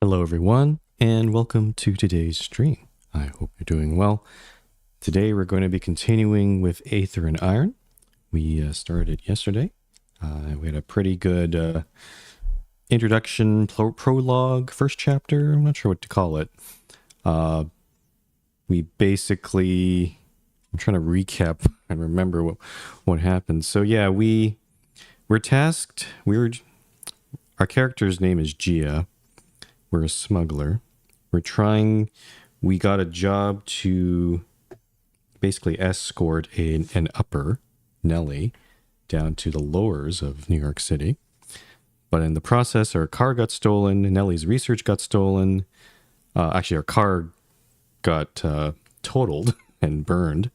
Hello everyone, and welcome to today's stream. I hope you're doing well. Today we're going to be continuing with Aether and Iron. We started yesterday. We had a pretty good introduction, prologue, first chapter. I'm not sure what to call it. We basically, I'm trying to recap and remember what happened. So yeah, we were tasked. Our character's name is Gia. We're a smuggler. We got a job to basically escort an upper, Nellie, down to the lowers of New York City. But in the process, our car got stolen. Nellie's research got stolen. Actually, our car got totaled and burned.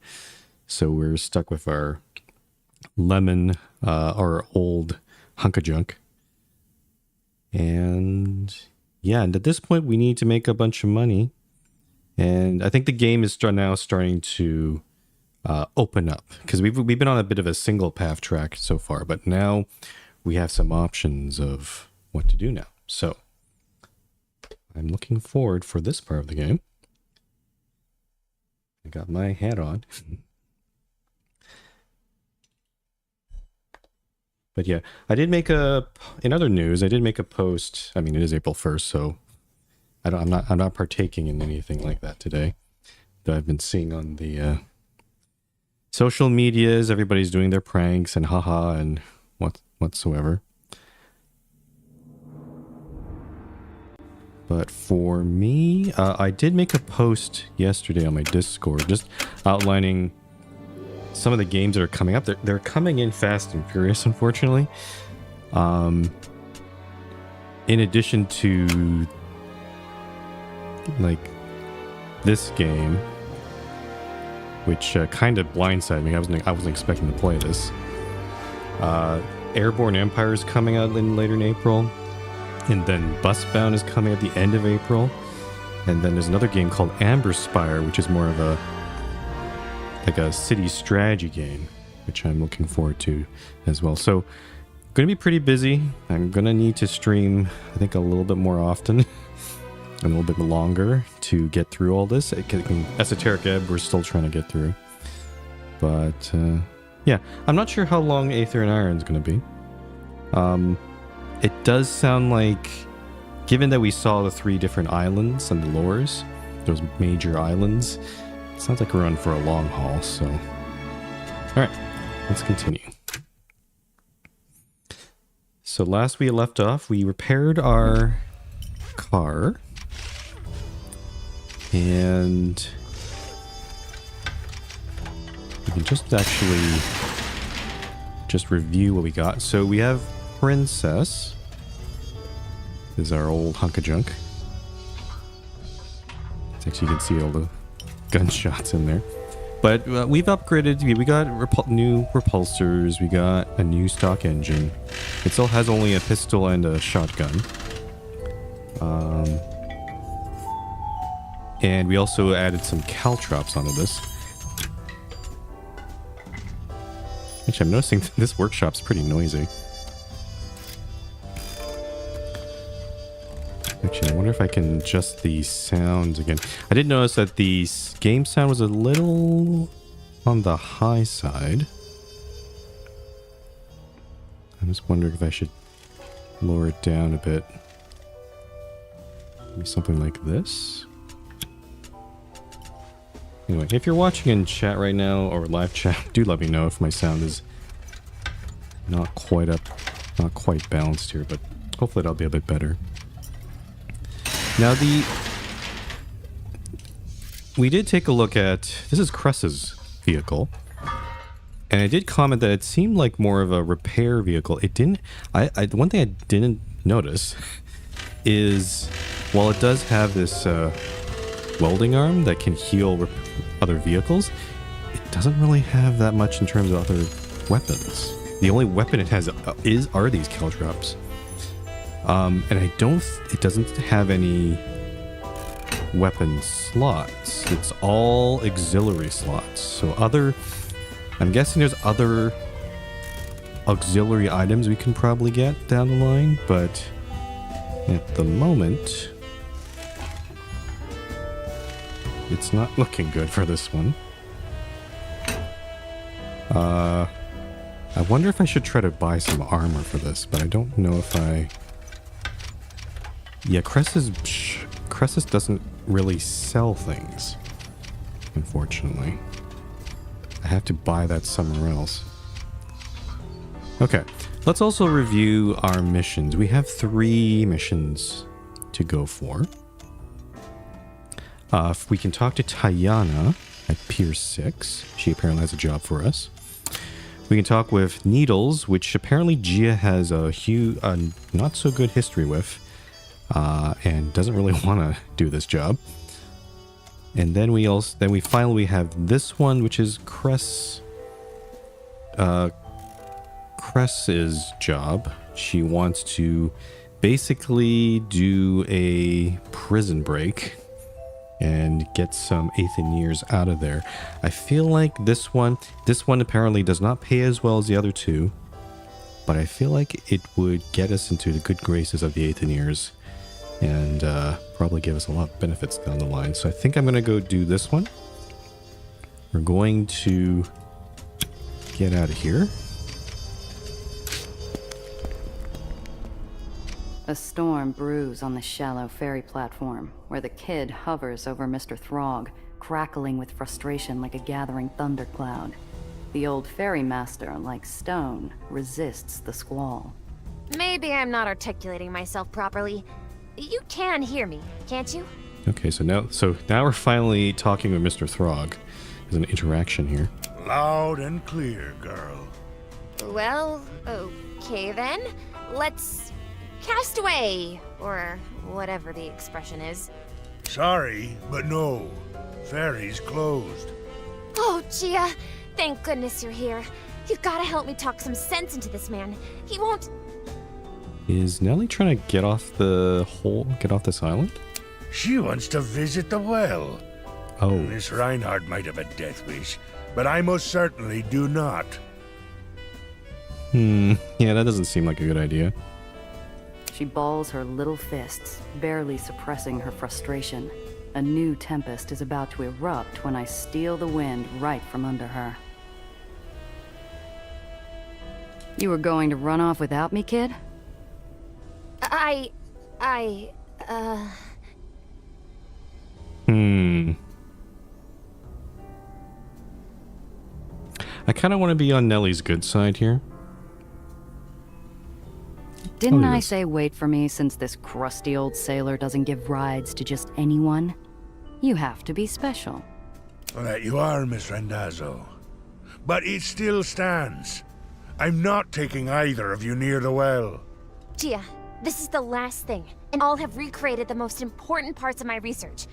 So we're stuck with our our old hunk of junk. And yeah, and at this point, we need to make a bunch of money. And I think the game is now starting to open up. Because we've been on a bit of a single path track so far. But now we have some options of what to do now. So I'm looking forward for this part of the game. I got my hat on. But yeah, I did make in other news, I did make a post. I mean, it is April 1st, so I'm not partaking in anything like that today. That I've been seeing on the social medias. Everybody's doing their pranks and haha and whatsoever. But for me, I did make a post yesterday on my Discord, just outlining some of the games that are coming up. They're coming in fast and furious, unfortunately. In addition to like this game, which kind of blindsided me. I wasn't expecting to play this. Airborne Empire is coming out later in April, and then Busbound is coming at the end of April, and then there's another game called Amber Spire, which is more of a city strategy game, which I'm looking forward to as well. So going to be pretty busy. I'm going to need to stream, I think, a little bit more often and a little bit longer to get through all this. Esoteric Ebb, we're still trying to get through. But yeah, I'm not sure how long Aether and Iron is going to be. It does sound like, given that we saw the 3 different islands and the lores, those major islands, it sounds like we're on for a long haul, so... Alright, let's continue. So last we left off, we repaired our car. And... we can just review what we got. So we have Princess. This is our old hunk of junk. Actually, you can see all the gunshots in there, but we've upgraded. We got new repulsors, we got a new stock engine. It still has only a pistol and a shotgun, and we also added some caltrops onto this. Actually, I'm noticing that this workshop's pretty noisy. Actually, I wonder if I can adjust the sounds again. I did notice that the game sound was a little on the high side. I'm just wondering if I should lower it down a bit. Maybe something like this. Anyway, if you're watching in chat right now, or live chat, do let me know if my sound is not quite balanced here, but hopefully it'll be a bit better. Now we did take a look at, this is Cress's vehicle, and I did comment that it seemed like more of a repair vehicle. It didn't, one thing I didn't notice is, while it does have this welding arm that can heal other vehicles, it doesn't really have that much in terms of other weapons. The only weapon it has are these caltrops. And it doesn't have any weapon slots. It's all auxiliary slots. So I'm guessing there's other auxiliary items we can probably get down the line, but at the moment, It's not looking good for this one. I wonder if I should try to buy some armor for this, but I don't know if I... Yeah, Cressus doesn't really sell things, unfortunately. I have to buy that somewhere else. Okay, let's also review our missions. We have 3 missions to go for. If we can talk to Tayana at Pier 6. She apparently has a job for us. We can talk with Needles, which apparently Gia has a not so good history with, and doesn't really want to do this job. And then we finally have this one, which is Cress's job. She wants to basically do a prison break and get some Aetherians out of there. I feel like this one apparently does not pay as well as the other 2, but I feel like it would get us into the good graces of the Aetherians and probably give us a lot of benefits down the line. So I think I'm going to go do this one. We're going to get out of here. A storm brews on the shallow ferry platform, where the kid hovers over Mr. Throg, crackling with frustration like a gathering thundercloud. The old ferrymaster, like stone, resists the squall. Maybe I'm not articulating myself properly. You can hear me, can't you? Okay, so now we're finally talking with Mr. Throg. There's an interaction here. Loud and clear, girl. Well, okay then. Let's cast away, or whatever the expression is. Sorry, but no. Ferry's closed. Oh, Gia, thank goodness you're here. You've gotta help me talk some sense into this man. He won't... Is Nellie trying to get off this island? She wants to visit the well. Oh. Miss Reinhardt might have a death wish, but I most certainly do not. Yeah, that doesn't seem like a good idea. She balls her little fists, barely suppressing her frustration. A new tempest is about to erupt when I steal the wind right from under her. You were going to run off without me, kid? I kind of want to be on Nellie's good side here. Didn't I say wait for me since this crusty old sailor doesn't give rides to just anyone? You have to be special. Well, that you are, Miss Randazzo. But it still stands. I'm not taking either of you near the well. Gia, this is the last thing, and I'll have recreated the most important parts of my research.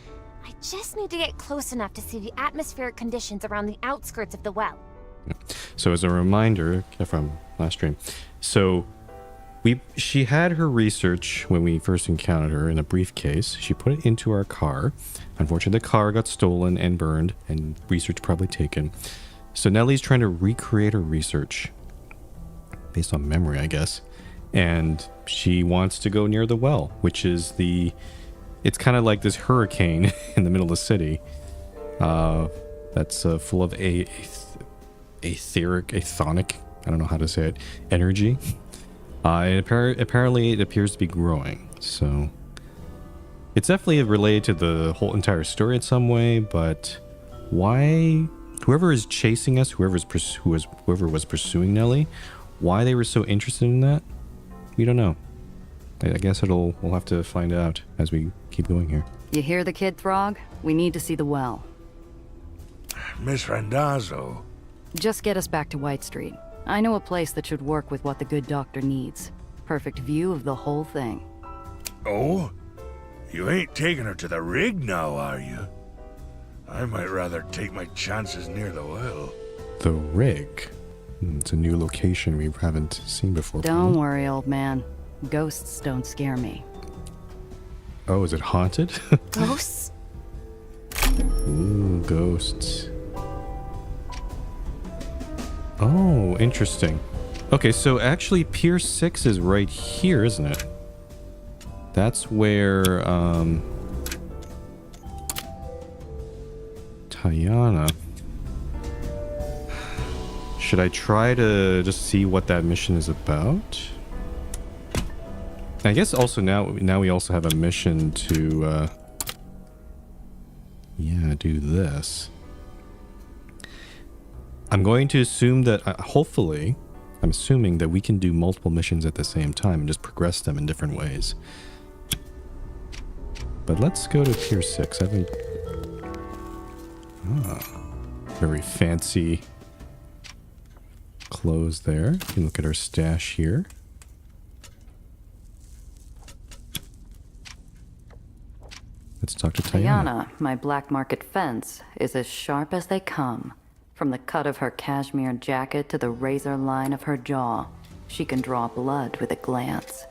I just need to get close enough to see the atmospheric conditions around the outskirts of the well. So as a reminder from last stream, she had her research when we first encountered her in a briefcase. She put it into our car. Unfortunately, the car got stolen and burned, and research probably taken. So Nellie's trying to recreate her research based on memory, I guess. And she wants to go near the well, which is it's kind of like this hurricane in the middle of the city. That's full of aethonic, I don't know how to say it, energy. Apparently it appears to be growing, so it's definitely related to the whole entire story in some way, but why whoever is chasing us, whoever was pursuing Nellie, why they were so interested in that, we don't know. I guess we'll have to find out as we keep going here. You hear the kid, Throg? We need to see the well. Miss Randazzo. Just get us back to White Street. I know a place that should work with what the good doctor needs. Perfect view of the whole thing. Oh? You ain't taking her to the rig now, are you? I might rather take my chances near the well. The rig? It's a new location we haven't seen before. Don't worry, old man. Ghosts don't scare me. Oh, is it haunted? Ghosts? Ooh, ghosts. Oh, interesting. Okay, so actually Pier 6 is right here, isn't it? That's where, Hayana. Should I try to just see what that mission is about? I guess also now we also have a mission to yeah, do this. I'm going to assume that hopefully I'm assuming that we can do multiple missions at the same time and just progress them in different ways. But let's go to tier 6. I haven't... very fancy clothes there. You can look at our stash here. Let's talk to Tayana. My black market fence, is as sharp as they come. From the cut of her cashmere jacket to the razor line of her jaw, she can draw blood with a glance.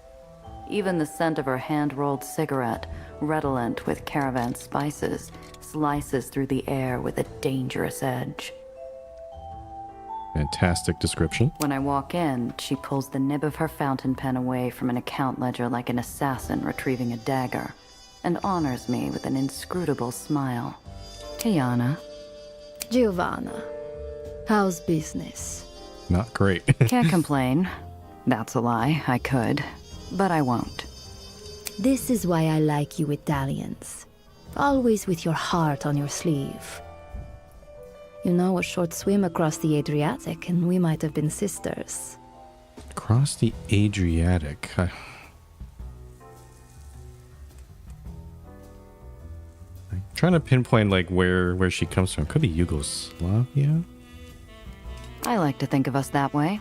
Even the scent of her hand-rolled cigarette, redolent with caravan spices, slices through the air with a dangerous edge. Fantastic description. When I walk in, she pulls the nib of her fountain pen away from an account ledger like an assassin retrieving a dagger, and honors me with an inscrutable smile. Tayana. Giovanna, how's business? Not great. Can't complain. That's a lie. I could, but I won't. This is why I like you Italians. Always with your heart on your sleeve. You know, a short swim across the Adriatic and we might have been sisters. Across the Adriatic. I'm trying to pinpoint like where she comes from. Could be Yugoslavia. I like to think of us that way,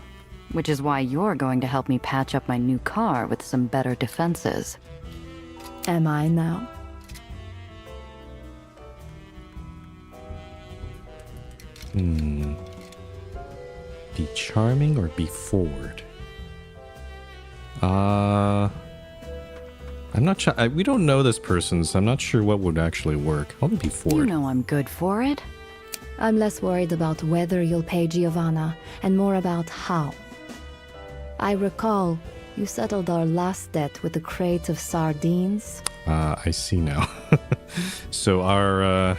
which is why you're going to help me patch up my new car with some better defenses. Am I now? Be charming or be forward? I'm not sure. We don't know this person, so I'm not sure what would actually work. I'll be forward. You know I'm good for it. I'm less worried about whether you'll pay Giovanna, and more about how. I recall you settled our last debt with a crate of sardines. I see now. So our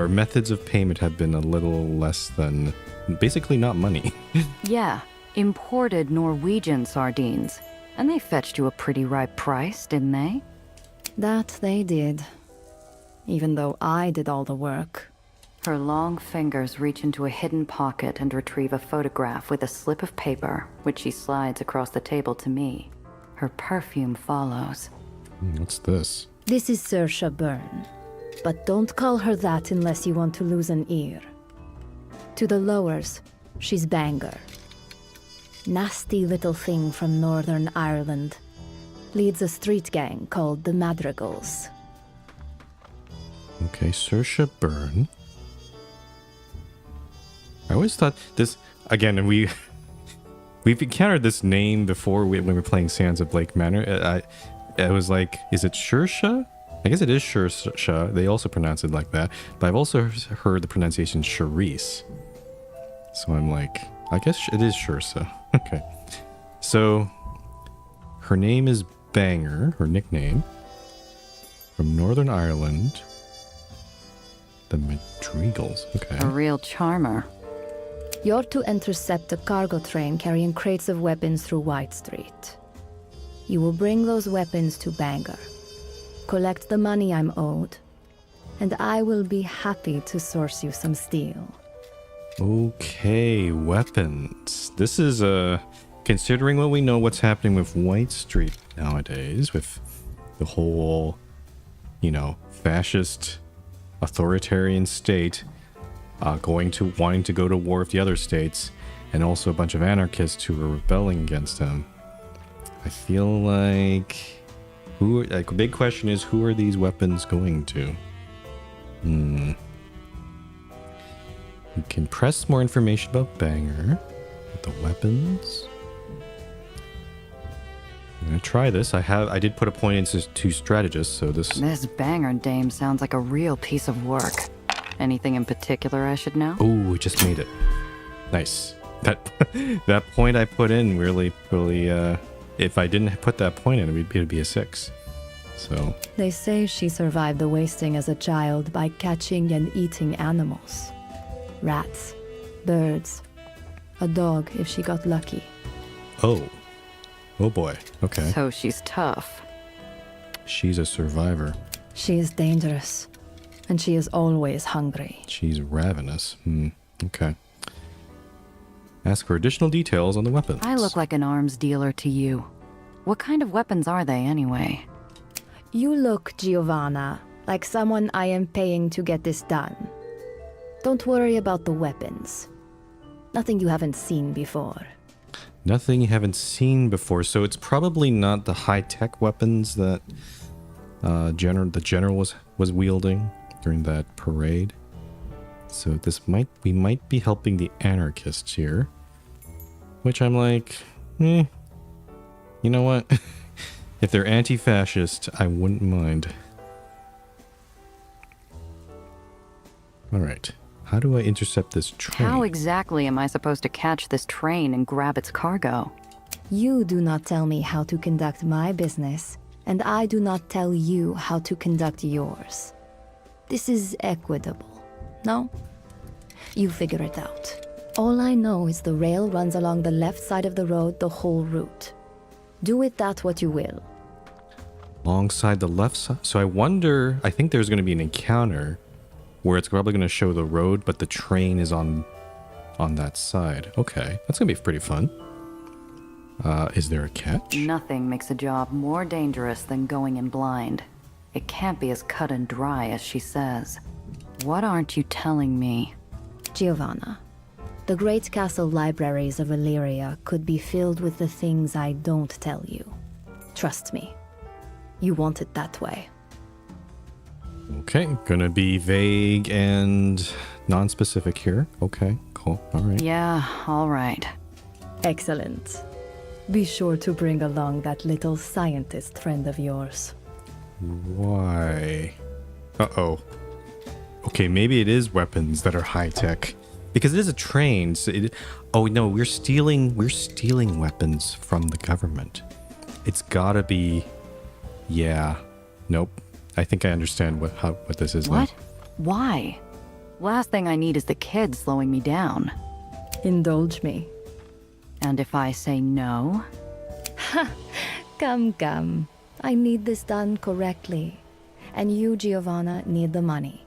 methods of payment have been a little less than, basically not money. Yeah, imported Norwegian sardines. And they fetched you a pretty ripe price, didn't they? That they did. Even though I did all the work. Her long fingers reach into a hidden pocket and retrieve a photograph with a slip of paper, which she slides across the table to me. Her perfume follows. What's this? This is Saoirse Byrne. But don't call her that unless you want to lose an ear. To the lowers, she's Banger. Nasty little thing from Northern Ireland. Leads a street gang called the Madrigals. Okay, Saoirse Byrne. I always thought this, again, and we've encountered this name before when we were playing Sands of Blake Manor. I was like, is it Saoirse? I guess it is Saoirse. They also pronounce it like that. But I've also heard the pronunciation Charisse. So I'm like, I guess it is Saoirse. Okay. So her name is Banger, her nickname. From Northern Ireland. The Madrigals. Okay. A real charmer. You're to intercept a cargo train carrying crates of weapons through White Street. You will bring those weapons to Banger. Collect the money I'm owed, and I will be happy to source you some steel. Okay, weapons. This is considering what we know what's happening with White Street nowadays, with the whole, fascist authoritarian state wanting to go to war with the other states, and also a bunch of anarchists who are rebelling against them. I feel like a big question is, who are these weapons going to? We can press more information about Banger. With the weapons. I'm gonna try this. I did put a point into two strategists, so this Banger dame sounds like a real piece of work. Anything in particular I should know? Oh, we just made it. Nice. That point I put in really, if I didn't put that point in, it'd be a 6. So, They say she survived the wasting as a child by catching and eating animals. Rats, birds, a dog if she got lucky. oh. Oh boy. Okay. So she's tough. She's a survivor. She is dangerous, and she is always hungry. She's ravenous. Okay. Ask for additional details on the weapons. I look like an arms dealer to you. What kind of weapons are they anyway? You look, Giovanna, like someone I am paying to get this done. Don't worry about the weapons. Nothing you haven't seen before. Nothing you haven't seen before, so it's probably not the high-tech weapons that the general was wielding during that parade. So we might be helping the anarchists here, which I'm like, you know what? If they're anti-fascist, I wouldn't mind. All right. How do I intercept this train? How exactly am I supposed to catch this train and grab its cargo? You do not tell me how to conduct my business, and I do not tell you how to conduct yours. This is equitable, no? You figure it out. All I know is the rail runs along the left side of the road the whole route. Do with that what you will. Alongside the left side? So I think there's going to be an encounter where it's probably going to show the road, but the train is on that side. Okay, that's going to be pretty fun. Is there a catch? Nothing makes a job more dangerous than going in blind. It can't be as cut and dry as she says. What aren't you telling me? Giovanna, the great castle libraries of Illyria could be filled with the things I don't tell you. Trust me. You want it that way. Okay, gonna be vague and non-specific here. Okay, cool. All right. Yeah, all right. Excellent. Be sure to bring along that little scientist friend of yours. Why? Uh-oh. Okay, maybe it is weapons that are high-tech. Because it is a train. So oh, no, we're stealing weapons from the government. It's gotta be... Yeah. Nope. I think I understand what this is now. What? Why? Last thing I need is the kid slowing me down. Indulge me. And if I say no? Come. I need this done correctly. And you, Giovanna, need the money.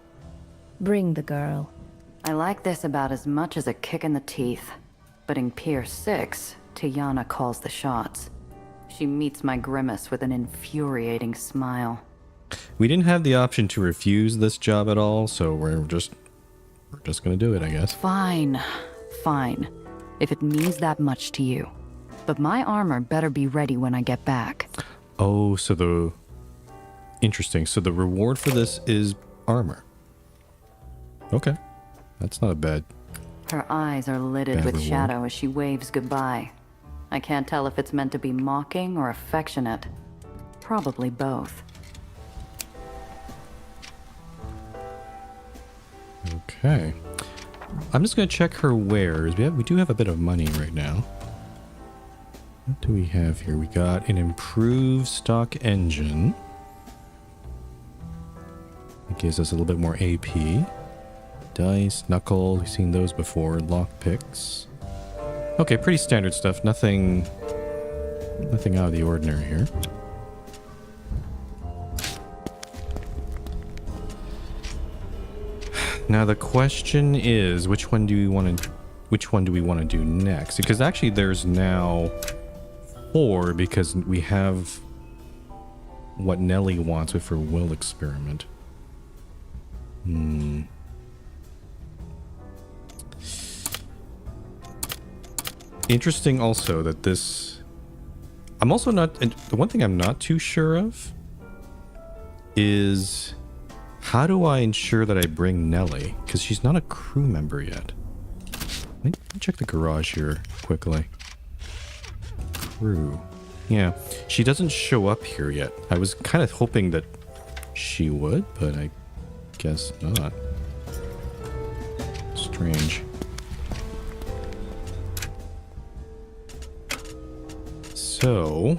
Bring the girl. I like this about as much as a kick in the teeth. But in Pier 6, Tiana calls the shots. She meets my grimace with an infuriating smile. We didn't have the option to refuse this job at all, so we're just gonna do it, I guess. Fine. If it means that much to you. But my armor better be ready when I get back. Oh, interesting. So the reward for this is armor. Okay. That's not a bad... Her eyes are lidded Bad with reward. shadow as she waves goodbye. I can't tell if it's meant to be mocking or affectionate. Probably both. Okay. I'm just going to check her wares. We do have a bit of money right now. What do we have here? We got an improved stock engine. It gives us a little bit more AP. Dice, knuckle, we've seen those before. Lockpicks. Okay, pretty standard stuff. Nothing out of the ordinary here. Now the question is, which one do we want to do next? Because actually there's now 4 because we have what Nellie wants with her will experiment. Interesting also that this... I'm also not... The one thing I'm not too sure of is... How do I ensure that I bring Nellie? Because she's not a crew member yet. Let me check the garage here quickly. Crew. Yeah, she doesn't show up here yet. I was kind of hoping that she would, but I guess not. Strange. So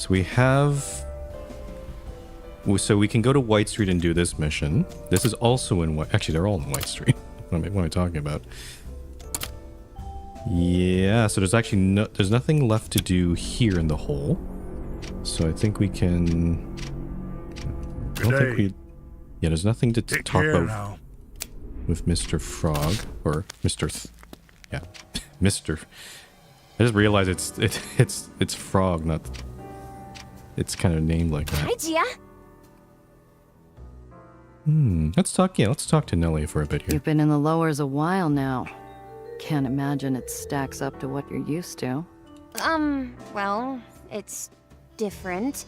we have So we can go to White Street and do this mission. This is also in White... Actually, they're all in White Street. What am I talking about? Yeah, so there's actually there's nothing left to do here in the hole. So I think we can... I don't think we... Yeah, there's nothing to talk about now. with Mr. Frog. Or Mr... Yeah. Mr... I just realized it's Frog, not... It's kind of named like that. Hi, Gia. Let's talk to Nelly for a bit here. You've been in the lowers a while now. Can't imagine it stacks up to what you're used to. Well, it's different.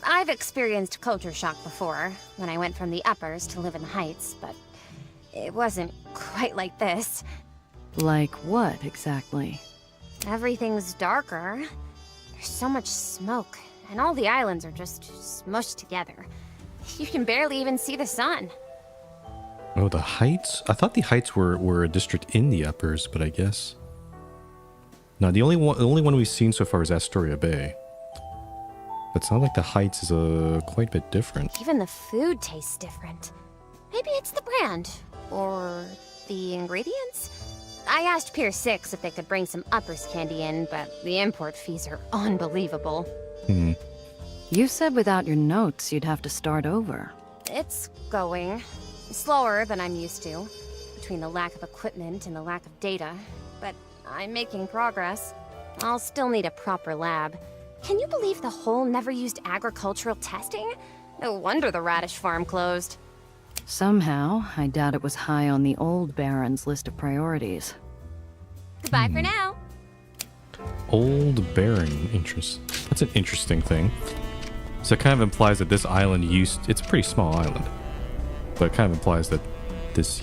I've experienced culture shock before, when I went from the uppers to live in the heights, but it wasn't quite like this. Like what, exactly? Everything's darker. There's so much smoke, and all the islands are just smushed together. You can barely even see the sun. Oh, the Heights? I thought the Heights were a district in the uppers, but I guess... No, the only one we've seen so far is Astoria Bay. But it sounds like the Heights is quite a bit different. Even the food tastes different. Maybe it's the brand, or the ingredients? I asked Pier 6 if they could bring some uppers candy in, but the import fees are unbelievable. You said without your notes you'd have to start over. It's going. Slower than I'm used to, between the lack of equipment and the lack of data, but I'm making progress. I'll still need a proper lab. Can you believe the whole never used agricultural testing? No wonder the radish farm closed. Somehow, I doubt it was high on the old Baron's list of priorities. Goodbye for now. Old Baron interest. That's an interesting thing. So it kind of implies that this island it's a pretty small island. But it kind of implies that this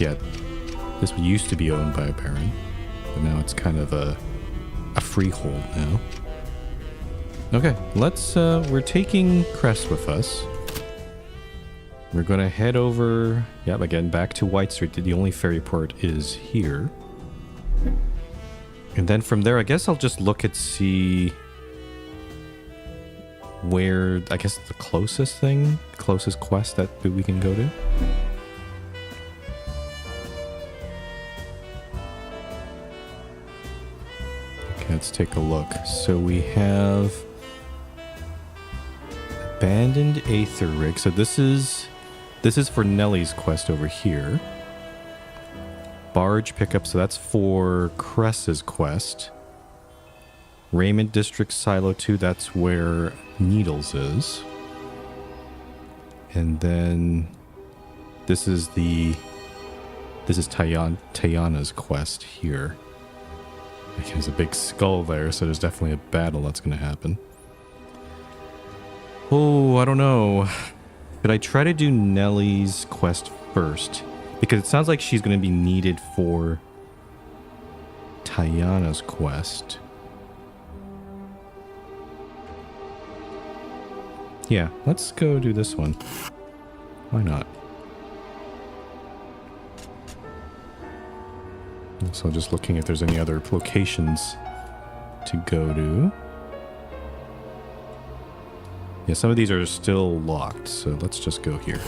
used to be owned by a baron, but now it's kind of a freehold now. Okay, we're taking Cress with us. We're gonna head over, again, back to White Street. The only ferry port is here. And then from there, I guess I'll just look and see where, I guess, the closest quest that we can go to. Okay, let's take a look. So we have abandoned Aether rig. So this is for Nelly's quest over here. Barge pickup, so that's for Cress's quest. Raymond District Silo 2, that's where Needles is. And then this is Tayana's quest here. There's a big skull there, so there's definitely a battle that's going to happen. Oh, I don't know. Could I try to do Nelly's quest first? Because it sounds like she's going to be needed for Tayana's quest. Yeah, let's go do this one. Why not? So just looking if there's any other locations to go to. Yeah, some of these are still locked, so let's just go here.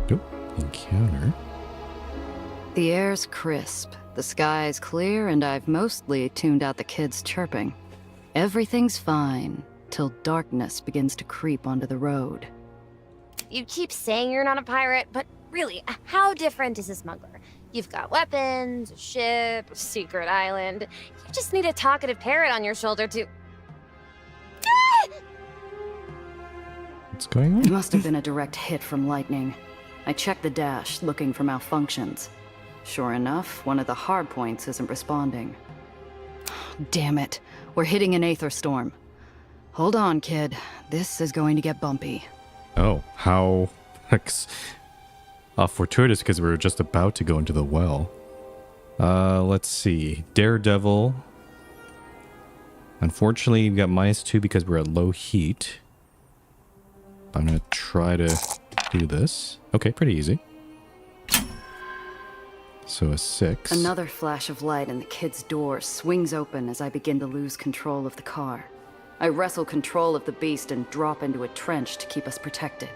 Nope. Encounter. The air's crisp, the sky's clear, and I've mostly tuned out the kids chirping. Everything's fine, till darkness begins to creep onto the road. You keep saying you're not a pirate, but really, how different is a smuggler? You've got weapons, a ship, a secret island. You just need a talkative parrot on your shoulder to... What's going on? It must have been a direct hit from lightning. I checked the dash, looking for malfunctions. Sure enough, one of the hard points isn't responding. Damn it. We're hitting an Aether storm. Hold on, kid. This is going to get bumpy. Oh, how fortuitous, because we were just about to go into the well. Let's see. Daredevil. Unfortunately, we got -2 because we're at low heat. I'm going to try to do this. Okay, pretty easy. So a 6. Another flash of light and the kid's door swings open as I begin to lose control of the car. I wrestle control of the beast and drop into a trench to keep us protected.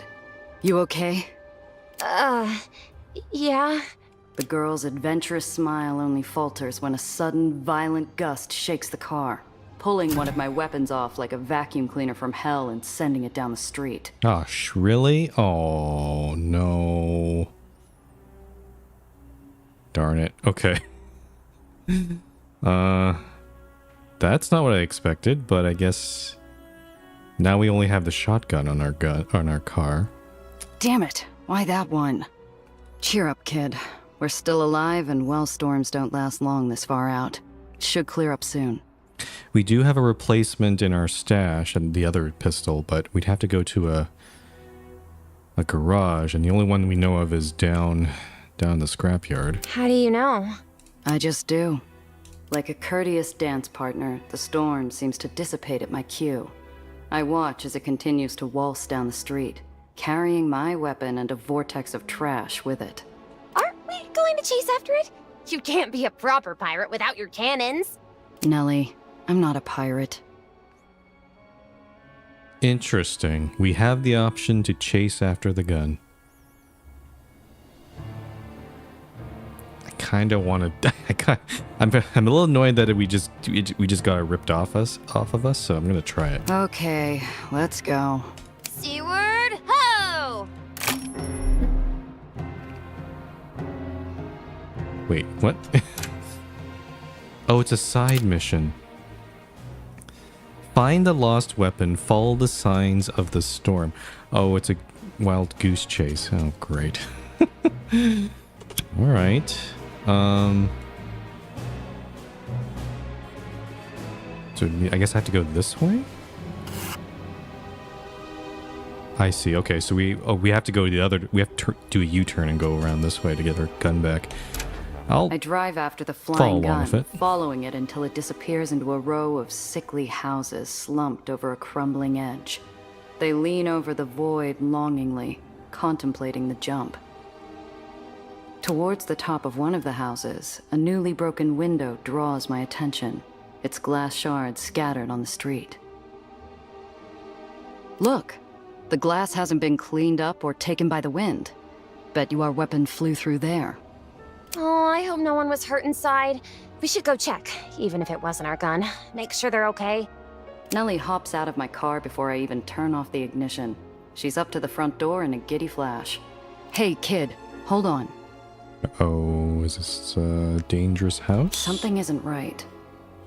You okay? Yeah. The girl's adventurous smile only falters when a sudden, violent gust shakes the car, pulling one of my weapons off like a vacuum cleaner from hell and sending it down the street. Oh, really? Oh, no. Darn it. Okay. That's not what I expected, but I guess now we only have the shotgun on our car. Damn it. Why that one? Cheer up, kid. We're still alive, and well, storms don't last long this far out. It should clear up soon. We do have a replacement in our stash and the other pistol, but we'd have to go to a garage, and the only one we know of is down the scrapyard. How do you know? I just do. Like a courteous dance partner, the storm seems to dissipate at my cue. I watch as it continues to waltz down the street, carrying my weapon and a vortex of trash with it. Aren't we going to chase after it? You can't be a proper pirate without your cannons. Nelly, I'm not a pirate. Interesting. We have the option to chase after the gun. I kind of want to. I'm a little annoyed that we just got it ripped off of us. So I'm gonna try it. Okay, let's go. Seaward ho! Wait, what? Oh, it's a side mission. Find the lost weapon. Follow the signs of the storm. Oh, it's a wild goose chase. Oh, great. All right. So I guess I have to go this way? I see. Okay, so we have to go the other. We have to do a U-turn and go around this way to get our gun back. I drive after the follow flying along with gun, it. following it until it disappears into a row of sickly houses slumped over a crumbling edge. They lean over the void longingly, contemplating the jump. Towards the top of one of the houses, a newly broken window draws my attention, its glass shards scattered on the street. Look, the glass hasn't been cleaned up or taken by the wind. Bet you our weapon flew through there. Oh, I hope no one was hurt inside. We should go check, even if it wasn't our gun. Make sure they're okay. Nellie hops out of my car before I even turn off the ignition. She's up to the front door in a giddy flash. Hey, kid, hold on. Oh, is this a dangerous house? Something isn't right.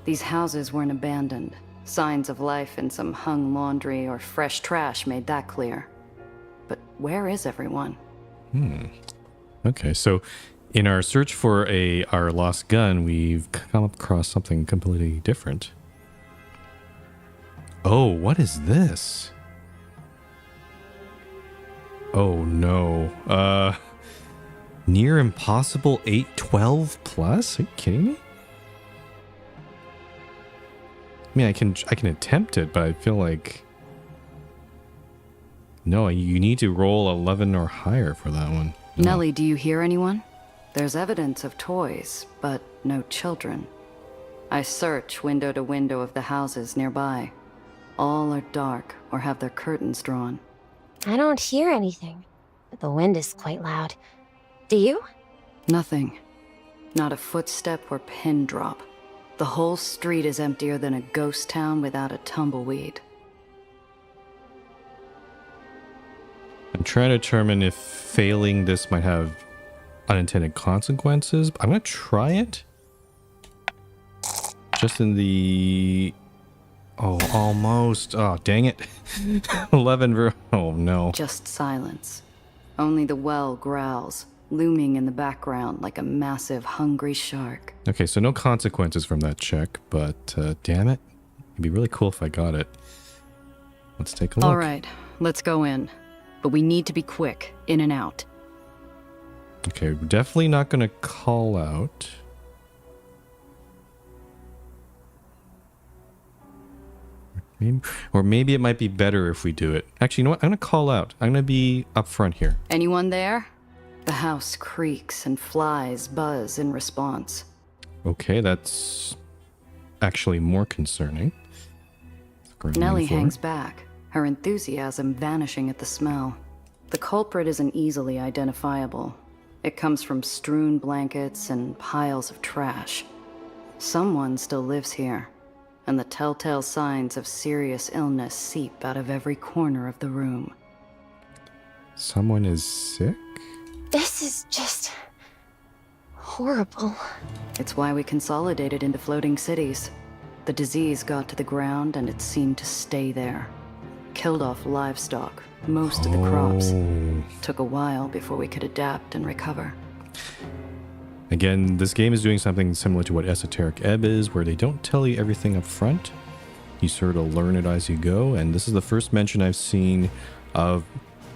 These houses weren't abandoned. Signs of life in some hung laundry or fresh trash made that clear. But where is everyone? Okay, so in our search for our lost gun, we've come across something completely different. Oh, what is this? Oh no. Near impossible 812 plus? Are you kidding me? I mean, I can attempt it, but I feel like no, you need to roll 11 or higher for that one. No. Nellie, do you hear anyone? There's evidence of toys, but no children. I search window to window of the houses nearby. All are dark or have their curtains drawn. I don't hear anything, but the wind is quite loud. Do you? Nothing. Not a footstep or pin drop. The whole street is emptier than a ghost town without a tumbleweed. I'm trying to determine if failing this might have unintended consequences. I'm going to try it. Just in the... Oh, almost. Oh, dang it. 11. Oh, no. Just silence. Only the well growls, looming in the background like a massive, hungry shark. Okay, so no consequences from that check, but damn it. It'd be really cool if I got it. Let's take a look. All right, let's go in. But we need to be quick, in and out. Okay, we're definitely not going to call out. Or maybe it might be better if we do it. Actually, you know what? I'm going to call out. I'm going to be up front here. Anyone there? The house creaks and flies buzz in response. Okay, that's actually more concerning. currently on Nellie the floor. hangs back, her enthusiasm vanishing at the smell. The culprit isn't easily identifiable. It comes from strewn blankets and piles of trash. Someone still lives here, and the telltale signs of serious illness seep out of every corner of the room. Someone is sick? This is just horrible. It's why we consolidated into floating cities. The disease got to the ground and it seemed to stay there. Killed off livestock, most of the crops. Oh. Took a while before we could adapt and recover. Again, this game is doing something similar to what Esoteric Ebb is, where they don't tell you everything up front. You sort of learn it as you go, and this is the first mention I've seen of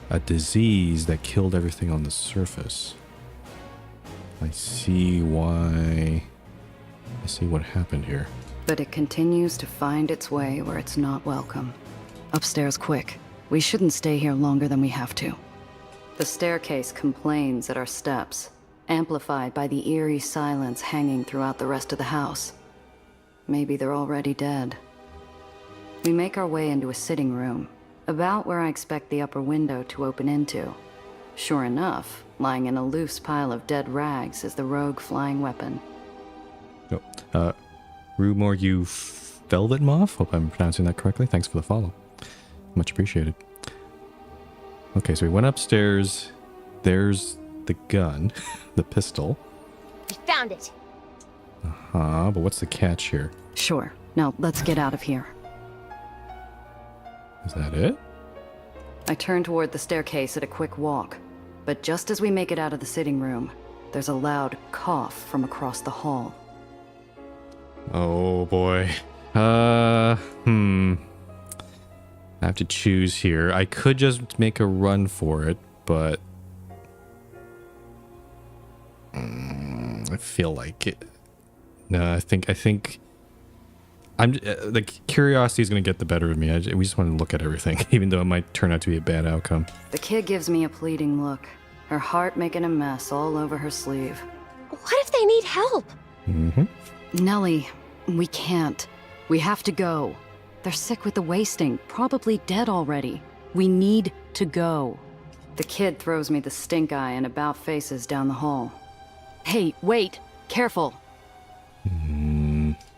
a disease that killed everything on the surface. I see why. I see what happened here. But it continues to find its way where it's not welcome. Upstairs, quick. We shouldn't stay here longer than we have to. The staircase complains at our steps, amplified by the eerie silence hanging throughout the rest of the house. Maybe they're already dead. We make our way into a sitting room, about where I expect the upper window to open into. Sure enough, lying in a loose pile of dead rags is the rogue flying weapon. Oh, Rue Morgue Velvet Moth? Hope I'm pronouncing that correctly. Thanks for the follow. Much appreciated. Okay, so we went upstairs. There's the gun, the pistol. We found it. But what's the catch here? Sure. Now, let's get out of here. Is that it? I turn toward the staircase at a quick walk, but just as we make it out of the sitting room, there's a loud cough from across the hall. Oh boy. I have to choose here. I could just make a run for it, but I feel like it. No, I think I'm the curiosity is going to get the better of me. We just want to look at everything, even though it might turn out to be a bad outcome. The kid gives me a pleading look, her heart making a mess all over her sleeve. What if they need help? Nellie, we can't. We have to go. They're sick with the wasting, probably dead already. We need to go. The kid throws me the stink eye and about faces down the hall. Hey, wait! Careful!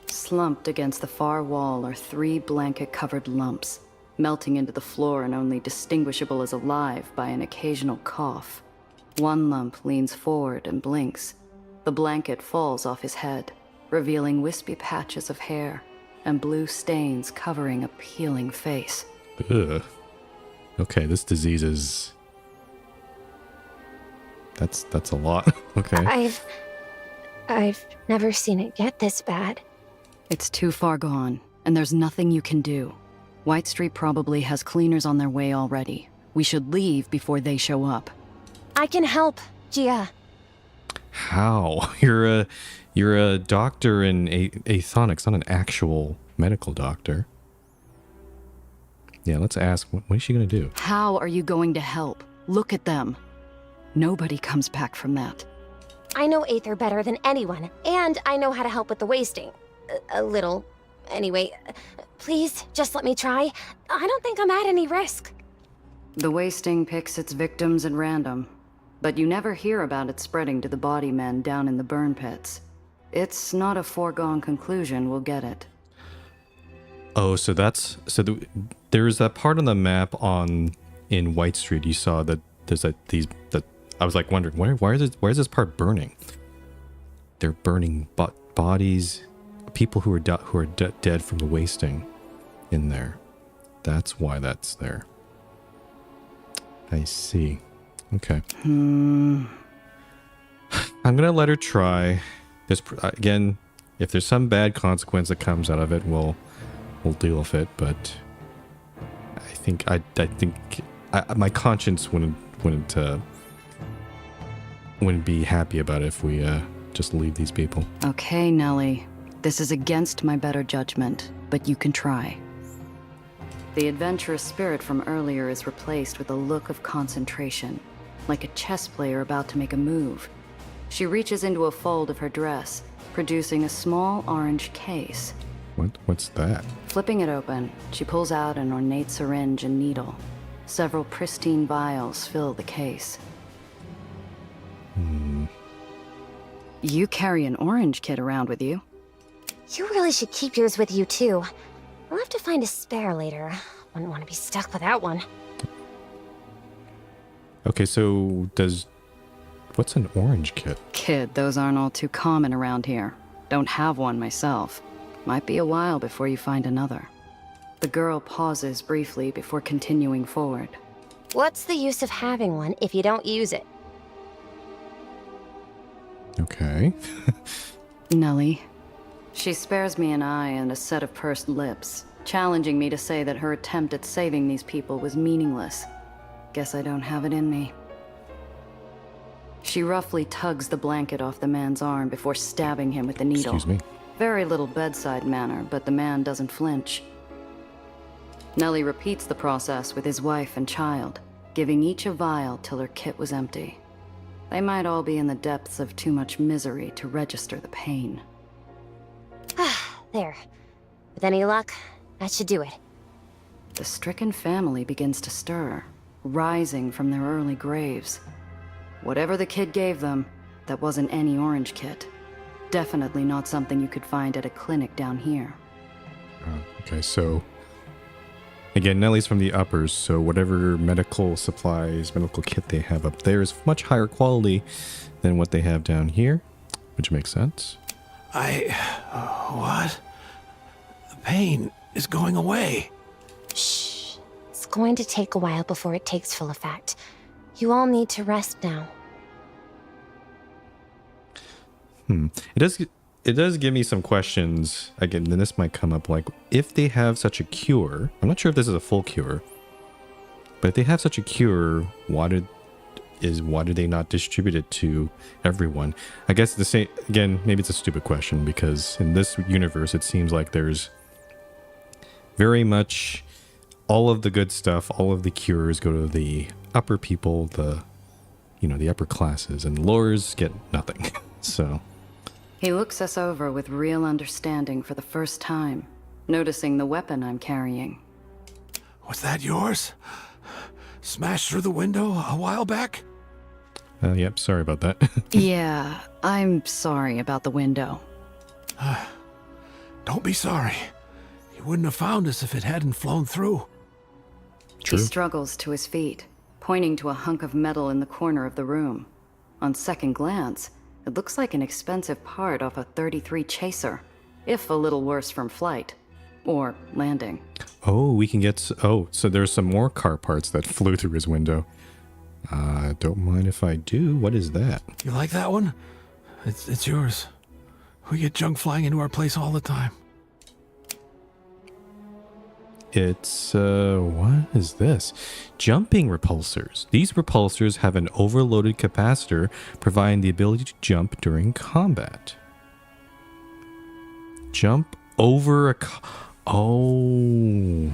Slumped against the far wall are 3 blanket-covered lumps, melting into the floor and only distinguishable as alive by an occasional cough. One lump leans forward and blinks. The blanket falls off his head, revealing wispy patches of hair and blue stains covering a peeling face. Ugh. Okay, this disease is... That's a lot. Okay. I've never seen it get this bad. It's too far gone, and there's nothing you can do. White Street probably has cleaners on their way already. We should leave before they show up. I can help, Gia. How? You're a doctor in Aethonics, not an actual medical doctor. Yeah, let's ask, what is she going to do? How are you going to help? Look at them. Nobody comes back from that. I know Aether better than anyone, and I know how to help with the wasting. A little. Anyway, please, just let me try. I don't think I'm at any risk. The wasting picks its victims at random, but you never hear about it spreading to the body men down in the burn pits. It's not a foregone conclusion we'll get it. Oh, so there's that part on the map in White Street. You saw that there's that I was like wondering why is this part burning? They're burning bodies, people who are dead from the wasting in there. That's why that's there. I see. Okay. I'm gonna let her try. Again, if there's some bad consequence that comes out of it, we'll deal with it. But I think my conscience wouldn't be happy about it if we just leave these people. Okay, Nellie. This is against my better judgment, but you can try. The adventurous spirit from earlier is replaced with a look of concentration, like a chess player about to make a move. She reaches into a fold of her dress, producing a small orange case. What's that? Flipping it open, she pulls out an ornate syringe and needle. Several pristine vials fill the case. You carry an orange kit around with you. You really should keep yours with you, too. I'll have to find a spare later. Wouldn't want to be stuck without one. Okay, so what's an orange kit? Kid, those aren't all too common around here. Don't have one myself. Might be a while before you find another. The girl pauses briefly before continuing forward. What's the use of having one if you don't use it? Okay. Nellie. She spares me an eye and a set of pursed lips, challenging me to say that her attempt at saving these people was meaningless. Guess I don't have it in me. She roughly tugs the blanket off the man's arm before stabbing him with the needle. Excuse me. Very little bedside manner, but the man doesn't flinch. Nellie repeats the process with his wife and child, giving each a vial till her kit was empty. They might all be in the depths of too much misery to register the pain. There. With any luck, that should do it. The stricken family begins to stir, rising from their early graves. Whatever the kid gave them, that wasn't any orange kit. Definitely not something you could find at a clinic down here. Okay, so again, Nellie's from the uppers, so whatever medical supplies, medical kit they have up there is much higher quality than what they have down here, which makes sense. What? The pain is going away. Shh. It's going to take a while before it takes full effect. You all need to rest now. It does give me some questions. Again, then this might come up, like, if they have such a cure, I'm not sure if this is a full cure, but if they have such a cure, why did they not distribute it to everyone? I guess the same, again, maybe it's a stupid question, because in this universe, it seems like there's very much all of the good stuff, all of the cures go to the upper people, the upper classes, and lowers get nothing. So He looks us over with real understanding for the first time, noticing the weapon I'm carrying. Was that yours? Smashed through the window a while back? Yep, sorry about that. Yeah, I'm sorry about the window. Don't be sorry. You wouldn't have found us if it hadn't flown through. True. He struggles to his feet, pointing to a hunk of metal in the corner of the room. On second glance, it looks like an expensive part off a 33 Chaser, if a little worse from flight. Or landing. Oh, we can get... so there's some more car parts that flew through his window. Don't mind if I do. What is that? You like that one? It's yours. We get junk flying into our place all the time. It's, what is this? Jumping repulsors. These repulsors have an overloaded capacitor, providing the ability to jump during combat. Jump over a car. Oh.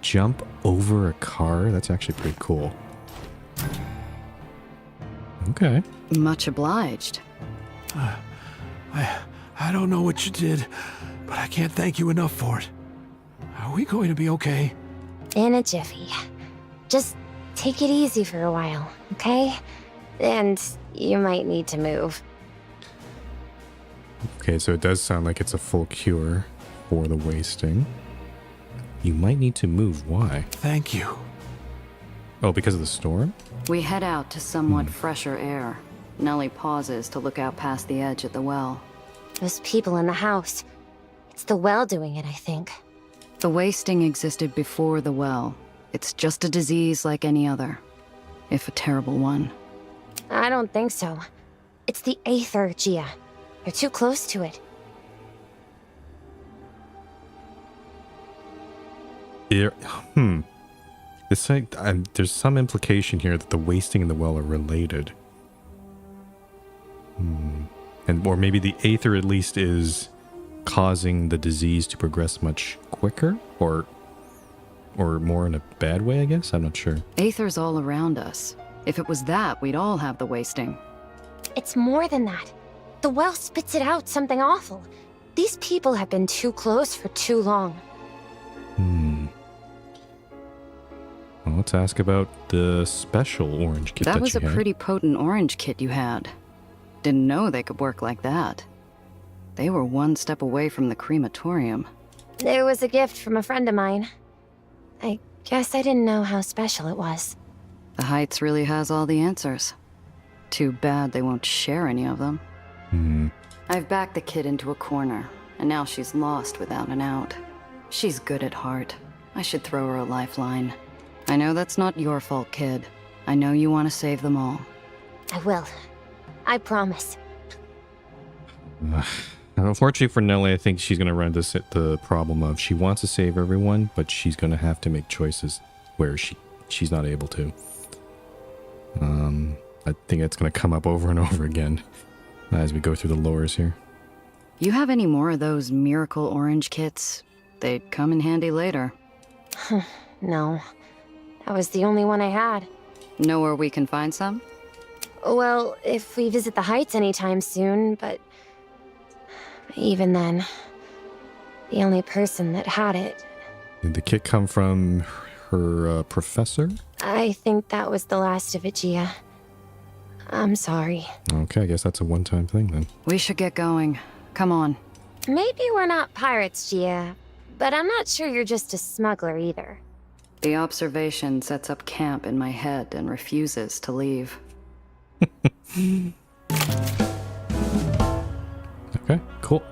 Jump over a car? That's actually pretty cool. Okay. Much obliged. I don't know what you did, but I can't thank you enough for it. Are we going to be okay? In a jiffy. Just take it easy for a while, okay? And you might need to move. Okay, so it does sound like it's a full cure for the wasting. You might need to move. Why? Thank you. Oh, because of the storm? We head out to somewhat fresher air. Nellie pauses to look out past the edge at the well. Those people in the house. It's the well doing it, I think. The wasting existed before the well. It's just a disease like any other, if a terrible one. I don't think so. It's the Aether, Gia. You're too close to it. This there's some implication here that the wasting and the well are related. Or maybe the Aether at least is causing the disease to progress much quicker, or more in a bad way, I guess. I'm not sure. Aether's all around us. If it was that, we'd all have the wasting. It's more than that. The well spits it out something awful. These people have been too close for too long. Well, let's ask about the special orange kit That that was you a had. pretty potent orange kit you had. Didn't know they could work like that. They were one step away from the crematorium. It was a gift from a friend of mine. I guess I didn't know how special it was. The Heights really has all the answers. Too bad they won't share any of them. I've backed the kid into a corner, and now she's lost without an out. She's good at heart. I should throw her a lifeline. I know that's not your fault, kid. I know you want to save them all. I will. I promise. Unfortunately for Nellie, I think she's going to run into the problem of she wants to save everyone, but she's going to have to make choices where she's not able to. I think it's going to come up over and over again as we go through the lores here. You have any more of those miracle orange kits? They'd come in handy later. No. That was the only one I had. Know where we can find some? Well, if we visit the Heights anytime soon, but... even then... the only person that had it... Did the kit come from her professor? I think that was the last of it, Gia. I'm sorry. Okay, I guess that's a one-time thing then. We should get going. Come on. Maybe we're not pirates, Gia, but I'm not sure you're just a smuggler either. The observation sets up camp in my head and refuses to leave. Okay, cool.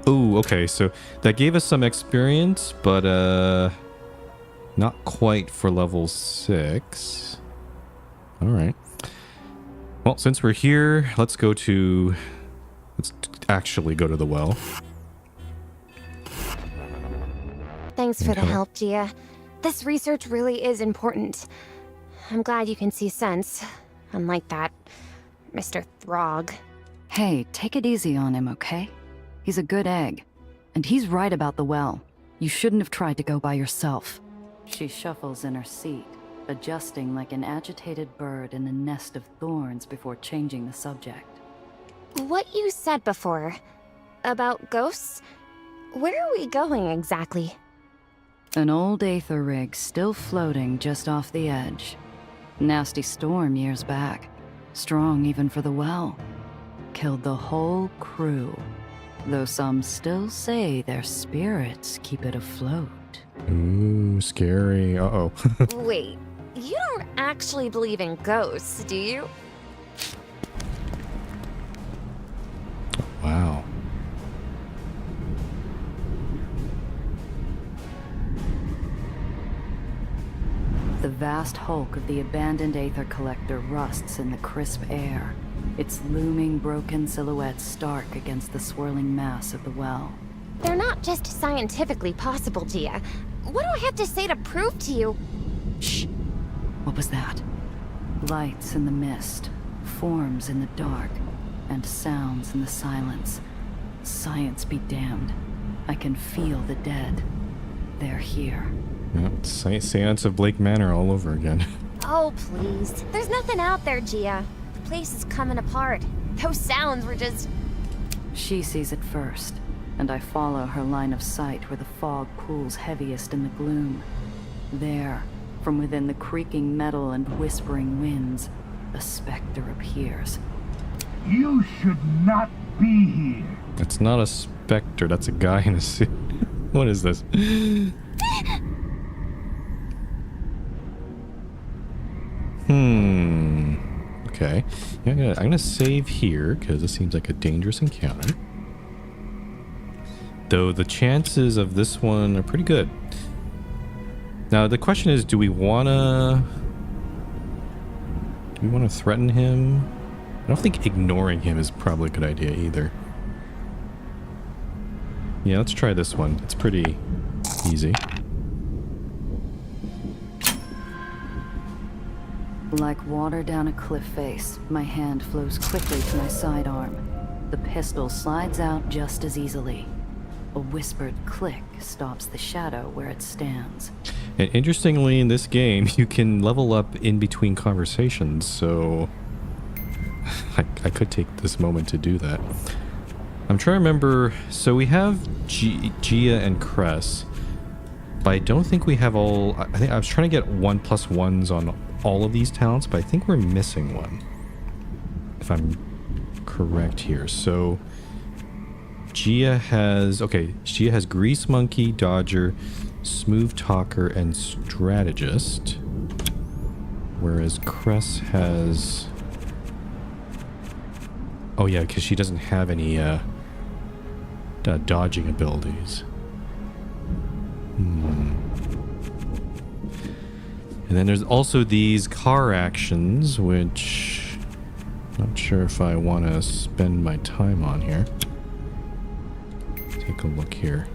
Ooh, okay, so that gave us some experience, but not quite for level 6. All right. Well, since we're here, let's actually go to the well. Thanks for the Okay. help, Gia. This research really is important. I'm glad you can see sense, unlike that Mr. Throg. Hey, take it easy on him, okay? He's a good egg. And he's right about the well. You shouldn't have tried to go by yourself. She shuffles in her seat, adjusting like an agitated bird in a nest of thorns before changing the subject. What you said before about ghosts, where are we going exactly? An old Aether rig still floating just off the edge. Nasty storm years back. Strong even for the well. Killed the whole crew. Though some still say their spirits keep it afloat. Ooh, scary. Uh-oh. Wait, you don't actually believe in ghosts, do you? Wow. The vast hulk of the abandoned Aether collector rusts in the crisp air, its looming broken silhouette stark against the swirling mass of the well. They're not just scientifically possible, Gia. What do I have to say to prove to you? Shh! What was that? Lights in the mist, forms in the dark, and sounds in the silence. Science be damned. I can feel the dead. They're here. Yep, Seance of Blake Manor all over again. Oh, please. There's nothing out there, Gia. The place is coming apart. Those sounds were just... She sees it first, and I follow her line of sight where the fog pools heaviest in the gloom. There, from within the creaking metal and whispering winds, a specter appears. You should not be here. That's not a specter, that's a guy in a suit. What is this? Okay. Yeah, I'm gonna save here because this seems like a dangerous encounter. Though the chances of this one are pretty good. Now the question is, do we wanna threaten him? I don't think ignoring him is probably a good idea either. Yeah, let's try this one. It's pretty easy. Like water down a cliff face, my hand flows quickly to my sidearm. The pistol slides out just as easily. A whispered click stops the shadow where it stands. And interestingly, in this game, you can level up in between conversations, so I could take this moment to do that. I'm trying to remember. So we have Gia and Cress, but I don't think we have all. I think I was trying to get 1+1s on all of these talents, but I think we're missing one. If I'm correct here. So Gia has Grease Monkey, Dodger, Smooth Talker, and Strategist. Whereas Cress has... Oh yeah, because she doesn't have any dodging abilities. And then there's also these car actions, which I'm not sure if I want to spend my time on here. Take a look here.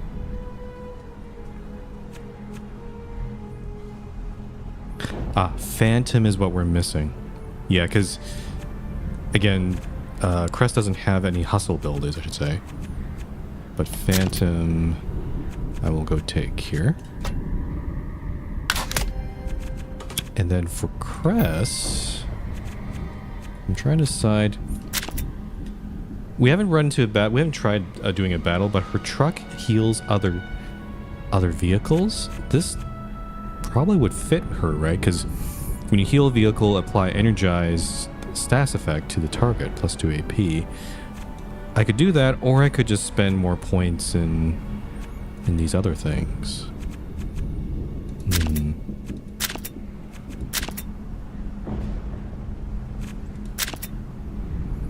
Phantom is what we're missing. Yeah, because, again, Crest doesn't have any hustle abilities, I should say. But Phantom, I will go take here. And then for Crest, I'm trying to decide. We haven't run into a battle. We haven't tried doing a battle, but her truck heals other vehicles. This probably would fit her, right? Because when you heal a vehicle, apply energized status effect to the target, +2 AP. I could do that, or I could just spend more points in these other things.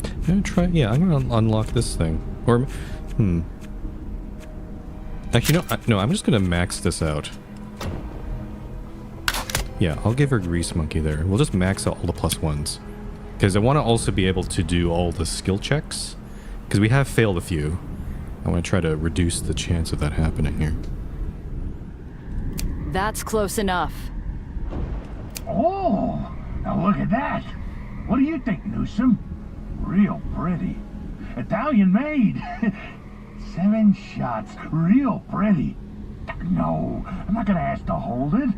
I'm gonna try. Yeah, I'm gonna unlock this thing. Or, Actually, no. I'm just gonna max this out. Yeah, I'll give her Grease Monkey there. We'll just max out all the +1s. Because I want to also be able to do all the skill checks. Because we have failed a few. I want to try to reduce the chance of that happening here. That's close enough. Oh, now look at that. What do you think, Newsom? Real pretty. Italian made. 7 shots. Real pretty. No, I'm not gonna ask to hold it.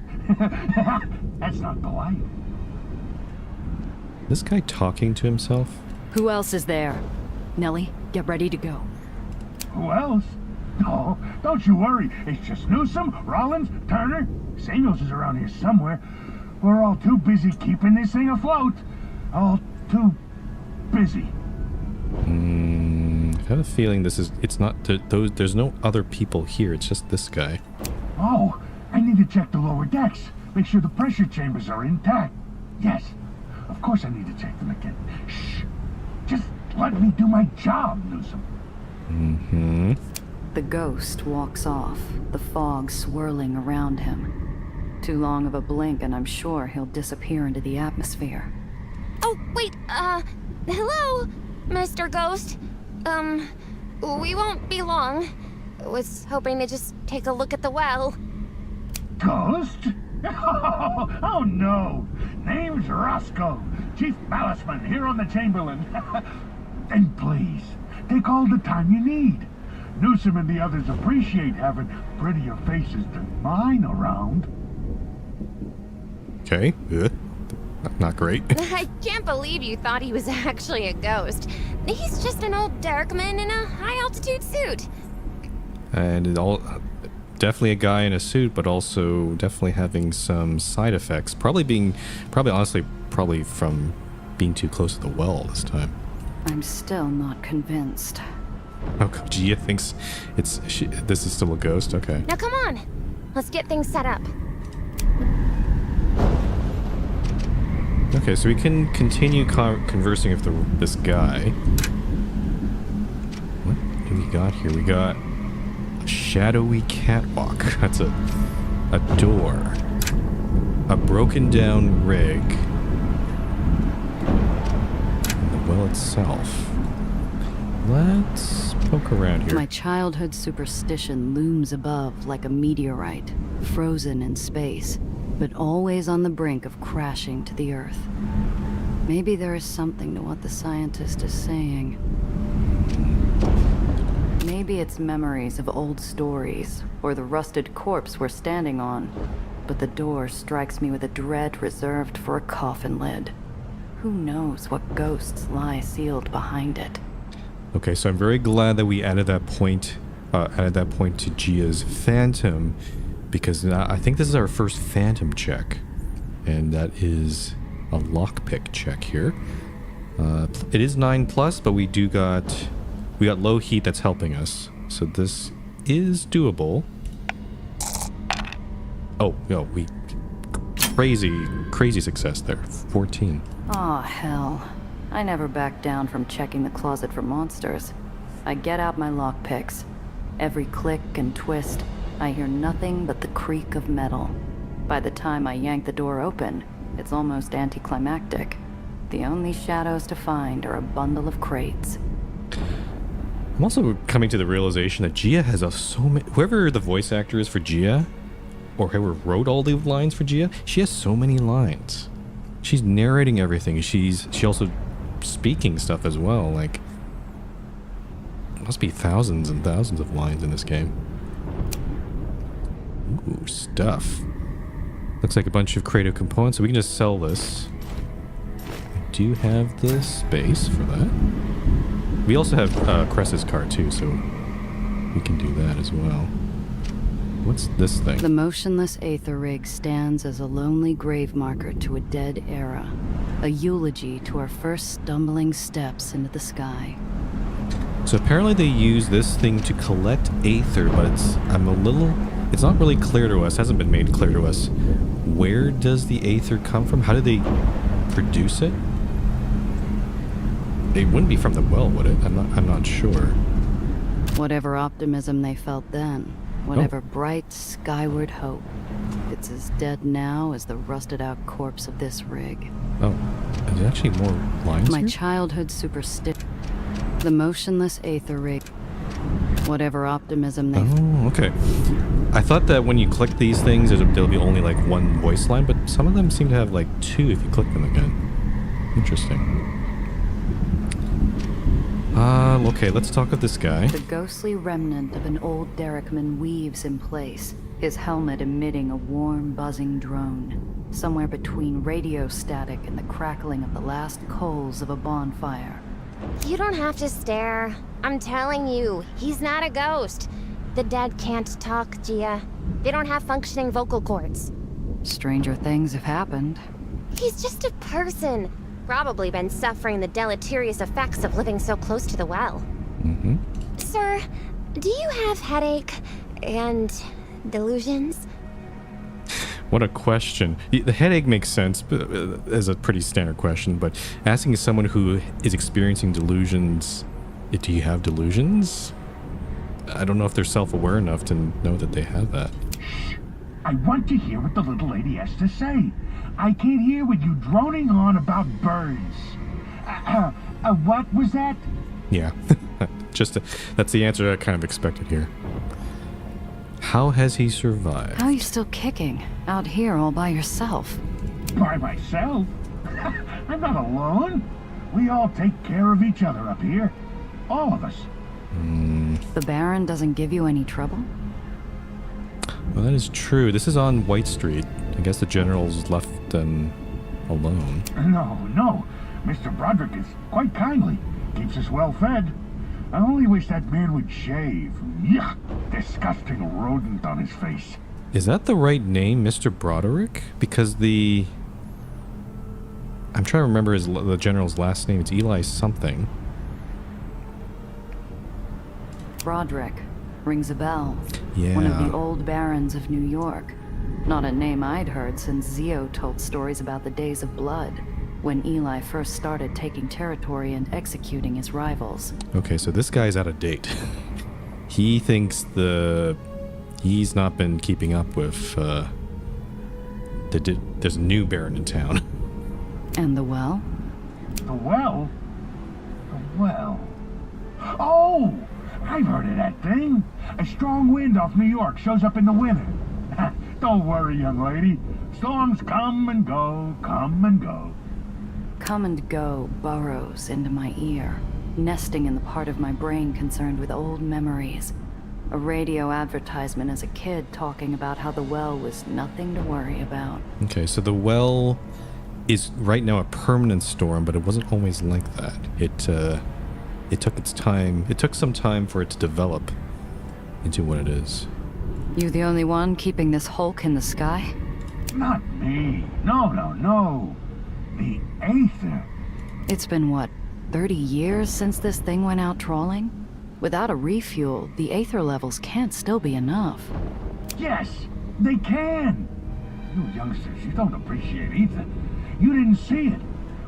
That's not polite. This guy talking to himself? Who else is there? Nellie, get ready to go. Who else? No, don't you worry. It's just Newsom, Rollins, Turner. Samuels is around here somewhere. We're all too busy keeping this thing afloat. All too busy. I have a feeling it's not, there's no other people here, it's just this guy. Oh, I need to check the lower decks. Make sure the pressure chambers are intact. Yes, of course I need to check them again. Shh, just let me do my job, Newsom. The ghost walks off, the fog swirling around him. Too long of a blink and I'm sure he'll disappear into the atmosphere. Oh, wait, hello, Mr. Ghost. We won't be long. Was hoping to just take a look at the well. Ghost? Oh no! Name's Roscoe, Chief Maliceman here on the Chamberlain. And please, take all the time you need. Newsom and the others appreciate having prettier faces than mine around. Okay, not great. I can't believe you thought he was actually a ghost. He's just an old Darkman in a high-altitude suit. And definitely a guy in a suit, but also definitely having some side effects. Probably honestly from being too close to the well this time. I'm still not convinced. Oh, Gia thinks this is still a ghost? Okay. Now come on, let's get things set up. Okay, so we can continue conversing with this guy. What do we got here? We got a shadowy catwalk. That's a door. A broken down rig. And the well itself. Let's poke around here. My childhood superstition looms above like a meteorite, frozen in space, but always on the brink of crashing to the earth. Maybe there is something to what the scientist is saying. Maybe it's memories of old stories, or the rusted corpse we're standing on. But the door strikes me with a dread reserved for a coffin lid. Who knows what ghosts lie sealed behind it? Okay, so I'm very glad that we added that point to Gia's Phantom, because now I think this is our first Phantom check, and that is a lockpick check here. It is 9+, but we got low heat that's helping us, so this is doable. Oh no, crazy success there. 14. Aw, hell. I never back down from checking the closet for monsters. I get out my lockpicks. Every click and twist, I hear nothing but the creak of metal. By the time I yank the door open, it's almost anticlimactic. The only shadows to find are a bundle of crates. I'm also coming to the realization that Gia has so many... Whoever the voice actor is for Gia, or whoever wrote all the lines for Gia, she has so many lines. She's narrating everything. She also speaking stuff as well. Like, must be thousands and thousands of lines in this game. Ooh, stuff. Looks like a bunch of creative components, so we can just sell this. We do have the space for that. We also have Cress's card too, so we can do that as well. What's this thing? The motionless Aether rig stands as a lonely grave marker to a dead era. A eulogy to our first stumbling steps into the sky. So apparently they use this thing to collect Aether, but it's not really clear to us, hasn't been made clear to us. Where does the Aether come from? How do they produce it? It wouldn't be from the well, would it? I'm not sure. Whatever optimism they felt then, whatever bright skyward hope, it's as dead now as the rusted out corpse of this rig. Oh, there's actually more lines My here? childhood superstition. The motionless Aether rig. Whatever optimism they Oh, okay. I thought that when you click these things, there'll be only like one voice line, but some of them seem to have like two if you click them again. Interesting. Okay, let's talk with this guy. The ghostly remnant of an old derrickman weaves in place, his helmet emitting a warm, buzzing drone, somewhere between radio static and the crackling of the last coals of a bonfire. You don't have to stare. I'm telling you, he's not a ghost. The dead can't talk, Gia. They don't have functioning vocal cords. Stranger things have happened. He's just a person. Probably been suffering the deleterious effects of living so close to the well. Mm-hmm. Sir, do you have headache and delusions? What a question. The headache makes sense as a pretty standard question, but asking someone who is experiencing delusions, do you have delusions? I don't know if they're self-aware enough to know that they have that. I want to hear what the little lady has to say. I can't hear with you droning on about birds. What was that? Yeah, that's the answer I kind of expected here. How has he survived? How are you still kicking? Out here all by yourself? By myself? I'm not alone. We all take care of each other up here. All of us. The Baron doesn't give you any trouble? Well, that is true. This is on White Street. I guess the general's left them alone. No. Mr. Broderick is quite kindly. Keeps us well fed. I only wish that man would shave. Yuck! Disgusting rodent on his face. Is that the right name, Mr. Broderick? Because I'm trying to remember the general's last name. It's Eli something. Broderick. Rings a bell. Yeah. One of the old barons of New York. Not a name I'd heard since Zio told stories about the Days of Blood, when Eli first started taking territory and executing his rivals. Okay, so this guy's out of date. He thinks he's not been keeping up with there's a new baron in town. And the well? The well? The well? Oh! I've heard of that thing. A strong wind off New York shows up in the winter. Don't worry, young lady. Storms come and go, come and go. Come and go burrows into my ear, nesting in the part of my brain concerned with old memories. A radio advertisement as a kid talking about how the well was nothing to worry about. Okay, so the well is right now a permanent storm, but it wasn't always like that. it took its time. It took some time for it to develop into what it is. You the only one keeping this hulk in the sky? Not me. No. The Aether. It's been, what, 30 years since this thing went out trawling? Without a refuel, the Aether levels can't still be enough. Yes, they can. You youngsters, you don't appreciate Aether. You didn't see it.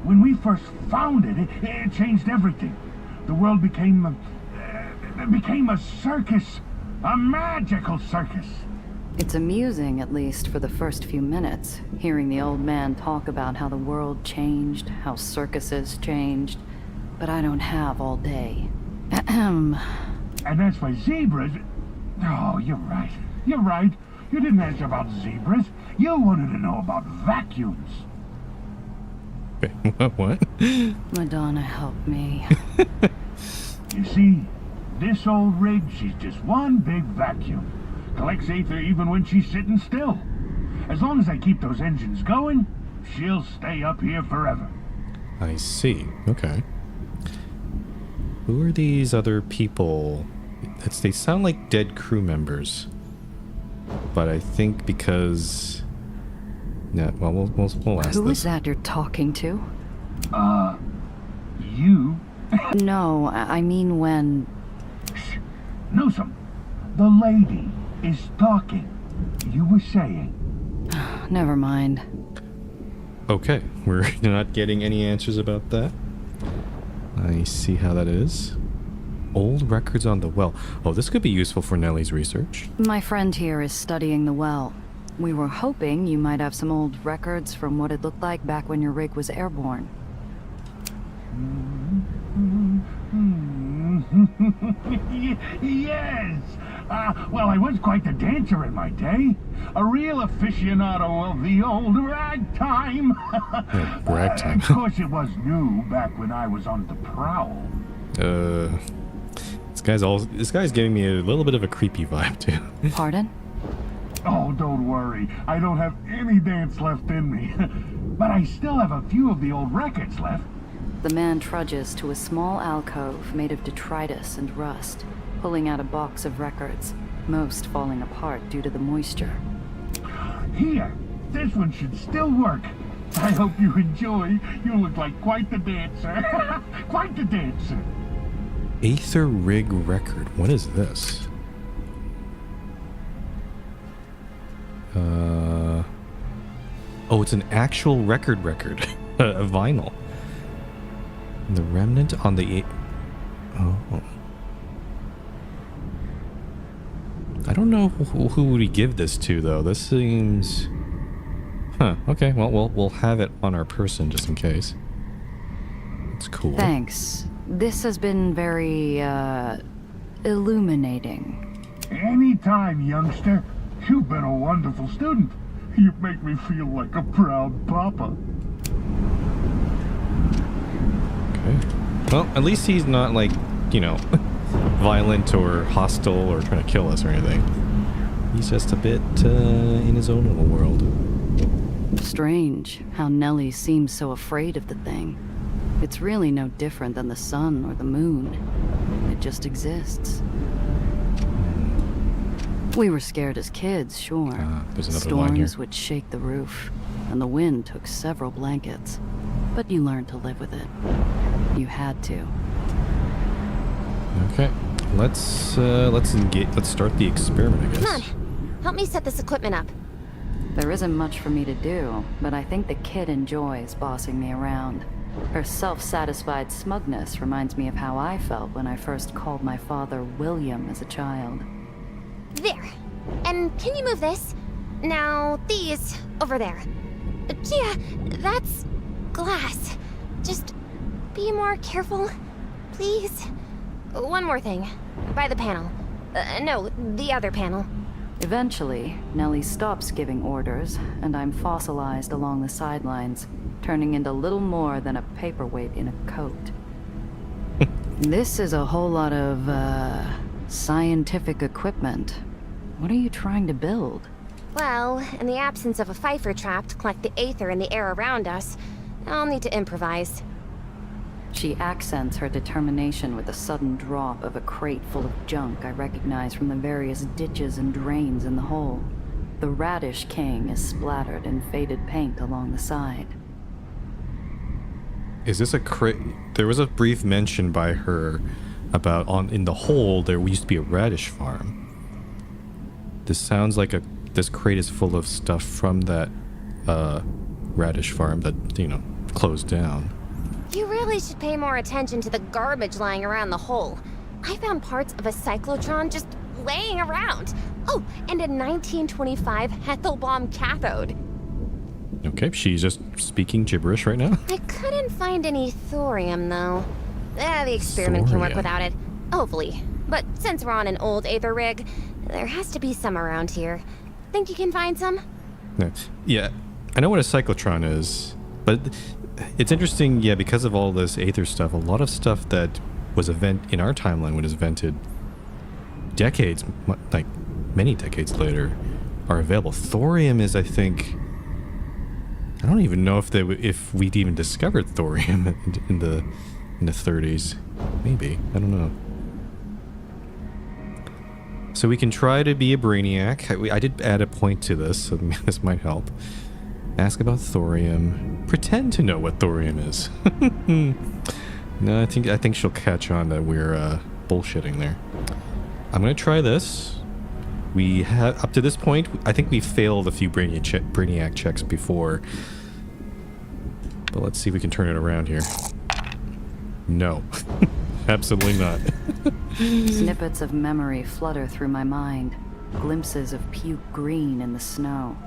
When we first found it, it changed everything. The world became a circus. A magical circus. It's amusing, at least for the first few minutes, hearing the old man talk about how the world changed, how circuses changed. But I don't have all day. And as for zebras... Oh, you're right. You're right. You didn't ask about zebras. You wanted to know about vacuums. What? Madonna, help me. You see, this old rig, she's just one big vacuum. Collects Aether even when she's sitting still. As long as I keep those engines going, she'll stay up here forever. I see. Okay. Who are these other people? They sound like dead crew members. But I think because... Yeah, well, we'll ask Who this. is that you're talking to? You? No, I mean when... Newsom, the lady is talking. You were saying. Never mind. Okay, we're not getting any answers about that. I see how that is. Old records on the well. Oh, this could be useful for Nellie's research. My friend here is studying the well. We were hoping you might have some old records from what it looked like back when your rig was airborne. Yes! Well, I was quite the dancer in my day. A real aficionado of the old ragtime. Yeah, ragtime. Of course, it was new back when I was on the prowl. This guy's giving me a little bit of a creepy vibe too. Pardon? Oh, don't worry. I don't have any dance left in me. But I still have a few of the old records left. The man trudges to a small alcove made of detritus and rust, pulling out a box of records, most falling apart due to the moisture. Here, this one should still work. I hope you enjoy. You look like quite the dancer. Quite the dancer. Aether rig record. What is this? Oh, it's an actual record. A vinyl. The remnant on the... Oh. I don't know who would we give this to, though. This seems... Huh, okay. Well, we'll have it on our person just in case. It's cool. Thanks. This has been very, illuminating. Anytime, youngster. You've been a wonderful student. You make me feel like a proud papa. Okay. Well, at least he's not like, violent or hostile or trying to kill us or anything. He's just a bit in his own little world. Strange how Nellie seems so afraid of the thing. It's really no different than the sun or the moon. It just exists. We were scared as kids, sure. There's another line here. Storms would shake the roof, and the wind took several blankets. But you learned to live with it. You had to. Okay, let's start the experiment, I guess. Come on, help me set this equipment up. There isn't much for me to do, but I think the kid enjoys bossing me around. Her self-satisfied smugness reminds me of how I felt when I first called my father William as a child. There. And can you move this? Now, these over there. Yeah, that's glass. Just be more careful, please. One more thing. By the panel. No, the other panel. Eventually, Nellie stops giving orders, and I'm fossilized along the sidelines, turning into little more than a paperweight in a coat. This is a whole lot of, scientific equipment. What are you trying to build? Well, in the absence of a Pfeiffer trap to collect the Aether in the air around us, I'll need to improvise. She accents her determination with a sudden drop of a crate full of junk I recognize from the various ditches and drains in the hole. The Radish King is splattered in faded paint along the side. Is this a crate? There was a brief mention by her about in the hole there used to be a radish farm. This sounds like this crate is full of stuff from that radish farm that, closed down. You really should pay more attention to the garbage lying around the hole. I found parts of a cyclotron just laying around. Oh, and a 1925 Hethelbaum cathode. Okay, she's just speaking gibberish right now. I couldn't find any thorium, though. The experiment can work Thorium. without it, hopefully. But since we're on an old Aether rig, there has to be some around here. Think you can find some? Yeah, I know what a cyclotron is, but it's interesting, yeah, because of all this Aether stuff, a lot of stuff that was in our timeline was invented decades, like many decades later, are available. Thorium is, I think, I don't even know if we'd even discovered thorium in the 30s. Maybe, I don't know. So we can try to be a brainiac. I did add a point to this, so this might help. Ask about thorium. Pretend to know what thorium is. No, I think she'll catch on that we're bullshitting there. I'm gonna try this. We have up to this point. I think we failed a few brainiac checks before, but let's see if we can turn it around here. No, absolutely not. Snippets of memory flutter through my mind, glimpses of puke green in the snow.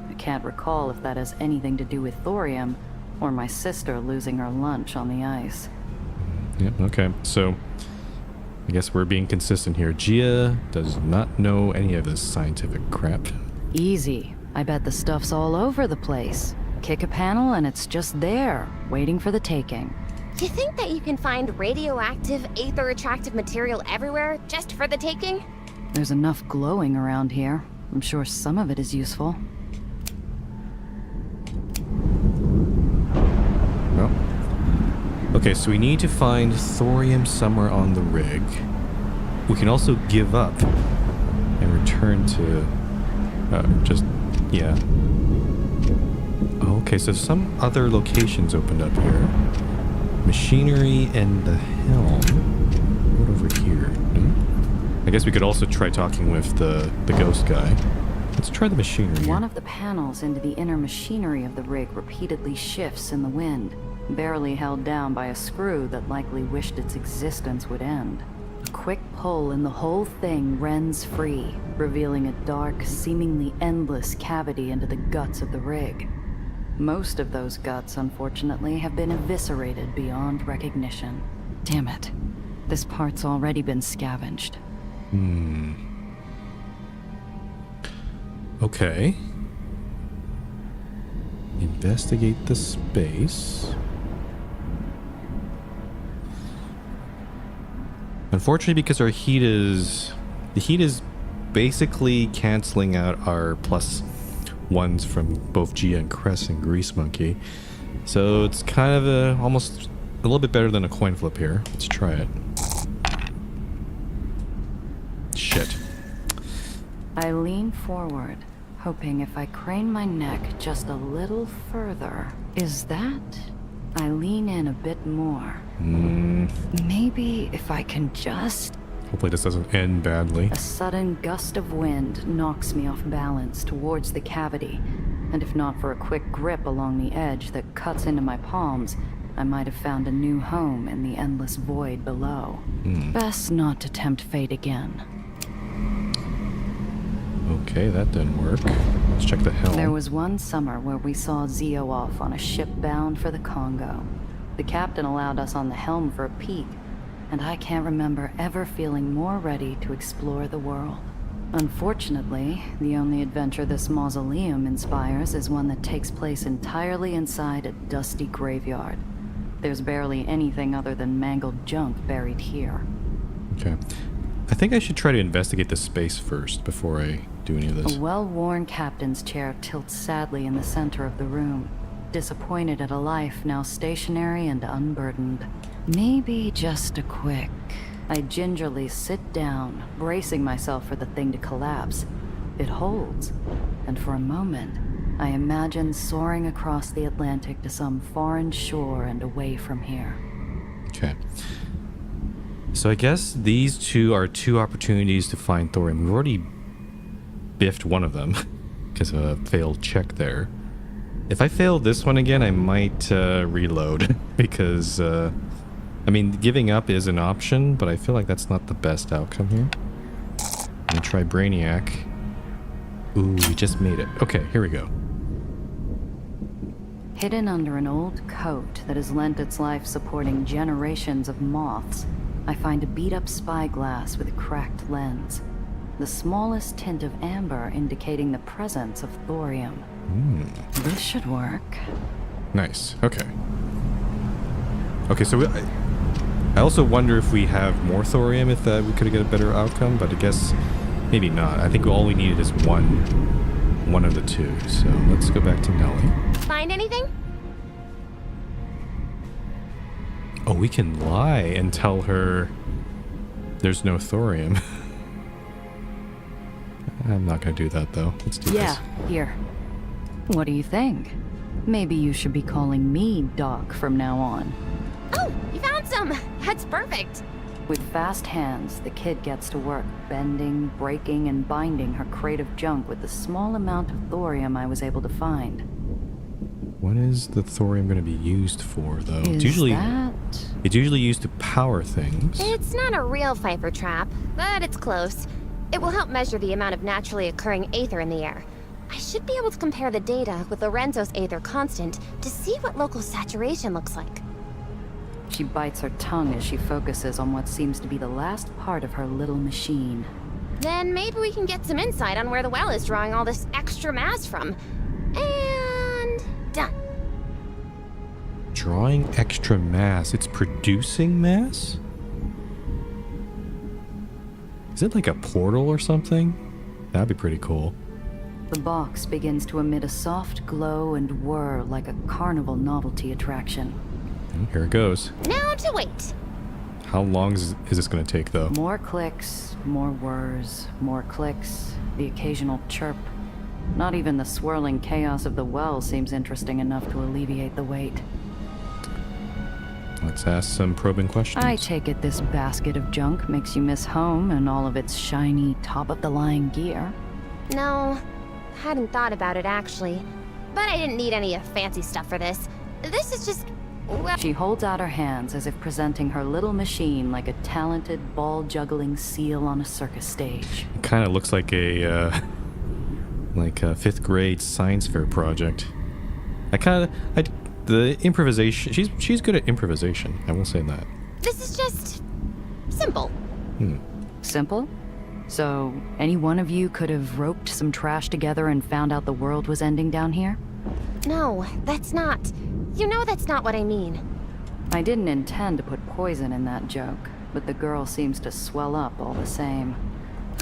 I can't recall if that has anything to do with thorium or my sister losing her lunch on the ice. Yep, okay. So, I guess we're being consistent here. Gia does not know any of this scientific crap. Easy. I bet the stuff's all over the place. Kick a panel and it's just there, waiting for the taking. Do you think that you can find radioactive, Aether-attractive material everywhere just for the taking? There's enough glowing around here. I'm sure some of it is useful. Well, okay, so we need to find thorium somewhere on the rig. We can also give up and return to yeah. Okay, so some other locations opened up here. Machinery and the helm. What over here? I guess we could also try talking with the ghost guy. Let's try the machinery. One of the panels into the inner machinery of the rig repeatedly shifts in the wind, barely held down by a screw that likely wished its existence would end. A quick pull and the whole thing rends free, revealing a dark, seemingly endless cavity into the guts of the rig. Most of those guts, unfortunately, have been eviscerated beyond recognition. Damn it. This part's already been scavenged. Okay. Investigate the space. Unfortunately, because our heat is... The heat is basically canceling out our plus ones from both Gia and Cress and Grease Monkey. So it's kind of almost a little bit better than a coin flip here. Let's try it. Shit. I lean forward, hoping if I crane my neck just a little further. Is that? I lean in a bit more. Maybe if I can just... Hopefully this doesn't end badly. A sudden gust of wind knocks me off balance towards the cavity, and if not for a quick grip along the edge that cuts into my palms, I might have found a new home in the endless void below. Best not to tempt fate again. Okay, that didn't work. Let's check the helm. There was one summer where we saw Zio off on a ship bound for the Congo. The captain allowed us on the helm for a peek, and I can't remember ever feeling more ready to explore the world. Unfortunately, the only adventure this mausoleum inspires is one that takes place entirely inside a dusty graveyard. There's barely anything other than mangled junk buried here. Okay. I think I should try to investigate the space first before I do any of this. A well-worn captain's chair tilts sadly in the center of the room, disappointed at a life now stationary and unburdened. Maybe just a quick. I gingerly sit down, bracing myself for the thing to collapse. It holds, and for a moment, I imagine soaring across the Atlantic to some foreign shore and away from here. Okay. So I guess these two are two opportunities to find thorium. We've already biffed one of them because of a failed check there. If I fail this one again, I might reload because, I mean, giving up is an option, but I feel like that's not the best outcome here. Let me try Brainiac. Ooh, we just made it. Okay, here we go. Hidden under an old coat that has lent its life supporting generations of moths, I find a beat-up spyglass with a cracked lens. The smallest tint of amber indicating the presence of thorium. This should work. Nice. Okay. Okay, so I also wonder if we have more thorium, if we could get a better outcome, but I guess maybe not. I think all we needed is one of the two. So let's go back to Nellie. Find anything? Oh, we can lie and tell her there's no thorium. I'm not gonna do that though. Let's do Yeah, here. What do you think? Maybe you should be calling me Doc from now on. Oh, you found some! That's perfect! With fast hands, the kid gets to work bending, breaking, and binding her crate of junk with the small amount of thorium I was able to find. What is the thorium going to be used for, though? Is It's usually used to power things. It's not a real Pfeiffer trap, but it's close. It will help measure the amount of naturally occurring Aether in the air. I should be able to compare the data with Lorenzo's Aether constant to see what local saturation looks like. She bites her tongue as she focuses on what seems to be the last part of her little machine. Then maybe we can get some insight on where the well is drawing all this extra mass from. And done. Drawing extra mass. It's producing mass? Is it like a portal or something? That'd be pretty cool. The box begins to emit a soft glow and whir like a carnival novelty attraction. Here it goes. Now to wait. How long is this going to take, though? More clicks, more whirs, more clicks, the occasional chirp. Not even the swirling chaos of the well seems interesting enough to alleviate the wait. Let's ask some probing questions. I take it this basket of junk makes you miss home and all of its shiny, top-of-the-line gear. No, hadn't thought about it actually. But I didn't need any fancy stuff for this. This is just... well, She holds out her hands as if presenting her little machine like a talented, ball-juggling seal on a circus stage. It kind of looks like a fifth grade science fair project. The improvisation. She's good at improvisation. I will say that. this is just... simple. Simple? So, any one of you could have roped some trash together and found out the world was ending down here? No, that's not... you know that's not what I mean. I didn't intend to put poison in that joke, but the girl seems to swell up all the same.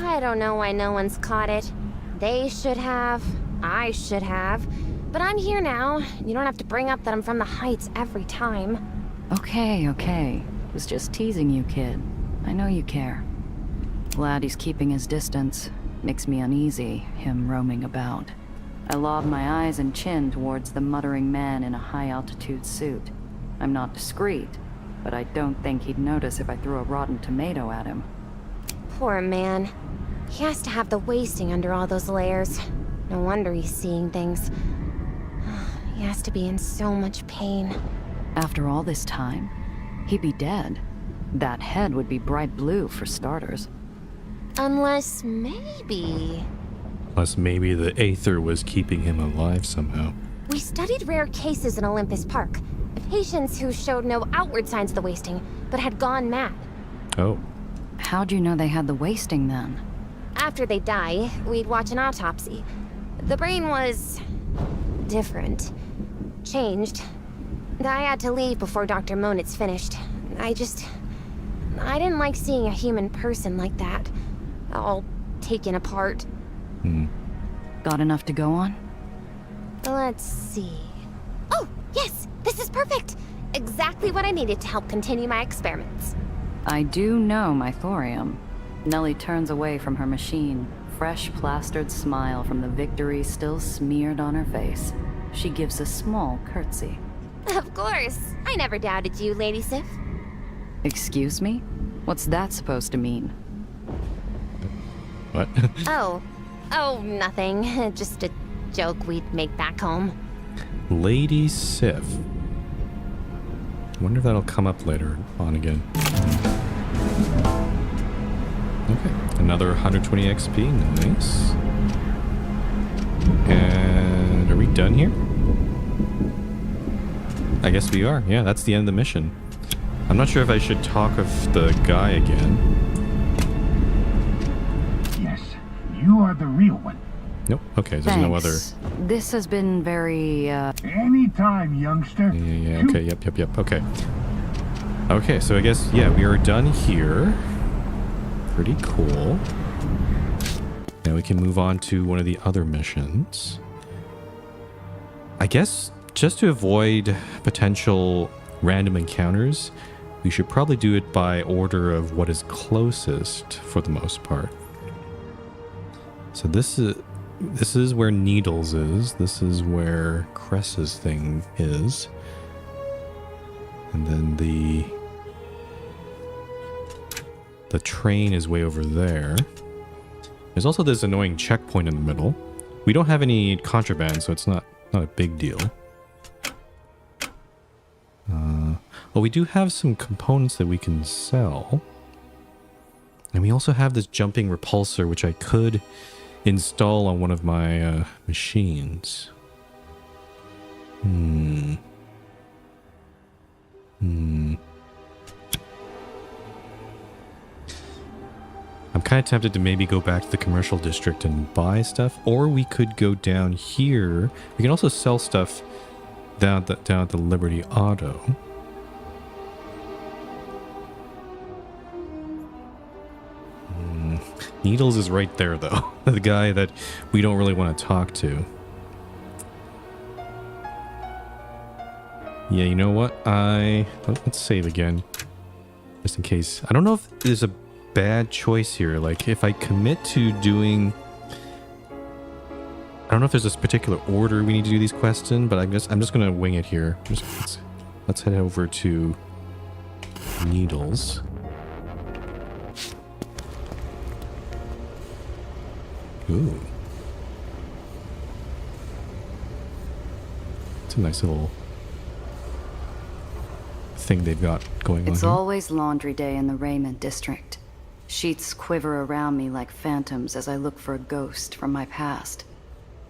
I don't know why no one's caught it. They should have. I should have. But I'm here now. You don't have to bring up that I'm from the Heights every time. Okay. Was just teasing you, kid. I know you care. Glad he's keeping his distance. Makes me uneasy, him roaming about. I lob my eyes and chin towards the muttering man in a high-altitude suit. I'm not discreet, but I don't think he'd notice if I threw a rotten tomato at him. Poor man. He has to have the wasting under all those layers. No wonder he's seeing things. He has to be in so much pain. After all this time, he'd be dead. That head would be bright blue, for starters. Unless maybe... Plus, maybe the Aether was keeping him alive somehow. We studied rare cases in Olympus Park. Patients who showed no outward signs of the wasting, but had gone mad. Oh. How'd you know they had the wasting, then? After they die, we'd watch an autopsy. The brain was... different. Changed. I had to leave before Dr. Monitz finished. I didn't like seeing a human person like that. All taken apart. Got enough to go on? Let's see... oh, yes! This is perfect! exactly what I needed to help continue my experiments. I do know my thorium. Nellie turns away from her machine, fresh plastered smile from the victory still smeared on her face. She gives a small curtsy. Of course. I never doubted you, Lady Sif. Excuse me? What's that supposed to mean? What? Oh, nothing. Just a joke we'd make back home. Lady Sif. I wonder if that'll come up later on again. Okay, another 120 XP, nice. And are we done here? I guess we are. Yeah, that's the end of the mission. I'm not sure if I should talk of the guy again. Yes, you are the real one. Nope. Okay, there's no other. This has been very, Anytime, youngster. Yeah, okay, yep, okay. Okay, so I guess, yeah, we are done here. Pretty cool. Now we can move on to one of the other missions. I guess just to avoid potential random encounters, we should probably do it by order of what is closest for the most part. So this is where Needles is. This is where Cress's thing is. And then the train is way over there. There's also this annoying checkpoint in the middle. We don't have any contraband, so it's not a big deal. Well, we do have some components that we can sell. And we also have this jumping repulsor, which I could install on one of my machines. I'm kind of tempted to maybe go back to the commercial district and buy stuff, or we could go down here. We can also sell stuff down at the Liberty Auto. Needles is right there, though. The guy that we don't really want to talk to. Yeah, you know what? Let's save again. Just in case. I don't know if there's a bad choice here. Like, if I commit to doing... I don't know if there's this particular order we need to do these quests in, but I'm just going to wing it here. Let's head over to Needles. Ooh. It's a nice little thing they've got going on here. It's always laundry day in the Raymond district. Sheets quiver around me like phantoms as I look for a ghost from my past.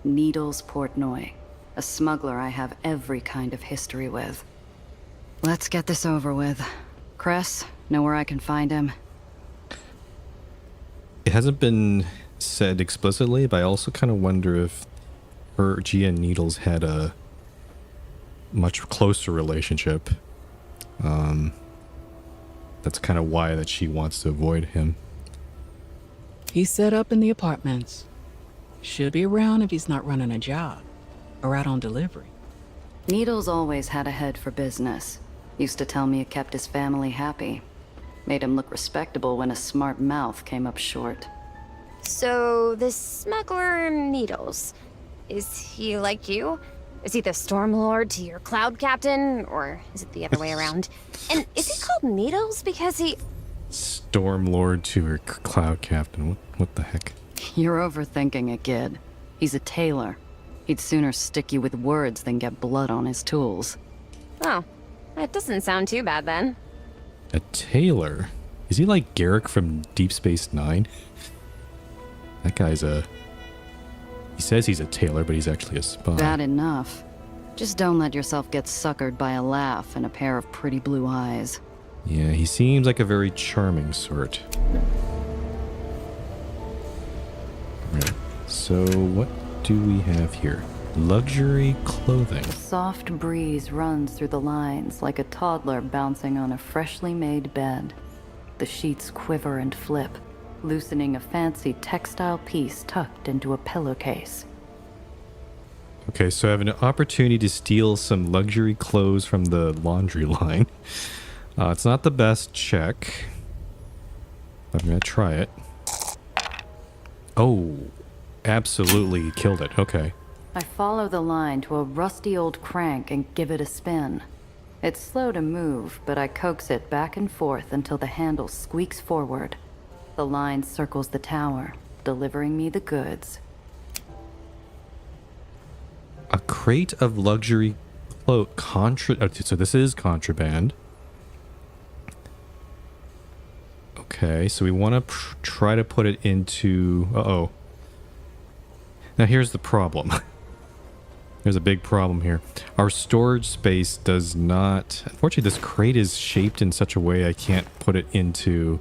Needles Portnoy, a smuggler I have every kind of history with. Let's get this over with. Cress, know where I can find him? It hasn't been said explicitly, but I also kind of wonder if Gia and Needles had a much closer relationship. That's kind of why that she wants to avoid him. He's set up in the apartments. Should be around if he's not running a job or out on delivery. Needles always had a head for business. Used to tell me it kept his family happy. Made him look respectable when a smart mouth came up short. So, this smuggler Needles, is he like you? Is he the Stormlord to your Cloud Captain, or is it the other way around? And is he called Needles because he... Stormlord to her Cloud Captain. What the heck? You're overthinking it, kid. He's a tailor. He'd sooner stick you with words than get blood on his tools. Oh, that doesn't sound too bad then. A tailor? Is he like Garrick from Deep Space Nine? That guy's he says he's a tailor, but he's actually a spy. Bad enough. Just don't let yourself get suckered by a laugh and a pair of pretty blue eyes. Yeah, he seems like a very charming sort. Right. So what do we have here? Luxury clothing. A soft breeze runs through the lines like a toddler bouncing on a freshly made bed. The sheets quiver and flip, loosening a fancy textile piece tucked into a pillowcase. Okay, so I have an opportunity to steal some luxury clothes from the laundry line. It's not the best check, but I'm going to try it. Oh, absolutely killed it. Okay. I follow the line to a rusty old crank and give it a spin. It's slow to move, but I coax it back and forth until the handle squeaks forward. The line circles the tower, delivering me the goods. A crate of luxury so this is contraband. Okay, so we want to try to put it into... Uh-oh. Now here's the problem. There's a big problem here. Our storage space does not... Unfortunately, this crate is shaped in such a way I can't put it into...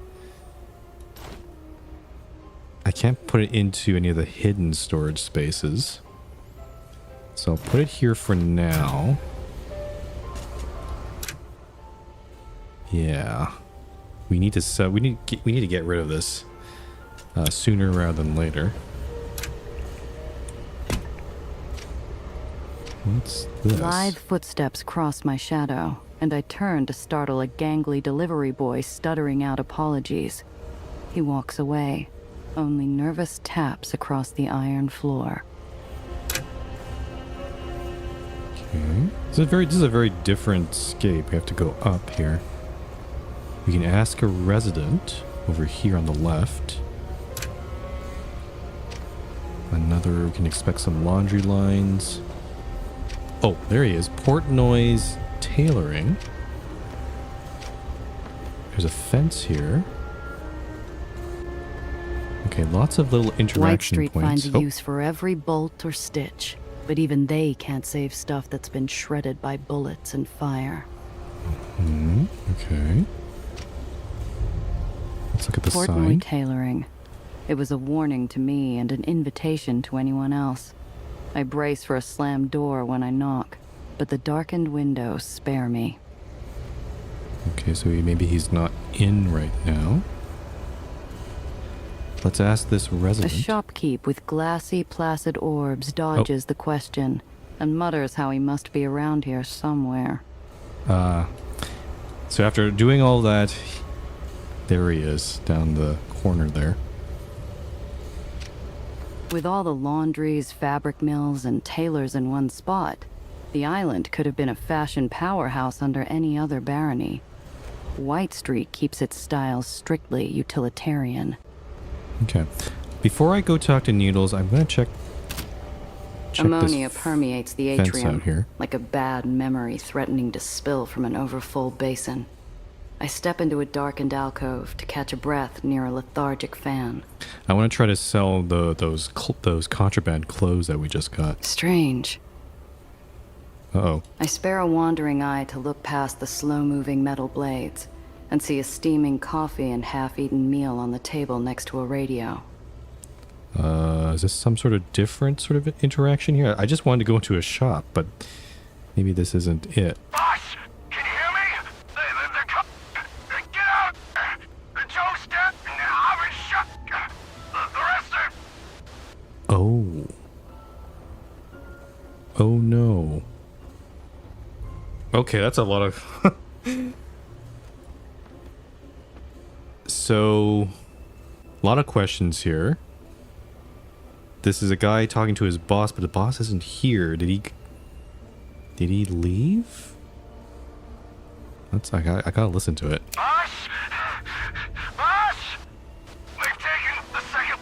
I can't put it into any of the hidden storage spaces. So I'll put it here for now. Yeah. We need to we need to get rid of this sooner rather than later. What's this? Lithe footsteps cross my shadow, and I turn to startle a gangly delivery boy stuttering out apologies. He walks away, only nervous taps across the iron floor. Okay. This is a very different scape. We have to go up here. We can ask a resident over here on the left. We can expect some laundry lines. Oh, there he is. Portnoy's Tailoring. There's a fence here. Okay, lots of little interaction White Street points. finds a use for every bolt or stitch, but even they can't save stuff that's been shredded by bullets and fire. Okay. Let's look at the Portnoy sign. Tailoring. It was a warning to me and an invitation to anyone else. I brace for a slammed door when I knock, but the darkened windows spare me. Okay, so maybe he's not in right now. Let's ask this A resident. shopkeep with glassy, placid orbs dodges the question and mutters how he must be around here somewhere. So after doing all that, there he is, down the corner there. With all the laundries, fabric mills, and tailors in one spot, the island could have been a fashion powerhouse under any other barony. White Street keeps its styles strictly utilitarian. Okay. Before I go talk to Needles, I'm going to check Ammonia this permeates the fence atrium, out here. like a bad memory threatening to spill from an overfull basin. I step into a darkened alcove to catch a breath near a lethargic fan. I want to try to sell those contraband clothes that we just got. Strange. Uh-oh. I spare a wandering eye to look past the slow-moving metal blades and see a steaming coffee and half-eaten meal on the table next to a radio. Is this some sort of different sort of interaction here? I just wanted to go into a shop, but maybe this isn't it. Boss, can you hear me? They're coming. Get out! The Joe's dead, and the oven's shut. The rest are... Oh. Oh no. Okay, that's a lot of... So, a lot of questions here. This is a guy talking to his boss, but the boss isn't here. Did he leave? I gotta listen to it. Boss? Boss? They've taken the second...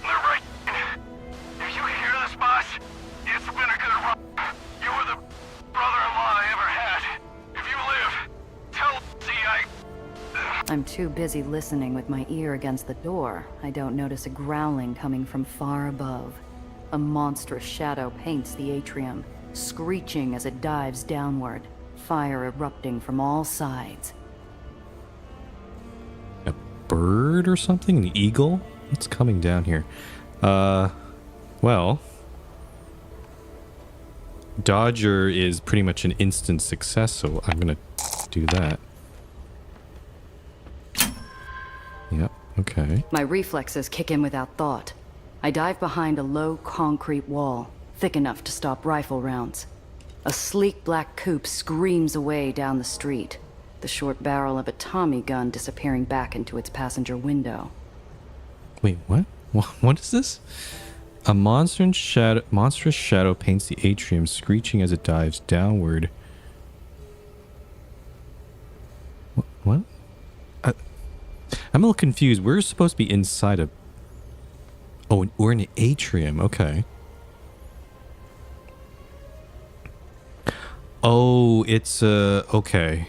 They're right. If you hear this, boss, it's been a good run. You were the brother-in-law I ever had. If you live, tell C I'm too busy listening with my ear against the door. I don't notice a growling coming from far above. A monstrous shadow paints the atrium, screeching as it dives downward, fire erupting from all sides. A bird or something? An eagle? What's coming down here? Well... Dodger is pretty much an instant success, so I'm gonna do that. Yep, okay. My reflexes kick in without thought. I dive behind a low concrete wall, thick enough to stop rifle rounds. A sleek black coupe screams away down the street, the short barrel of a Tommy gun disappearing back into its passenger window. Wait, what? What is this? A monstrous shadow paints the atrium, screeching as it dives downward. What? I'm a little confused. We're supposed to be inside a... Oh, we're in an atrium. Okay. Oh, it's a... Okay.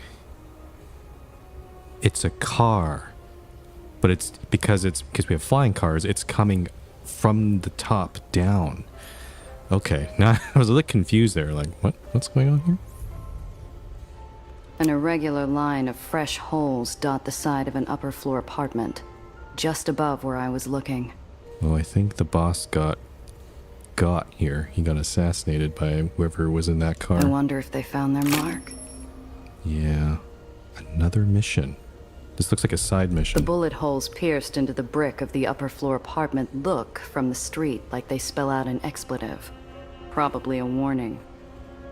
It's a car. But it's because we have flying cars, it's coming from the top down. Okay. Now I was a little confused there. Like, what's going on here? An irregular line of fresh holes dot the side of an upper floor apartment, just above where I was looking. Oh, I think the boss got here. He got assassinated by whoever was in that car. I wonder if they found their mark. Yeah. Another mission. This looks like a side mission. The bullet holes pierced into the brick of the upper floor apartment look from the street like they spell out an expletive. Probably a warning.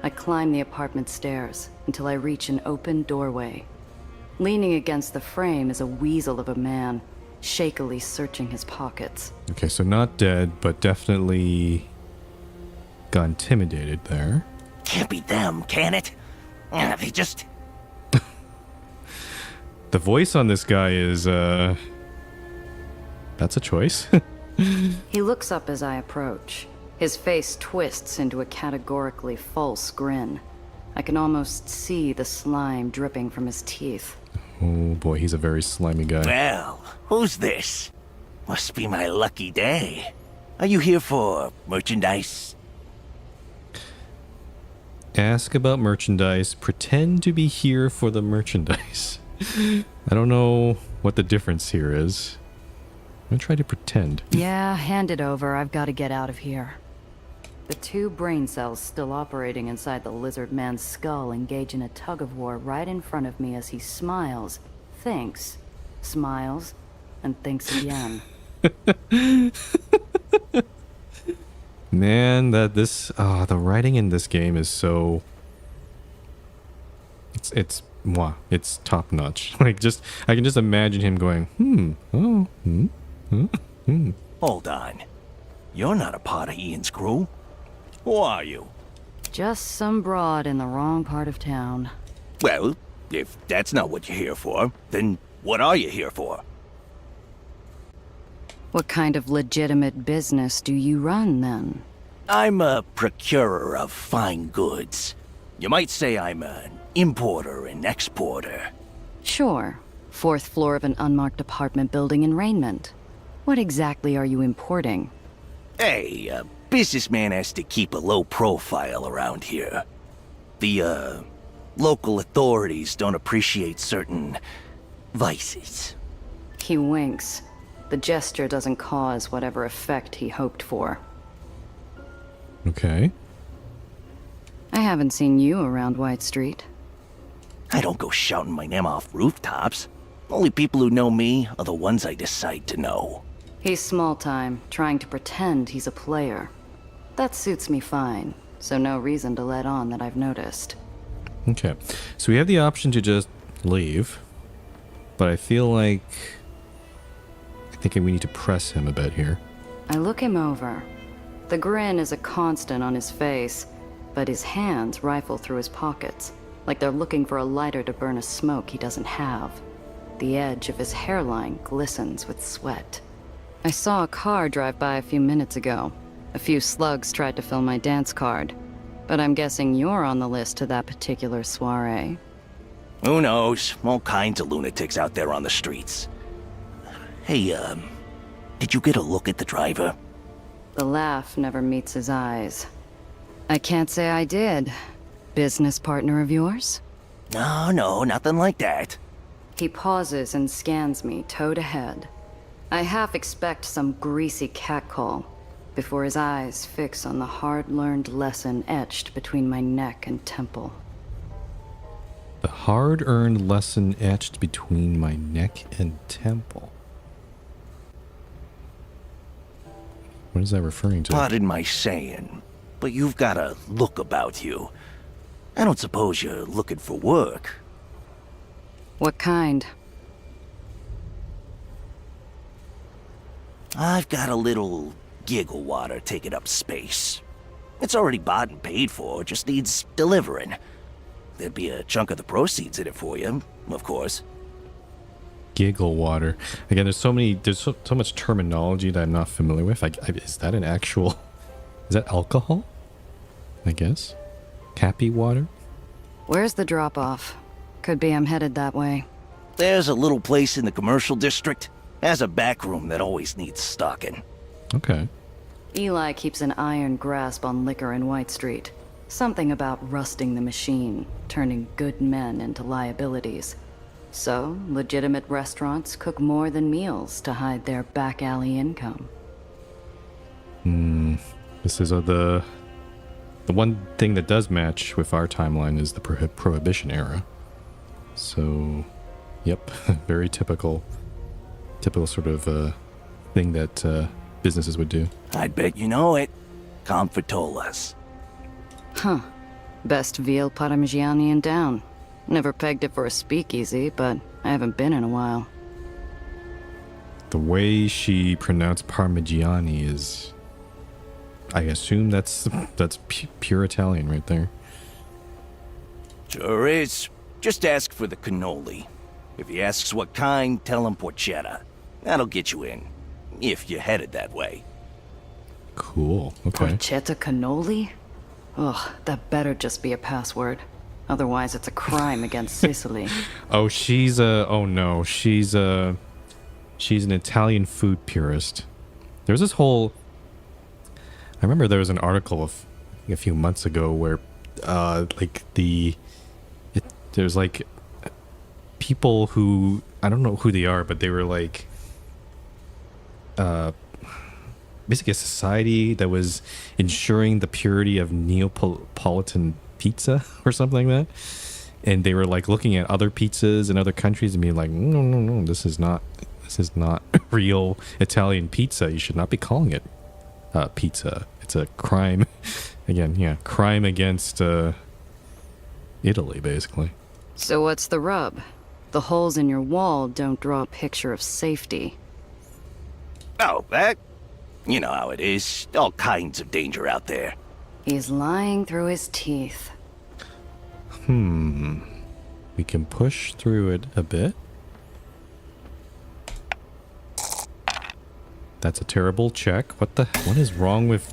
I climb the apartment stairs until I reach an open doorway. Leaning against the frame is a weasel of a man, shakily searching his pockets. Okay, so not dead, but definitely got intimidated there. Can't be them, can it? They just... The voice on this guy is, that's a choice. He looks up as I approach. His face twists into a categorically false grin. I can almost see the slime dripping from his teeth. Oh boy, he's a very slimy guy. Well, who's this? Must be my lucky day. Are you here for merchandise? Ask about merchandise. Pretend to be here for the merchandise. I don't know what the difference here is. I'm gonna try to pretend. Yeah, hand it over. I've got to get out of here. The two brain cells still operating inside the lizard man's skull engage in a tug-of-war right in front of me as he smiles, thinks, smiles, and thinks again. Man, the writing in this game is so... It's top notch. Like, I can just imagine him going, Hold on. You're not a part of Ian's crew. Who are you? Just some broad in the wrong part of town. Well, if that's not what you're here for, then what are you here for? What kind of legitimate business do you run, then? I'm a procurer of fine goods. You might say I'm an importer and exporter. Sure. 4th floor of an unmarked apartment building in Rainment. What exactly are you importing? Hey, a businessman has to keep a low profile around here. The, local authorities don't appreciate certain vices. He winks. The gesture doesn't cause whatever effect he hoped for. okay. I haven't seen you around White Street. I don't go shouting my name off rooftops. Only people who know me are the ones I decide to know. He's small time, trying to pretend he's a player. That suits me fine, so no reason to let on that I've noticed. Okay. So we have the option to just leave, but I feel like... I think we need to press him a bit here. I look him over. The grin is a constant on his face, but his hands rifle through his pockets, like they're looking for a lighter to burn a smoke he doesn't have. The edge of his hairline glistens with sweat. I saw a car drive by a few minutes ago. A few slugs tried to fill my dance card, but I'm guessing you're on the list to that particular soiree. Who knows? All kinds of lunatics out there on the streets. Hey, did you get a look at the driver? The laugh never meets his eyes. I can't say I did. Business partner of yours? No, nothing like that. He pauses and scans me toe to head. I half expect some greasy catcall before his eyes fix on the hard-learned lesson etched between my neck and temple. The hard-earned lesson etched between my neck and temple. What is that referring to? Pardon my saying, but you've got a look about you. I don't suppose you're looking for work. What kind? I've got a little giggle water taking up space. It's already bought and paid for, just needs delivering. There'd be a chunk of the proceeds in it for you, of course. Giggle water. Again, there's so much terminology that I'm not familiar with. Is that an actual... Is that alcohol? I guess. Cappy water? Where's the drop-off? Could be I'm headed that way. There's a little place in the commercial district. Has a back room that always needs stocking. Okay. Eli keeps an iron grasp on liquor in White Street. Something about rusting the machine, turning good men into liabilities. So, legitimate restaurants cook more than meals to hide their back alley income. This is the one thing that does match with our timeline is the Prohibition era. So, yep, very typical sort of thing that businesses would do. I'd bet you know it. Comfortolas. Huh. Best veal parmigiani in town. Never pegged it for a speakeasy, but I haven't been in a while. The way she pronounced Parmigiani is... I assume that's pure Italian right there. Sure is. Just ask for the cannoli. If he asks what kind, tell him porchetta. That'll get you in. If you're headed that way. Cool. Okay. Porchetta cannoli? Ugh, that better just be a password. Otherwise, it's a crime against Sicily. Oh, she's an Italian food purist. There's this whole... I remember there was an article a few months ago where, there's like people who, I don't know who they are, but they were like, basically a society that was ensuring the purity of Neapolitan pizza or something like that. And they were like looking at other pizzas in other countries and being like, no, this is not real Italian pizza. You should not be calling it pizza. It's a crime. Again, yeah, crime against Italy, basically. So what's the rub? The holes in your wall don't draw a picture of safety. Oh, that? You know how it is. All kinds of danger out there. He's lying through his teeth. We can push through it a bit. That's a terrible check. What is wrong with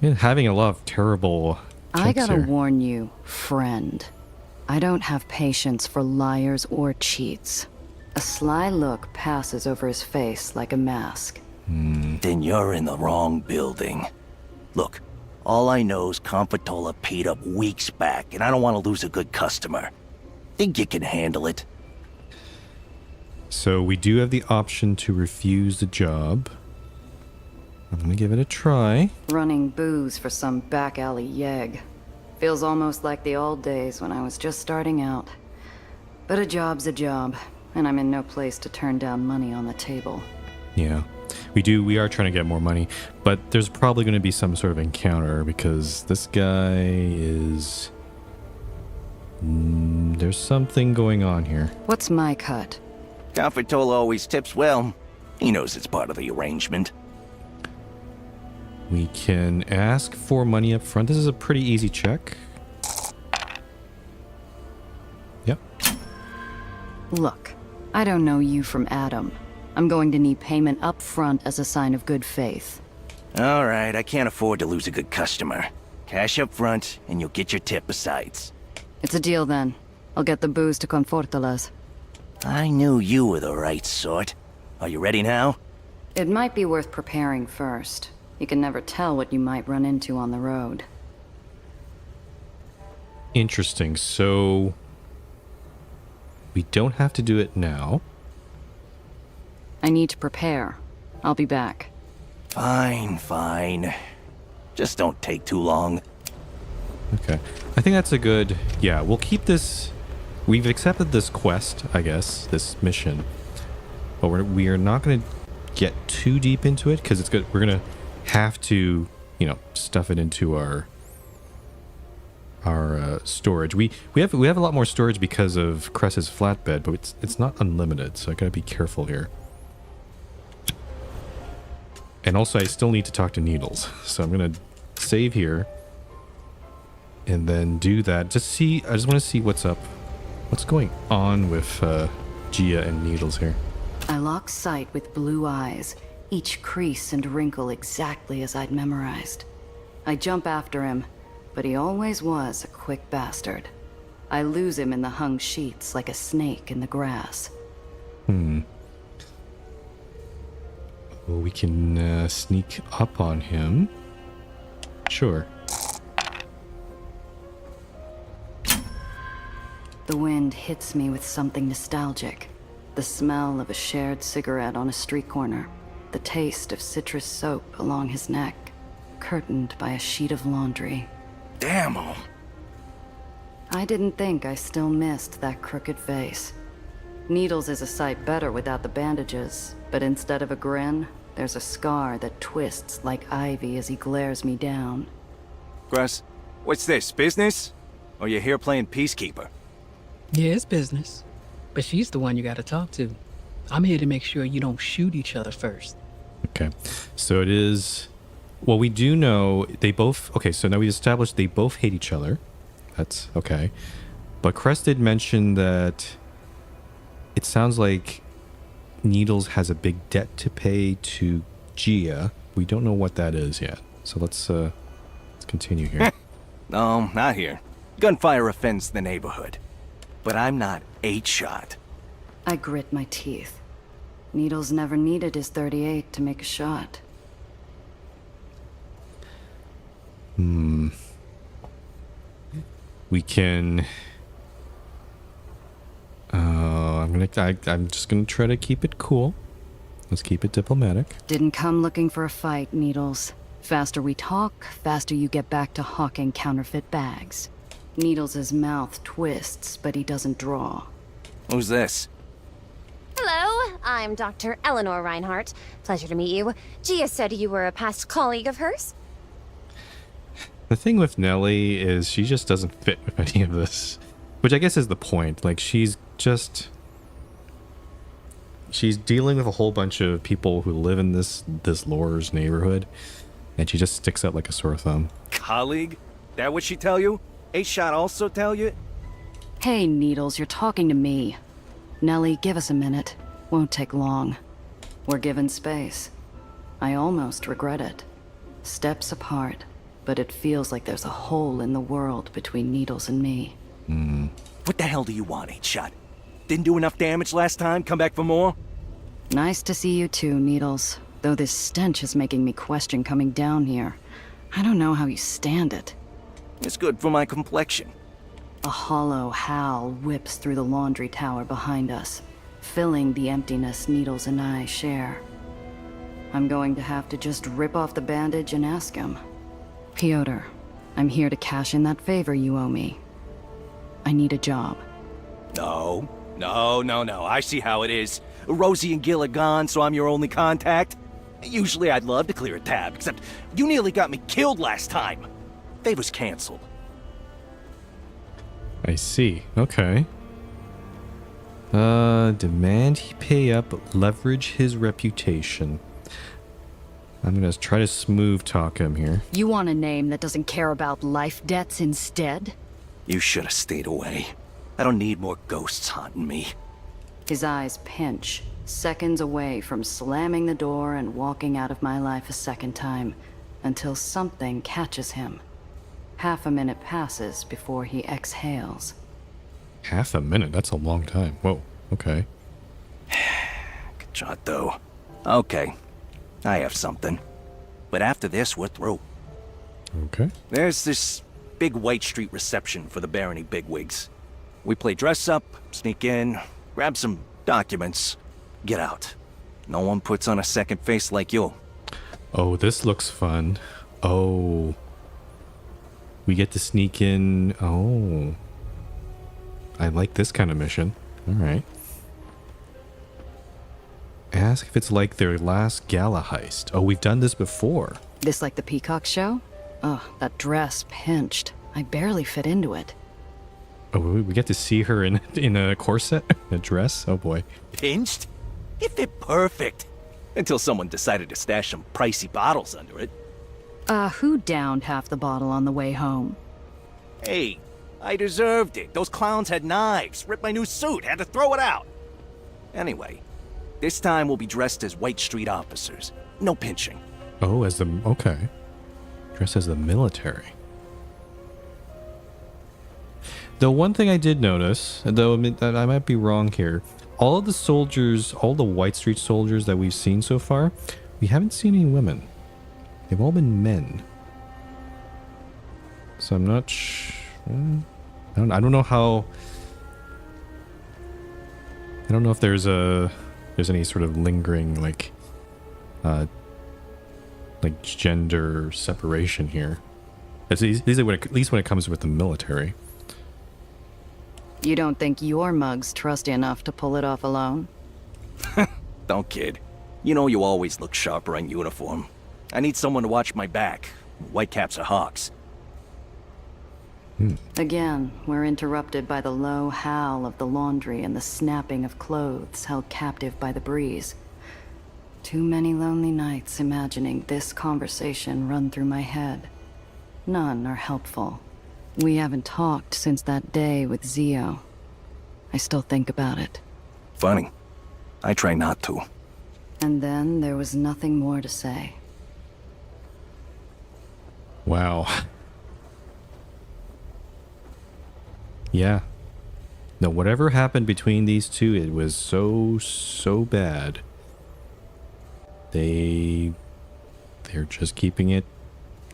having a lot of terrible checks I gotta here? warn you, friend. I don't have patience for liars or cheats. A sly look passes over his face like a mask. Then you're in the wrong building. Look, all I know is Confitola paid up weeks back, and I don't want to lose a good customer. Think you can handle it? So we do have the option to refuse the job. I'm gonna give it a try. Running booze for some back alley yegg. Feels almost like the old days when I was just starting out. But a job's a job, and I'm in no place to turn down money on the table. Yeah. We are trying to get more money, but there's probably going to be some sort of encounter because this guy is... there's something going on here. What's my cut? Confitola always tips well. He knows it's part of the arrangement. We can ask for money up front. This is a pretty easy check. Yep. Look, I don't know you from Adam. I'm going to need payment up front as a sign of good faith. All right, I can't afford to lose a good customer. Cash up front, and you'll get your tip besides. It's a deal then. I'll get the booze to Confortalas. I knew you were the right sort. Are you ready now? It might be worth preparing first. You can never tell what you might run into on the road. Interesting. So we don't have to do it now. I need to prepare. I'll be back. Fine. Just don't take too long. Okay. I think that's a good... Yeah, we'll keep this... We've accepted this quest, I guess, this mission. But we are not going to get too deep into it because it's good. We're going to have to stuff it into our storage. We have a lot more storage because of Cress's flatbed, but it's not unlimited, so I gotta be careful here. And also, I still need to talk to Needles, so I'm gonna save here and then do that. I just want to see what's up, what's going on with Gia and Needles here. I lock sight with blue eyes, each crease and wrinkle exactly as I'd memorized. I jump after him, but he always was a quick bastard. I lose him in the hung sheets like a snake in the grass. Well, we can sneak up on him. Sure. The wind hits me with something nostalgic. The smell of a shared cigarette on a street corner. The taste of citrus soap along his neck, curtained by a sheet of laundry. Damn-o. I didn't think I still missed that crooked face. Needles is a sight better without the bandages, but instead of a grin, there's a scar that twists like ivy as he glares me down. Cress, what's this, business? Or you here playing peacekeeper? Yeah, it's business. But she's the one you gotta talk to. I'm here to make sure you don't shoot each other first. Okay. So it is... Well, we do know they both... Okay, so now we established they both hate each other. That's okay. But Cress did mention that it sounds like Needles has a big debt to pay to Gia. We don't know what that is yet. So let's continue here. No, not here. Gunfire offends the neighborhood. But I'm not 8-shot. I grit my teeth. Needles never needed his 38 to make a shot. We can... I'm just gonna try to keep it cool. Let's keep it diplomatic. Didn't come looking for a fight, Needles. Faster we talk, faster you get back to hawking counterfeit bags. Needles' mouth twists, but he doesn't draw. Who's this? Hello, I'm Dr. Eleanor Reinhardt. Pleasure to meet you. Gia said you were a past colleague of hers. The thing with Nellie is she just doesn't fit with any of this. Which I guess is the point. Like, she's dealing with a whole bunch of people who live in this Lore's neighborhood, and she just sticks out like a sore thumb. Colleague? That what she tell you? 8-shot also tell you? Hey, Needles, you're talking to me. Nellie, give us a minute. Won't take long. We're given space. I almost regret it. Steps apart, but it feels like there's a hole in the world between Needles and me. What the hell do you want, 8-shot? Didn't do enough damage last time? Come back for more? Nice to see you too, Needles. Though this stench is making me question coming down here. I don't know how you stand it. It's good for my complexion. A hollow howl whips through the laundry tower behind us, filling the emptiness Needles and I share. I'm going to have to just rip off the bandage and ask him. Piotr, I'm here to cash in that favor you owe me. I need a job. No. I see how it is. Rosie and Gil are gone, so I'm your only contact. Usually I'd love to clear a tab, except you nearly got me killed last time. Favor's canceled. I see. Okay. Demand he pay up, leverage his reputation. I'm gonna try to smooth talk him here. You want a name that doesn't care about life debts instead? You should have stayed away. I don't need more ghosts haunting me. His eyes pinch, seconds away from slamming the door and walking out of my life a second time, until something catches him. Half a minute passes before he exhales. Half a minute? That's a long time. Whoa, okay. Good shot, though. Okay, I have something. But after this, we're through. Okay. There's this big White Street reception for the Barony bigwigs. We play dress up, sneak in, grab some documents, get out. No one puts on a second face like you. Oh, this looks fun. Oh. We get to sneak in. Oh. I like this kind of mission. All right. Ask if it's like their last gala heist. Oh, we've done this before. This like the Peacock show? Ugh, that dress pinched. I barely fit into it. Oh, we get to see her in a corset, a dress. Oh boy. Pinched? It fit perfect. Until someone decided to stash some pricey bottles under it. Who downed half the bottle on the way home? Hey, I deserved it. Those clowns had knives, ripped my new suit, had to throw it out. Anyway, this time we'll be dressed as White Street officers. No pinching. Oh, okay. Dressed as the military. The one thing I did notice, though I might be wrong here, all of the soldiers, all the White Street soldiers that we've seen so far, we haven't seen any women. They've all been men. So I'm not I don't know how. I don't know if there's any sort of lingering like gender separation here. At least when it comes with the military. You don't think your mug's trusty enough to pull it off alone? Don't kid. You know you always look sharper in uniform. I need someone to watch my back. Whitecaps are hawks. Again, we're interrupted by the low howl of the laundry and the snapping of clothes held captive by the breeze. Too many lonely nights imagining this conversation run through my head. None are helpful. We haven't talked since that day with Zio. I still think about it. Funny. I try not to. And then there was nothing more to say. Wow. Yeah. No, whatever happened between these two, it was so bad. They're just keeping it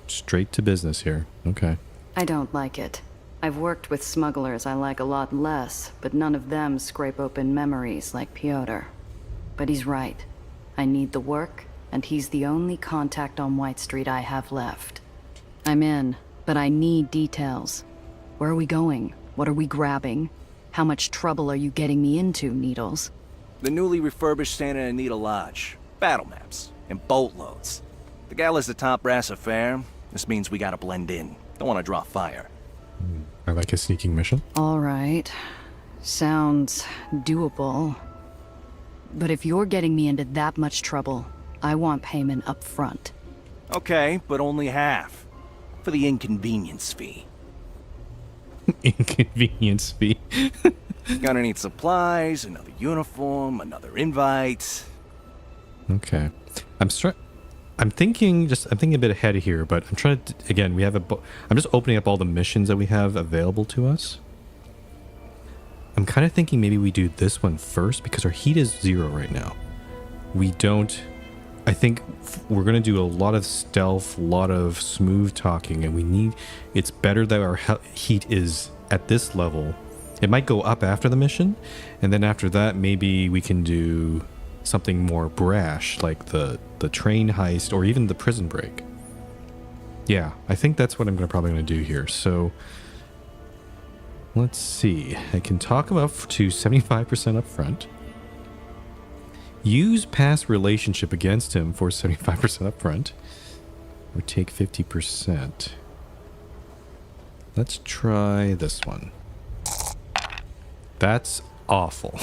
straight to business here. Okay. I don't like it. I've worked with smugglers I like a lot less, but none of them scrape open memories like Piotr. But he's right. I need the work, and he's the only contact on White Street I have left. I'm in, but I need details. Where are we going? What are we grabbing? How much trouble are you getting me into, Needles? The newly refurbished Santa Anita Lodge. Battle maps. And boatloads. The gala's the top brass affair. This means we gotta blend in. Don't want to draw fire. I like a sneaking mission. All right. Sounds doable. But if you're getting me into that much trouble, I want payment up front. Okay, but only half. For the inconvenience fee. Inconvenience fee. Gonna need supplies, another uniform, another invite. Okay. I'm thinking a bit ahead here, but I'm trying to, again, I'm just opening up all the missions that we have available to us. I'm kind of thinking maybe we do this one first because our heat is 0 right now. I think we're going to do a lot of stealth, a lot of smooth talking, and it's better that our heat is at this level. It might go up after the mission, and then after that, maybe we can do something more brash, like the train heist or even the prison break. Yeah, I think that's what I'm probably going to do here. So let's see. I can talk him up to 75% up front. Use past relationship against him for 75% up front. Or take 50%. Let's try this one. That's awful.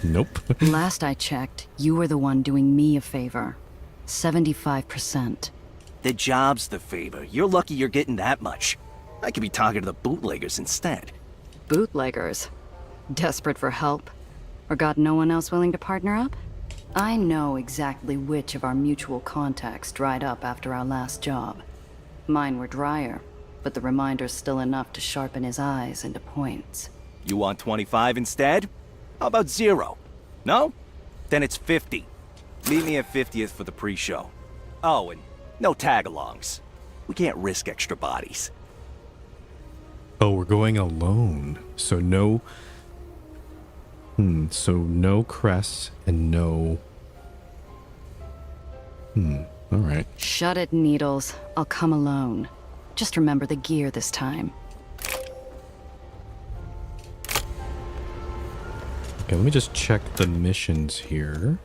Nope. Last I checked, you were the one doing me a favor. 75%. The job's the favor. You're lucky you're getting that much. I could be talking to the bootleggers instead. Bootleggers? Desperate for help? Or got no one else willing to partner up? I know exactly which of our mutual contacts dried up after our last job. Mine were drier, but the reminder's still enough to sharpen his eyes into points. You want 25 instead? How about 0? No? Then it's 50. Meet me at 50th for the pre-show. Oh, and no tag-alongs. We can't risk extra bodies. Oh, we're going alone. So no... So no crests and no... Alright. Shut it, Needles. I'll come alone. Just remember the gear this time. Okay, let me just check the missions here.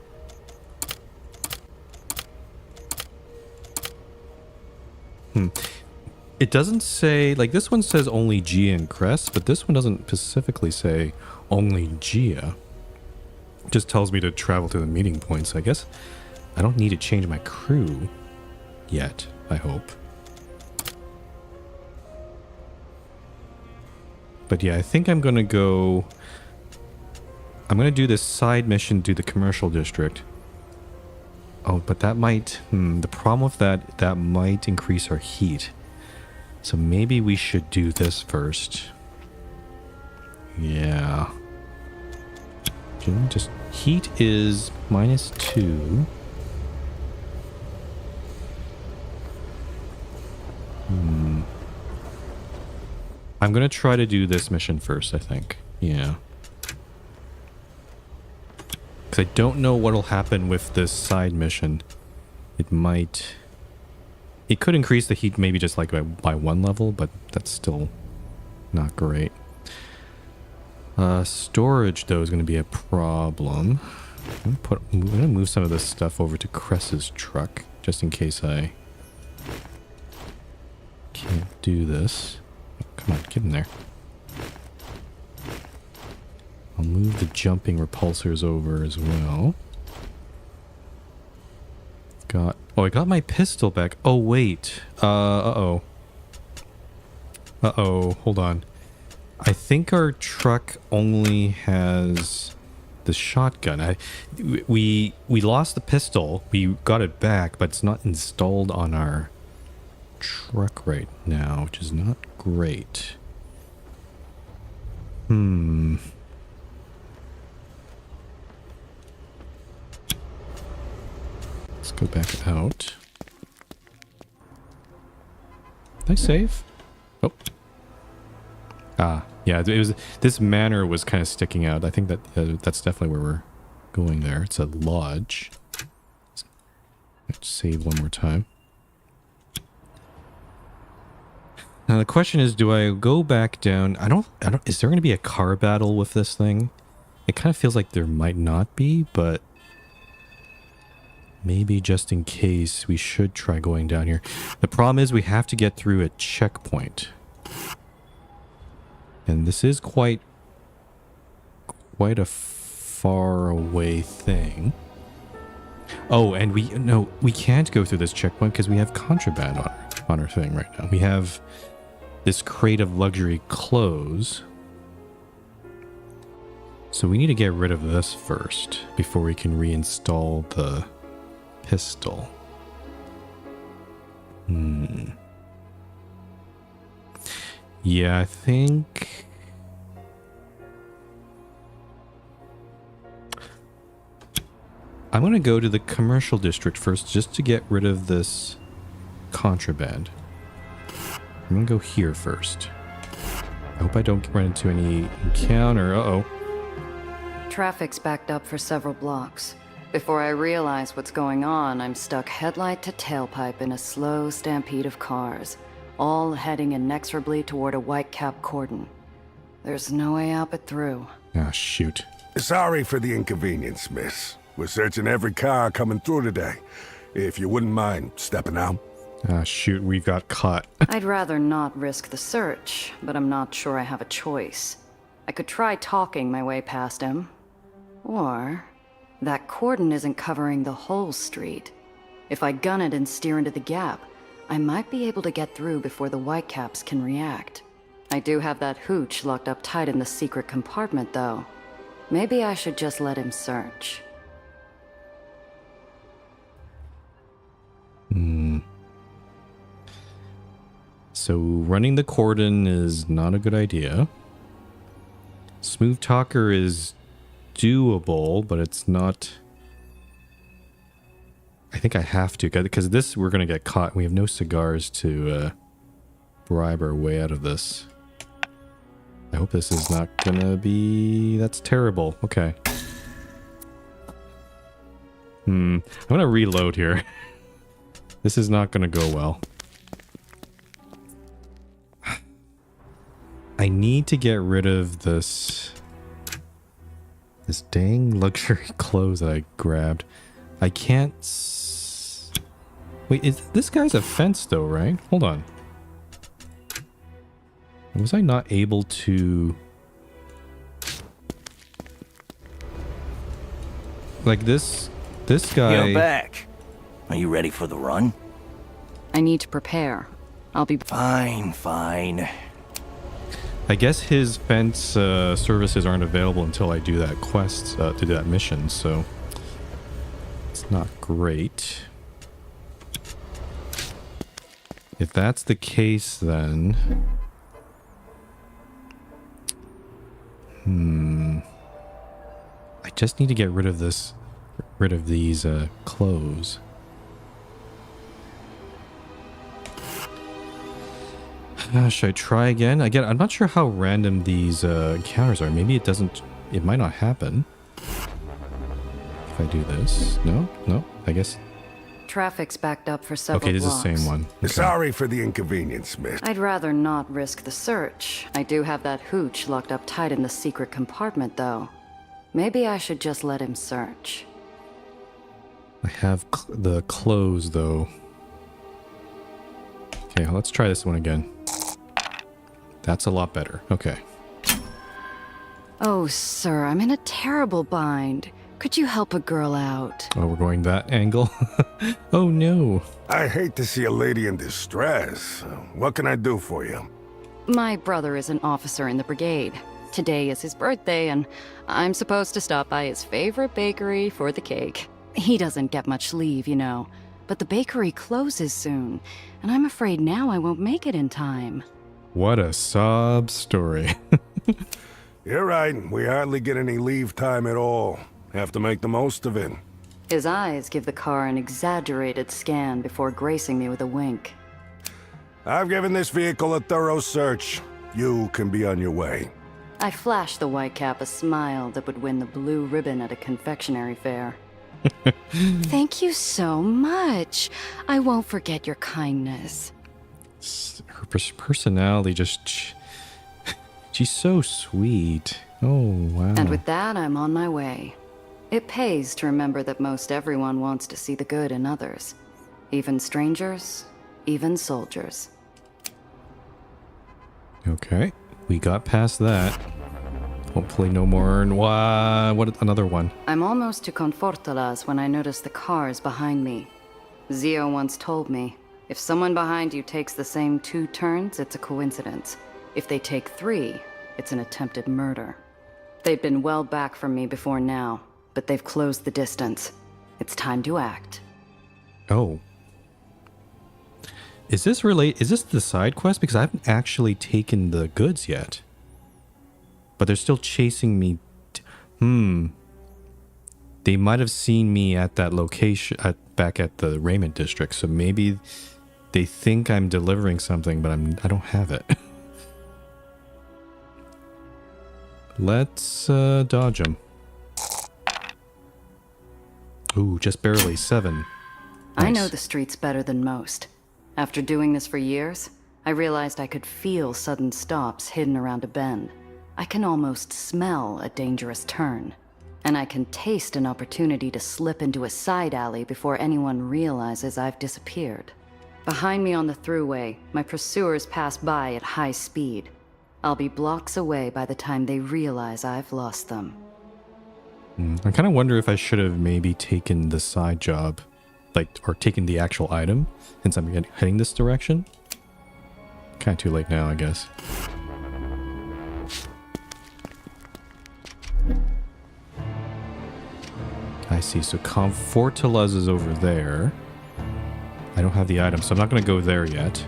It doesn't say, like this one says only Gia and Cress, but this one doesn't specifically say only Gia. It just tells me to travel to the meeting points. I guess I don't need to change my crew yet, I hope. But yeah, I think I'm going to go... I'm going to do this side mission to the commercial district. Oh, but that might... the problem with that might increase our heat. So maybe we should do this first. Yeah. Just heat is -2. I'm gonna try to do this mission first, I think. Yeah. Because I don't know what'll happen with this side mission. It might... It could increase the heat maybe just like by 1 level, but that's still not great. Storage, though, is going to be a problem. I'm going to move some of this stuff over to Cress's truck, just in case I can't do this. Oh, come on, get in there. I'll move the jumping repulsors over as well. Oh, I got my pistol back. Oh, wait. Uh-oh. Uh-oh. Hold on. I think our truck only has the shotgun. We lost the pistol. We got it back, but it's not installed on our truck right now, which is not great. Let's go back out. Did I save? Oh. Ah, yeah, it was, this manor was kind of sticking out. I think that that's definitely where we're going there. It's a lodge. Let's save one more time. Now the question is, do I go back down? I don't, is there going to be a car battle with this thing? It kind of feels like there might not be, but maybe just in case we should try going down here. The problem is we have to get through a checkpoint. And this is quite a far away thing. Oh, and we can't go through this checkpoint because we have contraband on our thing right now. We have this crate of luxury clothes. So we need to get rid of this first before we can reinstall the pistol. Yeah, I think... I'm going to go to the commercial district first just to get rid of this contraband. I'm going to go here first. I hope I don't run into any encounter. Uh-oh. Traffic's backed up for several blocks. Before I realize what's going on, I'm stuck headlight to tailpipe in a slow stampede of cars, all heading inexorably toward a white-cap cordon. There's no way out but through. Ah, shoot. Sorry for the inconvenience, miss. We're searching every car coming through today. If you wouldn't mind stepping out. Ah, shoot, we got caught. I'd rather not risk the search, but I'm not sure I have a choice. I could try talking my way past him. Or... that cordon isn't covering the whole street. If I gun it and steer into the gap, I might be able to get through before the Whitecaps can react. I do have that hooch locked up tight in the secret compartment, though. Maybe I should just let him search. So running the cordon is not a good idea. Smooth talker is doable, but it's not... I think I have to, because this, we're going to get caught. We have no cigars to bribe our way out of this. I hope this is not going to be... That's terrible. Okay. I'm going to reload here. This is not going to go well. I need to get rid of this dang luxury clothes that I grabbed. I can't... Wait, this guy's a fence though, right? Hold on. Was I not able to... Like this guy... You're back. Are you ready for the run? I need to prepare. I'll be... Fine, fine. I guess his fence services aren't available until I do that quest, to do that mission, so... It's not great. If that's the case, then... I just need to get rid of these clothes. Should I try again? Again, I'm not sure how random these encounters are. Maybe it might not happen. If I do this. No, I guess. Traffic's backed up for several Okay, this is blocks. the same one. Okay. Sorry for the inconvenience, miss. I'd rather not risk the search. I do have that hooch locked up tight in the secret compartment, though. Maybe I should just let him search. I have the clothes, though. Okay, let's try this one again. That's a lot better. Okay. Oh, sir, I'm in a terrible bind. Could you help a girl out? Oh, we're going that angle? Oh, no. I hate to see a lady in distress. What can I do for you? My brother is an officer in the brigade. Today is his birthday, and I'm supposed to stop by his favorite bakery for the cake. He doesn't get much leave, you know, but the bakery closes soon, and I'm afraid now I won't make it in time. What a sob story. You're right. We hardly get any leave time at all. Have to make the most of it. His eyes give the car an exaggerated scan before gracing me with a wink. I've given this vehicle a thorough search. You can be on your way. I flashed the whitecap a smile that would win the blue ribbon at a confectionery fair. Thank you so much. I won't forget your kindness. Her personality just... She's so sweet. Oh, wow. And with that, I'm on my way. It pays to remember that most everyone wants to see the good in others. Even strangers, even soldiers. Okay, we got past that. Hopefully no more. What another one? I'm almost to Confortalas when I notice the cars behind me. Zio once told me, if someone behind you takes the same 2 turns, it's a coincidence. If they take 3, it's an attempted murder. They've been well back from me before now, but they've closed the distance. It's time to act. Oh. Is this the side quest? Because I haven't actually taken the goods yet. But they're still chasing me. They might have seen me at that location, back at the Raymond district, so maybe they think I'm delivering something, but I don't have it. Let's dodge them. Ooh, just barely 7. Nice. I know the streets better than most. After doing this for years, I realized I could feel sudden stops hidden around a bend. I can almost smell a dangerous turn. And I can taste an opportunity to slip into a side alley before anyone realizes I've disappeared. Behind me on the thruway, my pursuers pass by at high speed. I'll be blocks away by the time they realize I've lost them. I kind of wonder if I should have maybe taken the side job, or taken the actual item, since I'm heading this direction. Kind of too late now, I guess. I see, so Confortalas is over there. I don't have the item, so I'm not going to go there yet.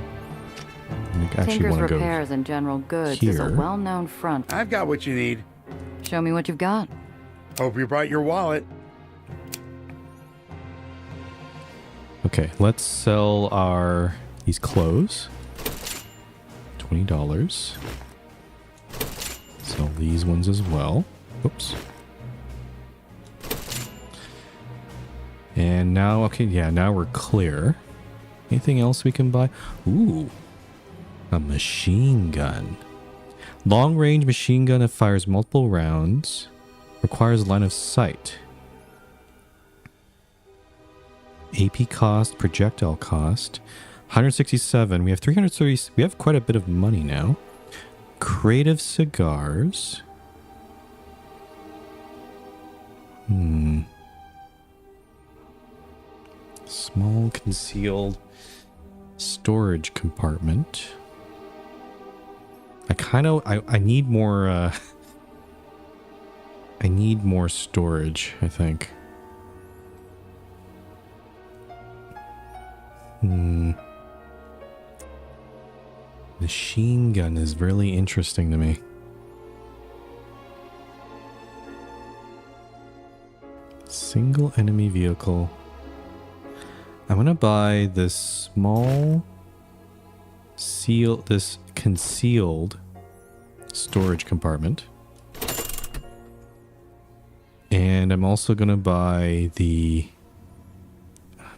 I actually Tinker's want to go Repairs and General Goods is a here. well-known front. I've got what you need. Show me what you've got. Hope you brought your wallet. Okay, let's sell these clothes. $20. Sell these ones as well. Oops. And now, okay, yeah, now we're clear. Anything else we can buy? Ooh, a machine gun. Long-range machine gun that fires multiple rounds. Requires line of sight. AP cost, projectile cost, 167. We have 330. We have quite a bit of money now. Creative cigars. Small concealed storage compartment. I need more I need more storage, I think. Machine gun is really interesting to me. Single enemy vehicle. I'm gonna buy this small this concealed storage compartment. And I'm also gonna buy the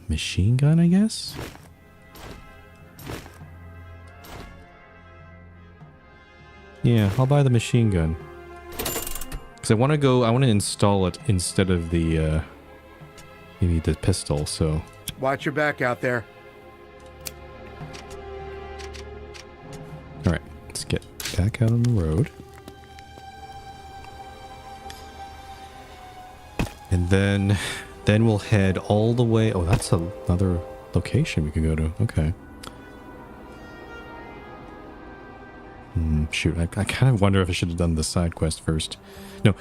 machine gun, I guess? Yeah, I'll buy the machine gun. Because I want to install it instead of the, maybe the pistol, so. Watch your back out there. Alright, let's get back out on the road. And then we'll head all the way. Oh, that's another location we could go to. Okay. Shoot, I kind of wonder if I should have done the side quest first. No,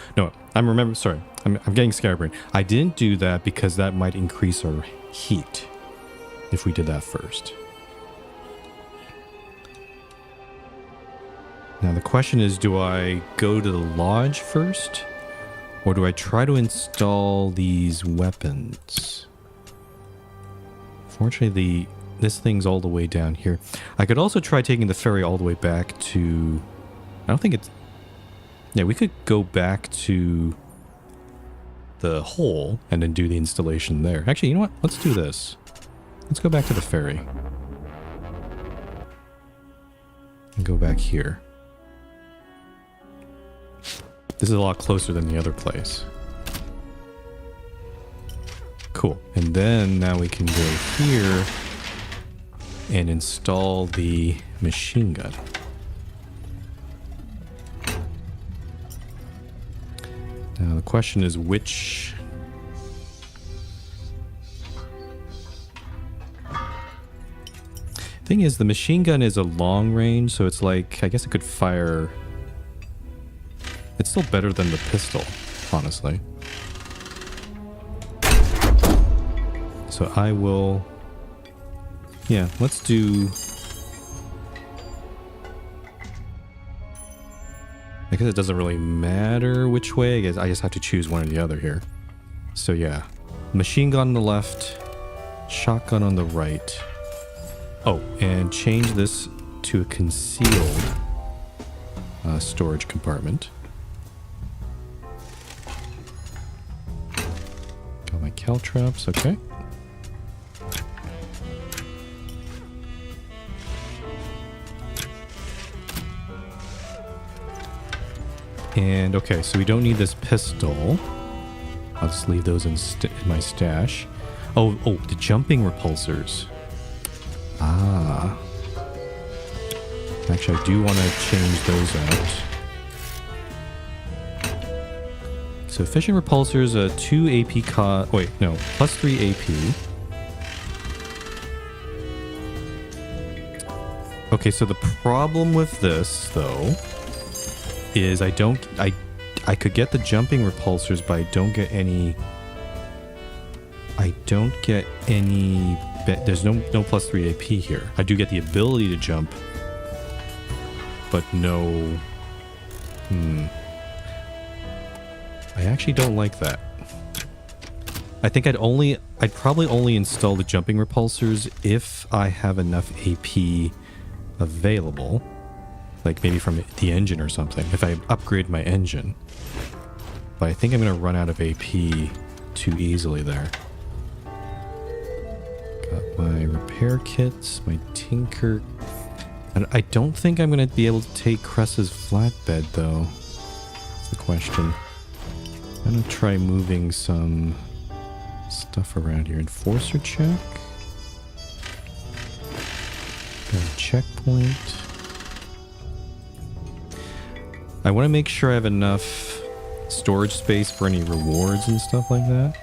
sorry. I'm getting scatterbrained. I didn't do that because that might increase our heat if we did that first. Now the question is, do I go to the lodge first? Or do I try to install these weapons? Fortunately, this thing's all the way down here. I could also try taking the ferry all the way back to... I don't think it's... Yeah, we could go back to the hole and then do the installation there. Actually, you know what? Let's do this. Let's go back to the ferry. And go back here. This is a lot closer than the other place. Cool. And then now we can go here and install the machine gun. Now the question is which... Thing is, the machine gun is a long range, so it's like, I guess it could fire... It's still better than the pistol, honestly. So I will... Yeah, let's do... I guess it doesn't really matter which way. I guess I just have to choose one or the other here. So yeah, machine gun on the left, shotgun on the right. Oh, and change this to a concealed storage compartment. Got my caltrops, okay. And okay, so we don't need this pistol. I'll just leave those in my stash. Oh, the jumping repulsors. Ah. Actually, I do want to change those out. So efficient repulsors, 2 AP cost. Wait, no, plus 3 AP. Okay, so the problem with this, though, is I could get the jumping repulsors, but I don't get any. There's no plus 3 AP here. I do get the ability to jump, but no. I actually don't like that. I think I'd probably only install the jumping repulsors if I have enough AP available. Like maybe from the engine or something, if I upgrade my engine. But I think I'm going to run out of AP too easily there. Got my repair kits, my tinker. And I don't think I'm going to be able to take Cress's flatbed, though. That's the question. I'm going to try moving some stuff around here. Enforcer check. Got a checkpoint. I want to make sure I have enough storage space for any rewards and stuff like that.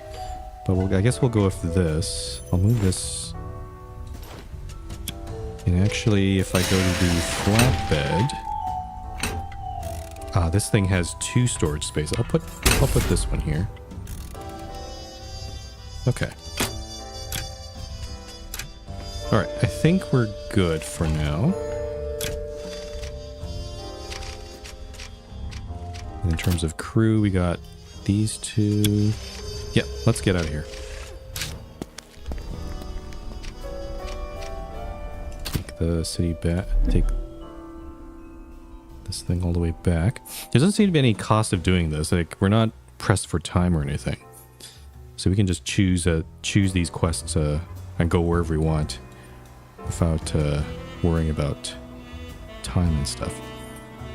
But I guess we'll go with this. I'll move this. And actually, if I go to the flatbed, this thing has 2 storage space. I'll put this one here. Okay. All right, I think we're good for now. And in terms of crew, we got these 2. Yeah, let's get out of here. Take the city back. Take this thing all the way back. There doesn't seem to be any cost of doing this. Like, we're not pressed for time or anything. So we can just choose these quests and go wherever we want without worrying about time and stuff.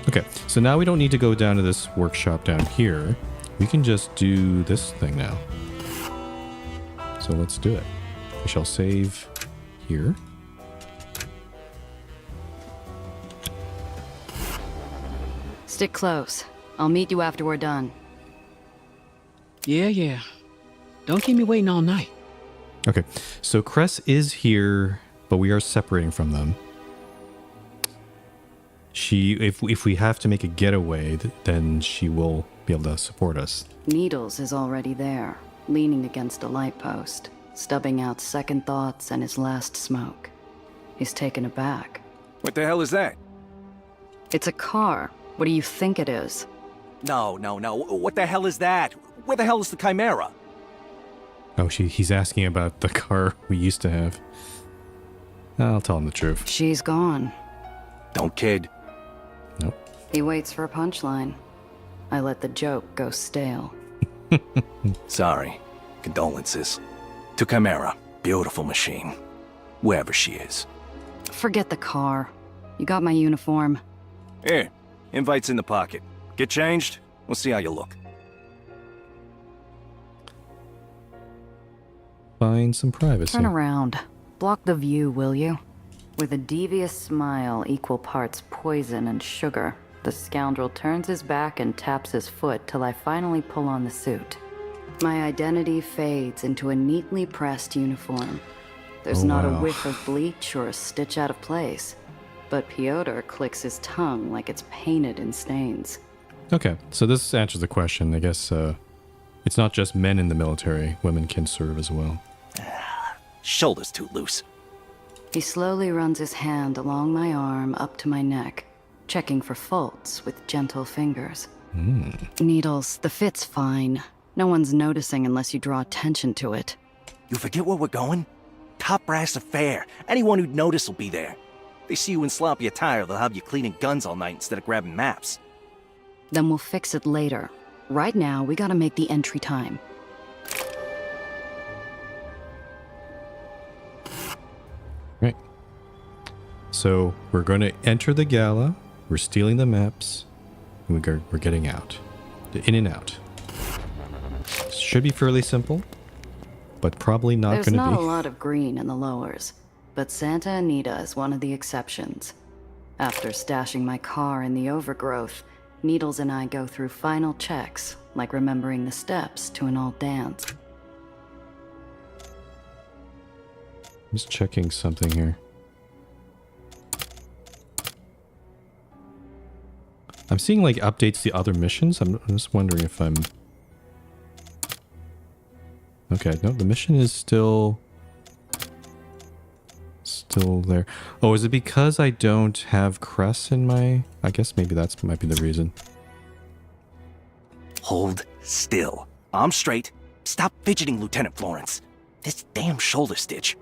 Okay, so now we don't need to go down to this workshop down here. We can just do this thing now. So let's do it. We shall save here. Stick close. I'll meet you after we're done. Yeah. Don't keep me waiting all night. Okay, so Cress is here, but we are separating from them. If we have to make a getaway, then she will be able to support us. Needles is already there, leaning against a light post, stubbing out second thoughts and his last smoke. He's taken aback. What the hell is that? It's a car. What do you think it is? No. What the hell is that? Where the hell is the Chimera? Oh, he's asking about the car we used to have. I'll tell him the truth. She's gone. Don't kid. Nope. He waits for a punchline. I let the joke go stale. Sorry. Condolences. To Chimera. Beautiful machine. Wherever she is. Forget the car. You got my uniform. Here. Invite's in the pocket. Get changed. We'll see how you look. Find some privacy. Turn around. Block the view, will you? With a devious smile, equal parts poison and sugar, the scoundrel turns his back and taps his foot till I finally pull on the suit. My identity fades into a neatly pressed uniform. There's not a whiff of bleach or a stitch out of place. But Piotr clicks his tongue like it's painted in stains. Okay, so this answers the question. I guess it's not just men in the military. Women can serve as well. Shoulders too loose. He slowly runs his hand along my arm up to my neck, checking for faults with gentle fingers. Needles, the fit's fine. No one's noticing unless you draw attention to it. You forget where we're going? Top brass affair. Anyone who'd notice will be there. They see you in sloppy attire, they'll have you cleaning guns all night instead of grabbing maps. Then we'll fix it later. Right now, we gotta make the entry time. Right. So we're going to enter the gala. We're stealing the maps. And we're getting out. In and out. Should be fairly simple, but probably not going to be. There's not a lot of green in the lowers, but Santa Anita is one of the exceptions. After stashing my car in the overgrowth, Needles and I go through final checks, like remembering the steps to an old dance. I'm just checking something here. I'm seeing like updates to other missions. I'm just wondering if I'm... Okay, no, the mission is still there. Oh, is it because I don't have Cress in my... I guess maybe that might be the reason. Hold still. I'm straight. Stop fidgeting, Lieutenant Florence. This damn shoulder stitch.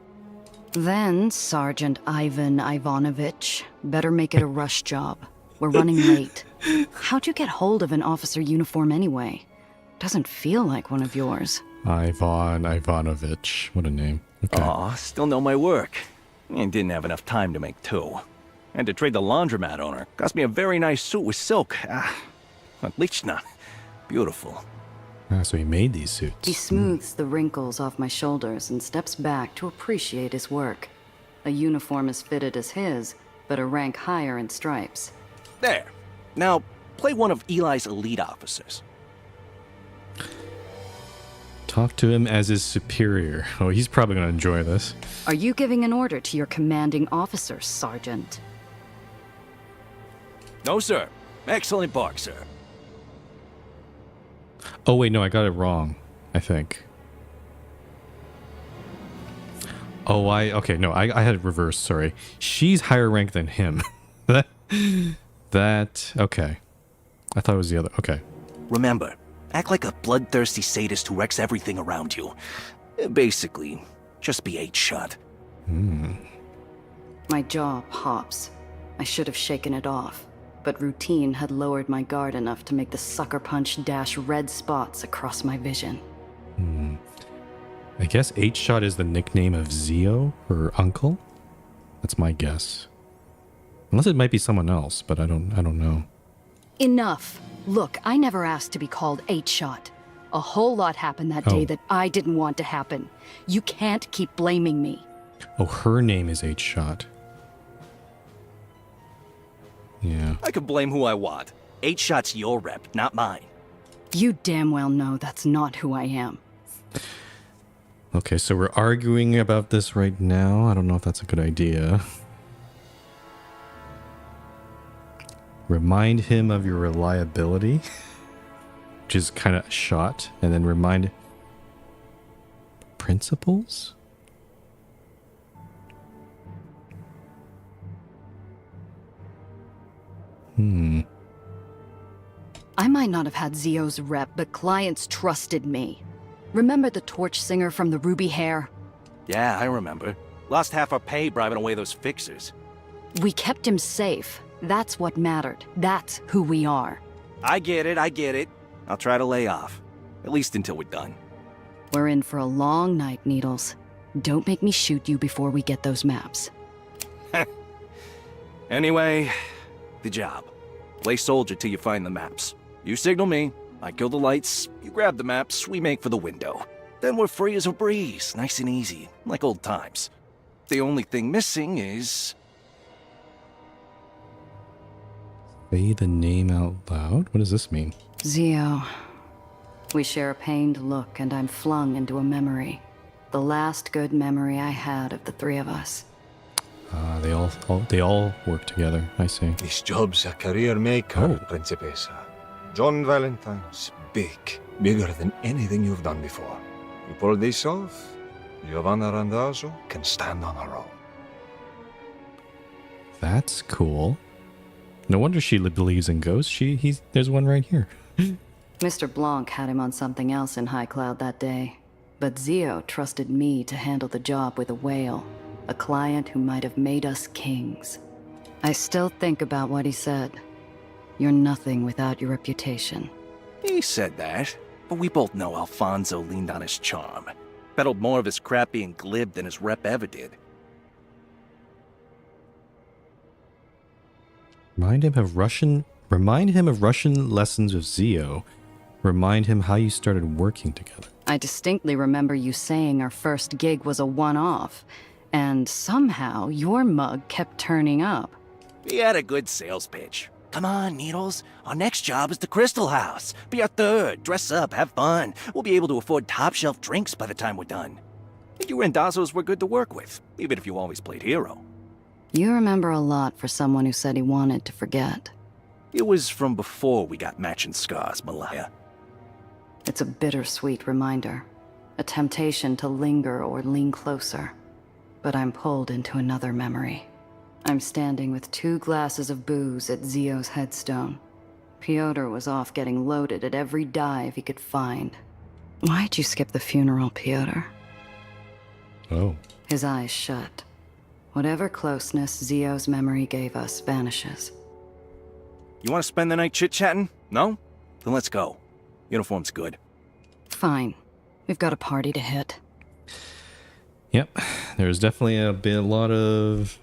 Then, Sergeant Ivan Ivanovich, better make it a rush job. We're running late. How'd you get hold of an officer uniform anyway? Doesn't feel like one of yours. Ivan Ivanovich. What a name. Okay. Aw, still know my work. And didn't have enough time to make two. Had to trade the laundromat owner. Cost me a very nice suit with silk. Otlично. Beautiful. Ah, so he made these suits. He smooths the wrinkles off my shoulders and steps back to appreciate his work. A uniform as fitted as his, but a rank higher in stripes. There. Now, play one of Eli's elite officers. Talk to him as his superior. Oh, he's probably going to enjoy this. Are you giving an order to your commanding officer, Sergeant? No, sir. Excellent bark, sir. Oh, wait, no, I got it wrong, I think. Oh, okay, no, I had it reversed, sorry. She's higher rank than him. Okay. I thought it was the other, okay. Remember, act like a bloodthirsty sadist who wrecks everything around you. Basically, just be 8-shot. My jaw pops. I should have shaken it off, but routine had lowered my guard enough to make the sucker punch dash red spots across my vision. I guess 8-shot is the nickname of Zio, her uncle? That's my guess. Unless it might be someone else, but I don't know. Enough. Look, I never asked to be called 8-shot. A whole lot happened that day that I didn't want to happen. You can't keep blaming me. Oh, her name is 8-shot. Yeah. I can blame who I want. 8-shot's your rep, not mine. You damn well know that's not who I am. Okay, so we're arguing about this right now. I don't know if that's a good idea. Remind him of your reliability, which is kind of shot, and then remind principles? I might not have had Zio's rep, but clients trusted me. Remember the torch singer from the Ruby Hair? Yeah, I remember. Lost half our pay bribing away those fixers. We kept him safe. That's what mattered. That's who we are. I get it. I'll try to lay off. At least until we're done. We're in for a long night, Needles. Don't make me shoot you before we get those maps. Anyway, the job. Play soldier till you find the maps. You signal me, I kill the lights, you grab the maps, we make for the window. Then we're free as a breeze, nice and easy, like old times. The only thing missing is... Say the name out loud? What does this mean? Zio. We share a pained look, and I'm flung into a memory. The last good memory I had of the three of us. They all work together. I see. This job's a career maker, Principessa. John Valentine's big. Bigger than anything you've done before. You pull this off, Giovanna Randazzo can stand on her own. That's cool. No wonder she believes in ghosts. There's one right here. Mr. Blanc had him on something else in High Cloud that day. But Zio trusted me to handle the job with a whale. A client who might have made us kings. I still think about what he said. You're nothing without your reputation. He said that, but we both know Alfonso leaned on his charm. Peddled more of his crap being glib than his rep ever did. Remind him of Russian lessons with Zio. Remind him how you started working together. I distinctly remember you saying our first gig was a one-off, and somehow your mug kept turning up. He had a good sales pitch. Come on, Needles. Our next job is the Crystal House. Be our third. Dress up, have fun. We'll be able to afford top-shelf drinks by the time we're done. You Randazzos were good to work with, even if you always played hero. You remember a lot for someone who said he wanted to forget. It was from before we got matching scars, Malaya. It's a bittersweet reminder. A temptation to linger or lean closer. But I'm pulled into another memory. I'm standing with 2 glasses of booze at Zio's headstone. Piotr was off getting loaded at every dive he could find. Why'd you skip the funeral, Piotr? Oh. His eyes shut. Whatever closeness Zio's memory gave us vanishes. You want to spend the night chit-chatting? No? Then let's go. Uniform's good. Fine. We've got a party to hit. Yep. There's definitely been a lot of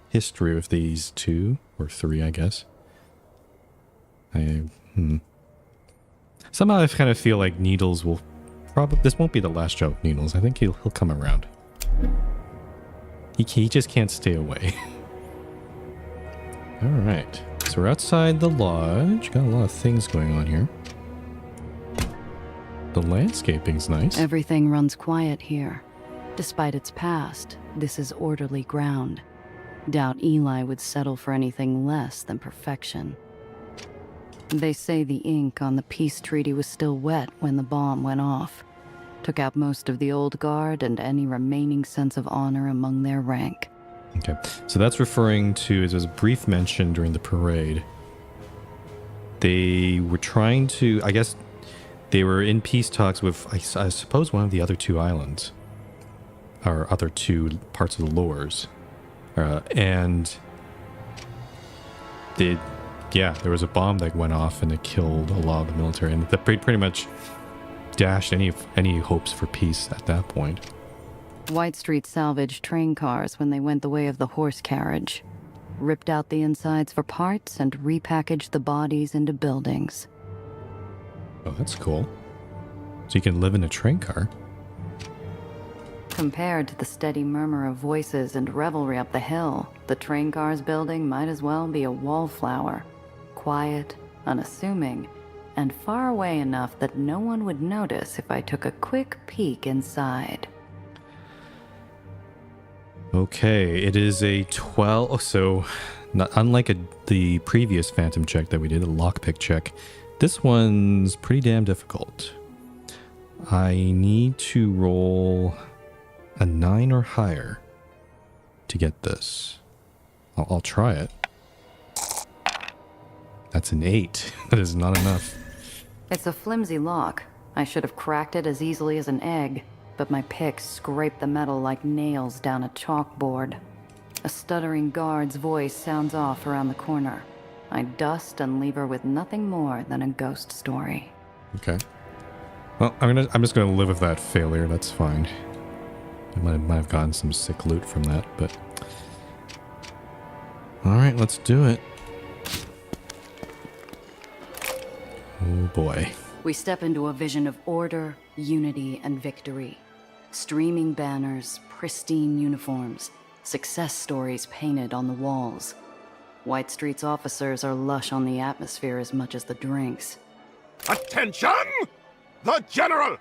history with these 2 or 3, I guess. Somehow I kind of feel like Needles will probably... This won't be the last show of Needles. I think he'll come around. He just can't stay away. Alright. So we're outside the lodge. Got a lot of things going on here. The landscaping's nice. Everything runs quiet here. Despite its past, this is orderly ground. Doubt Eli would settle for anything less than perfection. They say the ink on the peace treaty was still wet when the bomb went off. Took out most of the old guard and any remaining sense of honor among their rank. Okay, so that's referring to, as was a brief mention during the parade, they were trying to, I guess, they were in peace talks with, I suppose, one of the other two islands, or other two parts of the lores, and there was a bomb that went off and it killed a lot of the military, and that pretty much dashed any hopes for peace at that point. White Street salvaged train cars when they went the way of the horse carriage, ripped out the insides for parts and repackaged the bodies into buildings. Oh, that's cool. So you can live in a train car. Compared to the steady murmur of voices and revelry up the hill, the train cars building might as well be a wallflower. Quiet, unassuming, and far away enough that no one would notice if I took a quick peek inside. Okay, it is a 12. So, unlike the previous Phantom check that we did, a lockpick check, this one's pretty damn difficult. I need to roll a 9 or higher to get this. I'll try it. That's an 8. That is not enough. It's a flimsy lock. I should have cracked it as easily as an egg, but my pick scraped the metal like nails down a chalkboard. A stuttering guard's voice sounds off around the corner. I dust and leave her with nothing more than a ghost story. Okay. Well, I'm just gonna live with that failure. That's fine. I might have gotten some sick loot from that, but all right, let's do it. Oh boy. We step into a vision of order, unity, and victory. Streaming banners, pristine uniforms, success stories painted on the walls. White Street's officers are lush on the atmosphere as much as the drinks. Attention! The General!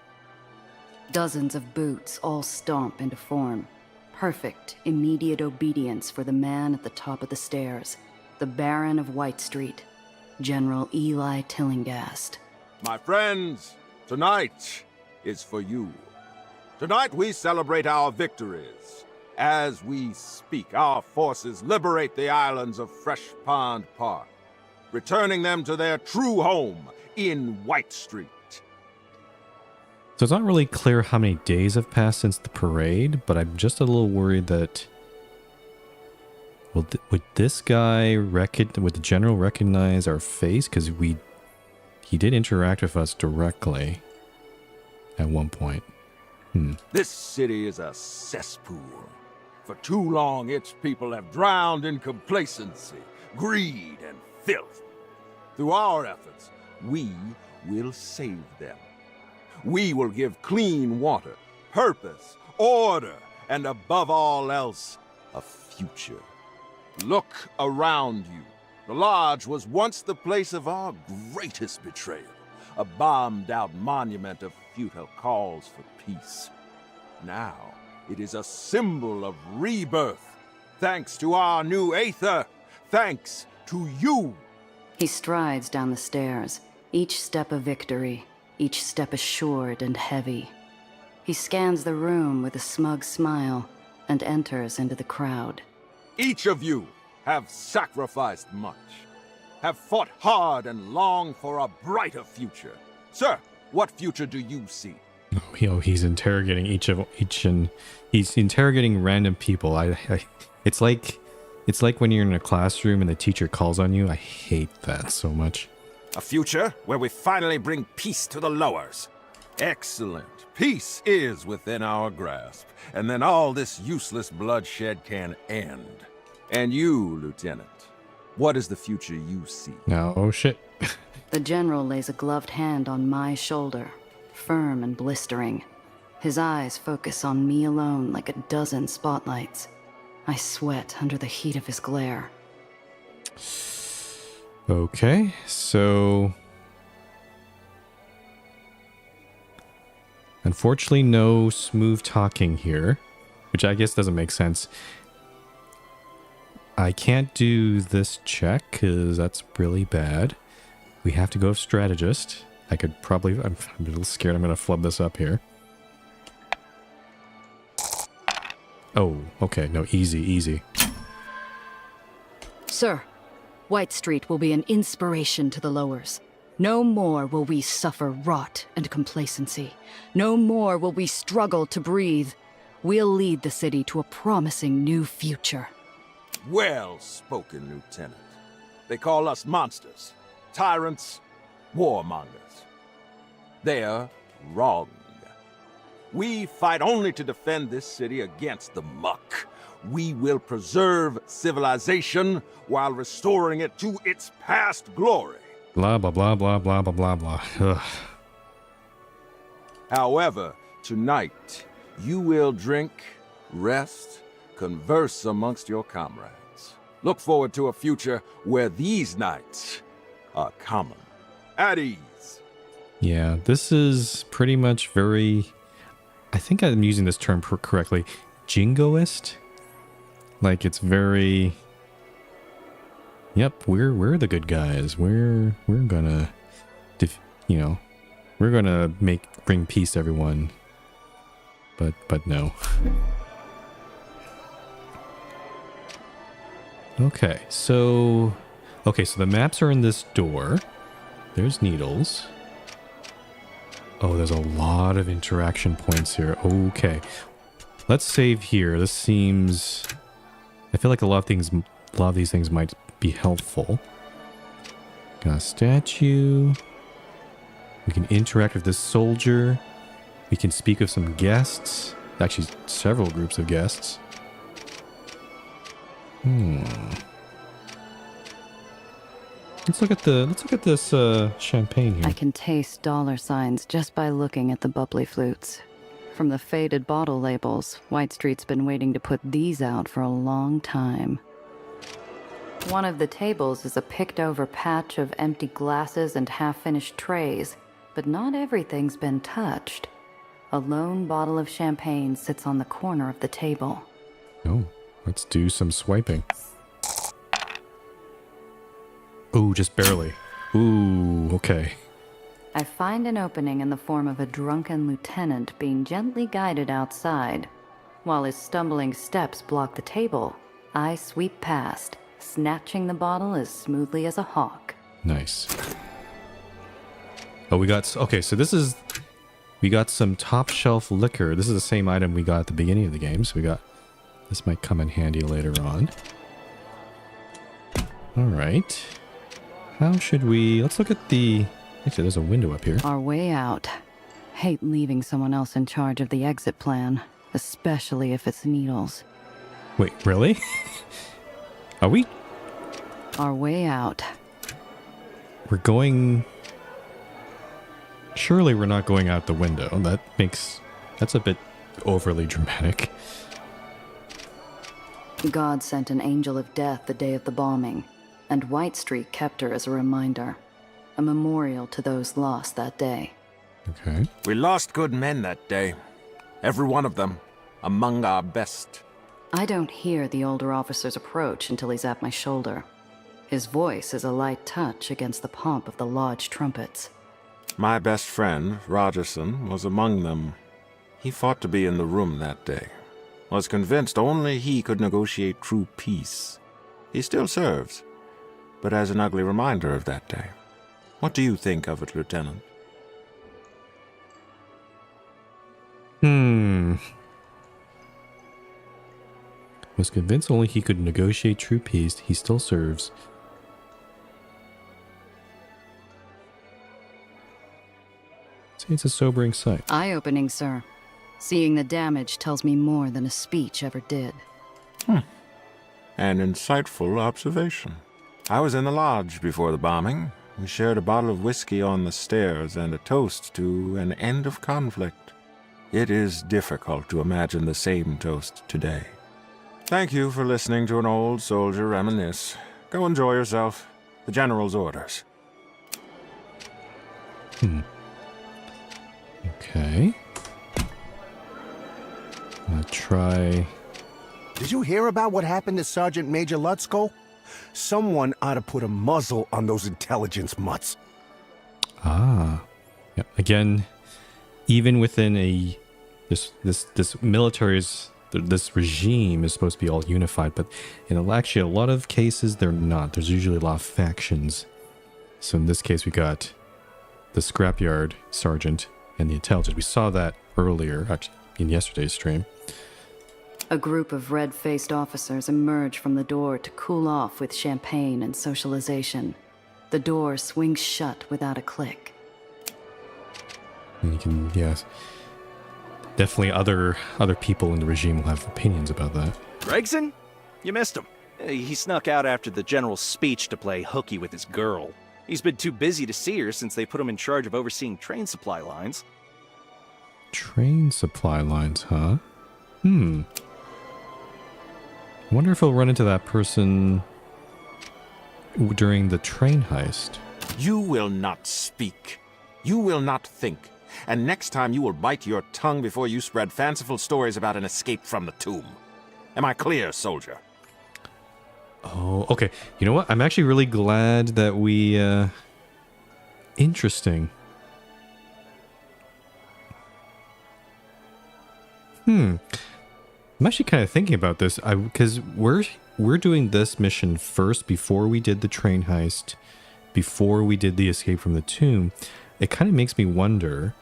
Dozens of boots all stomp into form. Perfect, immediate obedience for the man at the top of the stairs. The Baron of White Street, General Eli Tillinghast. My friends, tonight is for you. Tonight we celebrate our victories. As we speak, our forces liberate the islands of Fresh Pond Park, returning them to their true home in White Street. So it's not really clear how many days have passed since the parade, but I'm just a little worried that... Would this guy, would the General recognize our face? Because he did interact with us directly at one point. This city is a cesspool. For too long, its people have drowned in complacency, greed, and filth. Through our efforts, we will save them. We will give clean water, purpose, order, and above all else, a future. Look around you. The Lodge was once the place of our greatest betrayal, a bombed-out monument of futile calls for peace. Now, it is a symbol of rebirth, thanks to our new Aether, thanks to you. He strides down the stairs, each step a victory, each step assured and heavy. He scans the room with a smug smile and enters into the crowd. Each of you have sacrificed much, have fought hard and longed for a brighter future. Sir, what future do you see? Oh, he's interrogating he's interrogating random people. It's like when you're in a classroom and the teacher calls on you. I hate that so much. A future where we finally bring peace to the lowers. Excellent. Peace is within our grasp, and then all this useless bloodshed can end. And you, Lieutenant, What is the future you see? No, oh shit. The general lays a gloved hand on my shoulder, firm and blistering. His eyes focus on me alone like a dozen spotlights. I sweat under the heat of his glare. Okay, so unfortunately no smooth talking here, which I guess doesn't make sense. I can't do this check because that's really bad. We have to go with strategist. I could probably, I'm a little scared I'm going to flub this up here. Oh, okay, no, easy. Sir, White Street will be an inspiration to the lowers. No more will we suffer rot and complacency. No more will we struggle to breathe. We'll lead the city to a promising new future. Well spoken, Lieutenant. They call us monsters, tyrants, warmongers. They're wrong. We fight only to defend this city against the muck. We will preserve civilization while restoring it to its past glory. Blah, blah, blah, blah, blah, blah, blah, blah. Ugh. However, tonight, you will drink, rest, converse amongst your comrades. Look forward to a future where these nights are common, at ease. Yeah, this is pretty much very, I think I'm using this term correctly, jingoist. Like it's very, yep, we're the good guys. We're gonna, we're gonna bring peace to everyone. But no. Okay, so the maps are in this door. There's needles. Oh, there's a lot of interaction points here. Okay. Let's save here. This seems, I feel like a lot of these things might be helpful. Got a statue. We can interact with this soldier. We can speak with some guests. Actually, several groups of guests. Let's look at this champagne here. I can taste dollar signs just by looking at the bubbly flutes. From the faded bottle labels, White Street's been waiting to put these out for a long time. One of the tables is a picked-over patch of empty glasses and half-finished trays, but not everything's been touched. A lone bottle of champagne sits on the corner of the table. Oh, let's do some swiping. Ooh, just barely. Ooh, okay. I find an opening in the form of a drunken lieutenant being gently guided outside. While his stumbling steps block the table, I sweep past, snatching the bottle as smoothly as a hawk. Nice. Oh, we got some top shelf liquor. This is the same item we got at the beginning of the game, so this might come in handy later on. All right. How should we, let's look at actually there's a window up here. Our way out. Hate leaving someone else in charge of the exit plan, especially if it's needles. Wait, really? Are we? Our way out. We're going, surely we're not going out the window. That's a bit overly dramatic. God sent an angel of death the day of the bombing, and White Street kept her as a reminder. A memorial to those lost that day. Okay. We lost good men that day. Every one of them. Among our best. I don't hear the older officer's approach until he's at my shoulder. His voice is a light touch against the pomp of the lodge trumpets. My best friend, Rogerson, was among them. He fought to be in the room that day. Was convinced only he could negotiate true peace. He still serves, but as an ugly reminder of that day. What do you think of it, Lieutenant? Was convinced only he could negotiate true peace. He still serves. It's a sobering sight. Eye-opening, sir. Seeing the damage tells me more than a speech ever did. An insightful observation. I was in the lodge before the bombing. We shared a bottle of whiskey on the stairs and a toast to an end of conflict. It is difficult to imagine the same toast today. Thank you for listening to an old soldier reminisce. Go enjoy yourself. The General's orders. Okay. I'm gonna try... Did you hear about what happened to Sergeant Major Lutzko? Someone ought to put a muzzle on those intelligence mutts. Ah. Yep. Again, even within this military's... This regime is supposed to be all unified, but in actually a lot of cases, they're not. There's usually a lot of factions. So in this case, we got the scrapyard sergeant and the intelligence. We saw that earlier, actually, in yesterday's stream. A group of red-faced officers emerge from the door to cool off with champagne and socialization. The door swings shut without a click. And you can, yes. Definitely other people in the regime will have opinions about that. Gregson? You missed him. He snuck out after the general's speech to play hooky with his girl. He's been too busy to see her since they put him in charge of overseeing train supply lines. Train supply lines, huh? Wonder if he'll run into that person during the train heist. You will not speak. You will not think. And next time you will bite your tongue before you spread fanciful stories about an escape from the tomb. Am I clear, soldier? Oh, okay. You know what? I'm actually really glad that we, interesting. I'm actually kind of thinking about this, because we're doing this mission first before we did the train heist, before we did the escape from the tomb. It kind of makes me wonder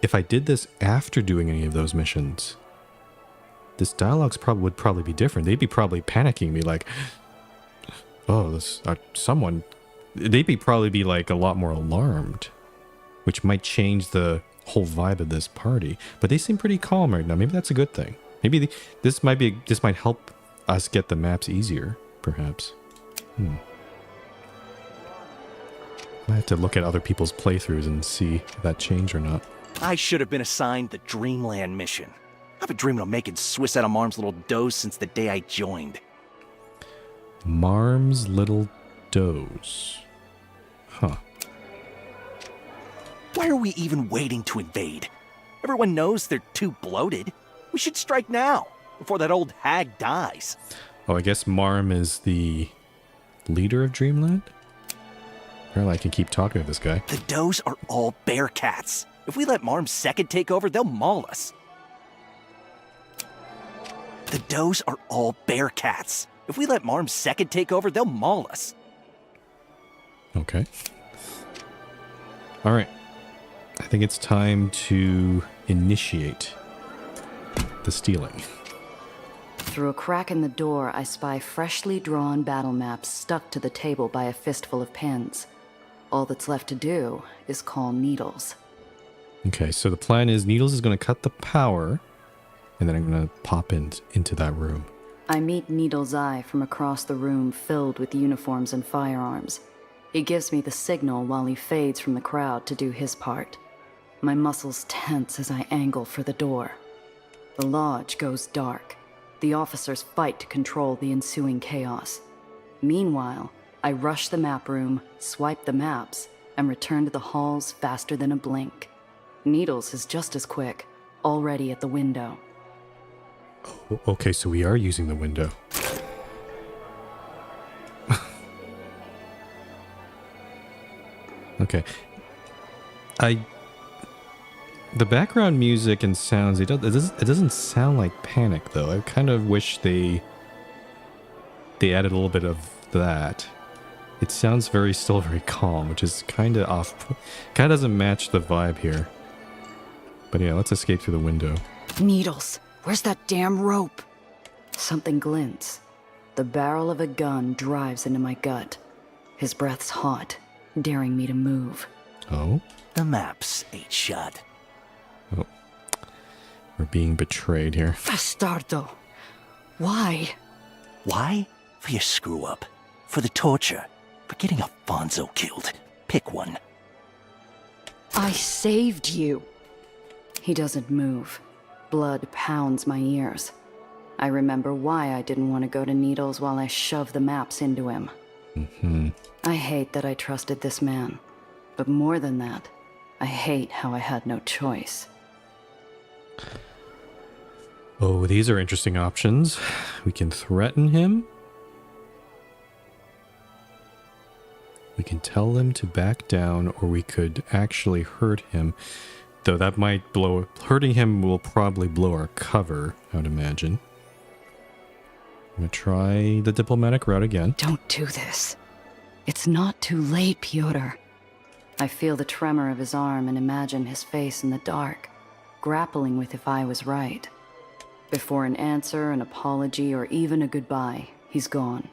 if I did this after doing any of those missions. This dialogue would probably be different. They'd be probably panicking me like, oh, this someone. They'd probably be like a lot more alarmed, which might change the whole vibe of this party. But they seem pretty calm right now. Maybe that's a good thing. Maybe this might help us get the maps easier, perhaps. I have to look at other people's playthroughs and see if that changed or not. I should have been assigned the Dreamland mission. I've been dreaming of making Swiss out of Marm's little dough since the day I joined. Marm's little doughs. Huh. Why are we even waiting to invade? Everyone knows they're too bloated. We should strike now, before that old hag dies. Oh, I guess Marm is the leader of Dreamland? Apparently I can keep talking to this guy. The doughs are all bear cats. If we let Marm's second take over, they'll maul us. The doughs are all bear cats. If we let Marm's second take over, they'll maul us. Okay. All right. I think it's time to initiate the stealing. Through a crack in the door, I spy freshly drawn battle maps stuck to the table by a fistful of pins. All that's left to do is call Needles. Okay, so the plan is Needles is going to cut the power, and then I'm going to pop into that room. I meet Needles' eye from across the room filled with uniforms and firearms. He gives me the signal while he fades from the crowd to do his part. My muscles tense as I angle for the door. The lodge goes dark. The officers fight to control the ensuing chaos. Meanwhile, I rush the map room, swipe the maps, and return to the halls faster than a blink. Needles is just as quick, already at the window. Oh, okay, so we are using the window. Okay. The background music and sounds, it doesn't sound like Panic, though. I kind of wish they added a little bit of that. It sounds still very calm, which is kind of off. Kind of doesn't match the vibe here. But yeah, let's escape through the window. Needles, where's that damn rope? Something glints. The barrel of a gun drives into my gut. His breath's hot, daring me to move. Oh? The maps ain't shut. Oh. We're being betrayed here. Bastardo. Why? Why? For your screw up. For for the torture, for getting Alfonso killed. Pick one. I saved you. He doesn't move. Blood pounds my ears. I remember why I didn't want to go to Needles while I shoved the maps into him. I hate that I trusted this man. But more than that, I hate how I had no choice. Oh, these are interesting options. We can threaten him. We can tell him to back down, or we could actually hurt him. Though that might blow... Hurting him will probably blow our cover, I would imagine. I'm gonna try the diplomatic route again. Don't do this. It's not too late, Pyotr. I feel the tremor of his arm and imagine his face in the dark, grappling with if I was right. Before an answer, an apology, or even a goodbye, he's gone.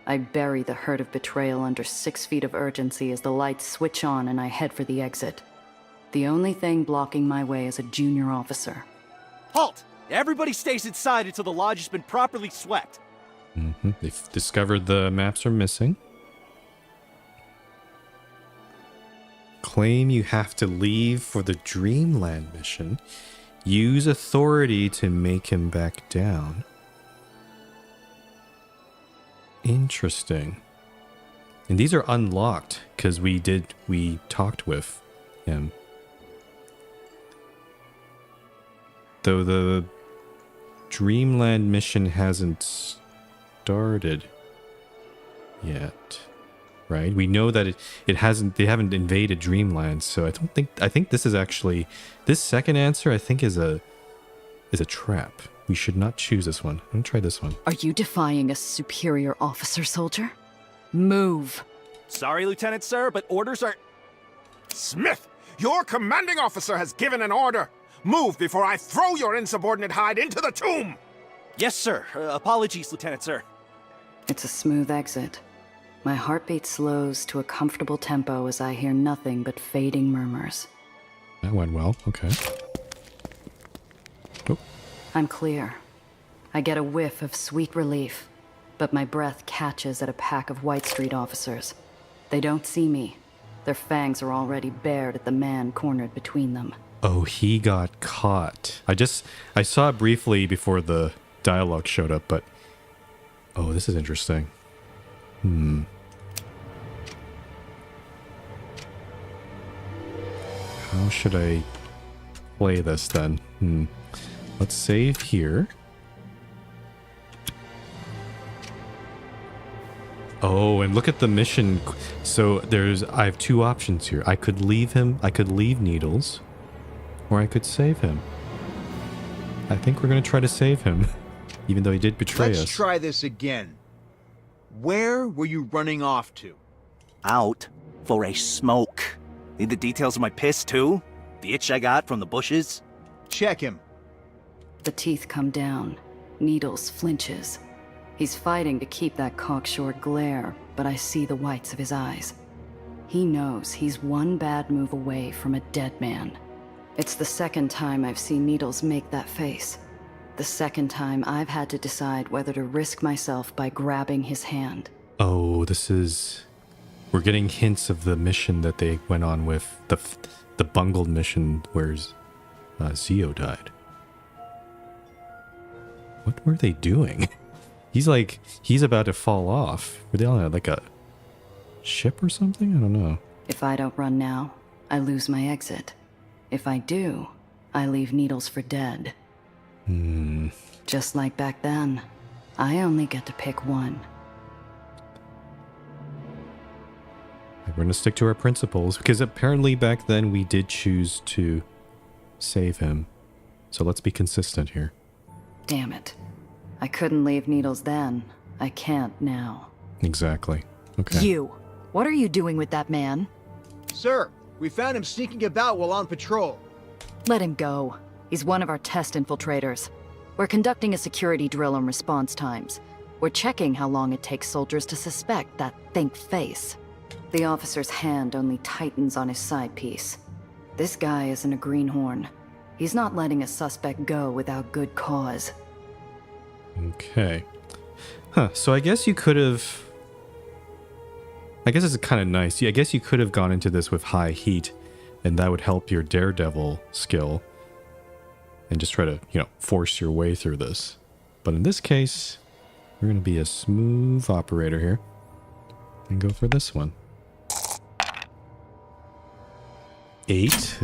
I bury the hurt of betrayal under 6 feet of urgency as the lights switch on and I head for the exit. The only thing blocking my way is a junior officer. Halt! Everybody stays inside until the lodge has been properly swept. They've discovered the maps are missing. Claim you have to leave for the Dreamland mission. Use authority to make him back down. Interesting. And these are unlocked because we talked with him. Though the Dreamland mission hasn't started yet. Right? We know that they haven't invaded Dreamland, so I think this is actually, this second answer I think is a trap. We should not choose this one. I'm gonna try this one. Are you defying a superior officer, soldier? Move. Sorry, Lieutenant, sir, but orders are... Smith, your commanding officer has given an order. Move before I throw your insubordinate hide into the tomb! Yes, sir. Apologies, Lieutenant, sir. It's a smooth exit. My heartbeat slows to a comfortable tempo as I hear nothing but fading murmurs. That went well. Okay. Oh. I'm clear. I get a whiff of sweet relief, but my breath catches at a pack of White Street officers. They don't see me. Their fangs are already bared at the man cornered between them. Oh, he got caught. I saw it briefly before the dialogue showed up, but... Oh, this is interesting. How should I play this then? Let's save here. Oh, and look at the mission. So I have 2 options here. I could leave him, I could leave Needles, or I could save him. I think we're gonna try to save him, even though he did betray us. Let's try this again. Where were you running off to? Out for a smoke. Need the details of my piss, too? The itch I got from the bushes? Check him. The teeth come down. Needles flinches. He's fighting to keep that cocksure glare, but I see the whites of his eyes. He knows he's one bad move away from a dead man. It's the second time I've seen Needles make that face. The second time I've had to decide whether to risk myself by grabbing his hand. Oh, we're getting hints of the mission that they went on with, the bungled mission where Zio died. What were they doing? He's about to fall off. Were they on like a ship or something? I don't know. If I don't run now, I lose my exit. If I do, I leave Needles for dead. Just like back then, I only get to pick one. We're going to stick to our principles, because apparently back then we did choose to save him. So let's be consistent here. Damn it. I couldn't leave Needles then. I can't now. Exactly. Okay. You! What are you doing with that man? Sir, we found him sneaking about while on patrol. Let him go. He's one of our test infiltrators. We're conducting a security drill on response times. We're checking how long it takes soldiers to suspect that think face. The officer's hand only tightens on his side piece. This guy isn't a greenhorn. He's not letting a suspect go without good cause. Okay. So I guess you could have I guess it's kind of nice. Yeah, I guess you could have gone into this with high heat, and that would help your daredevil skill, and just try to, you know, force your way through this. But in this case, we're going to be a smooth operator here, and go for this one. 8.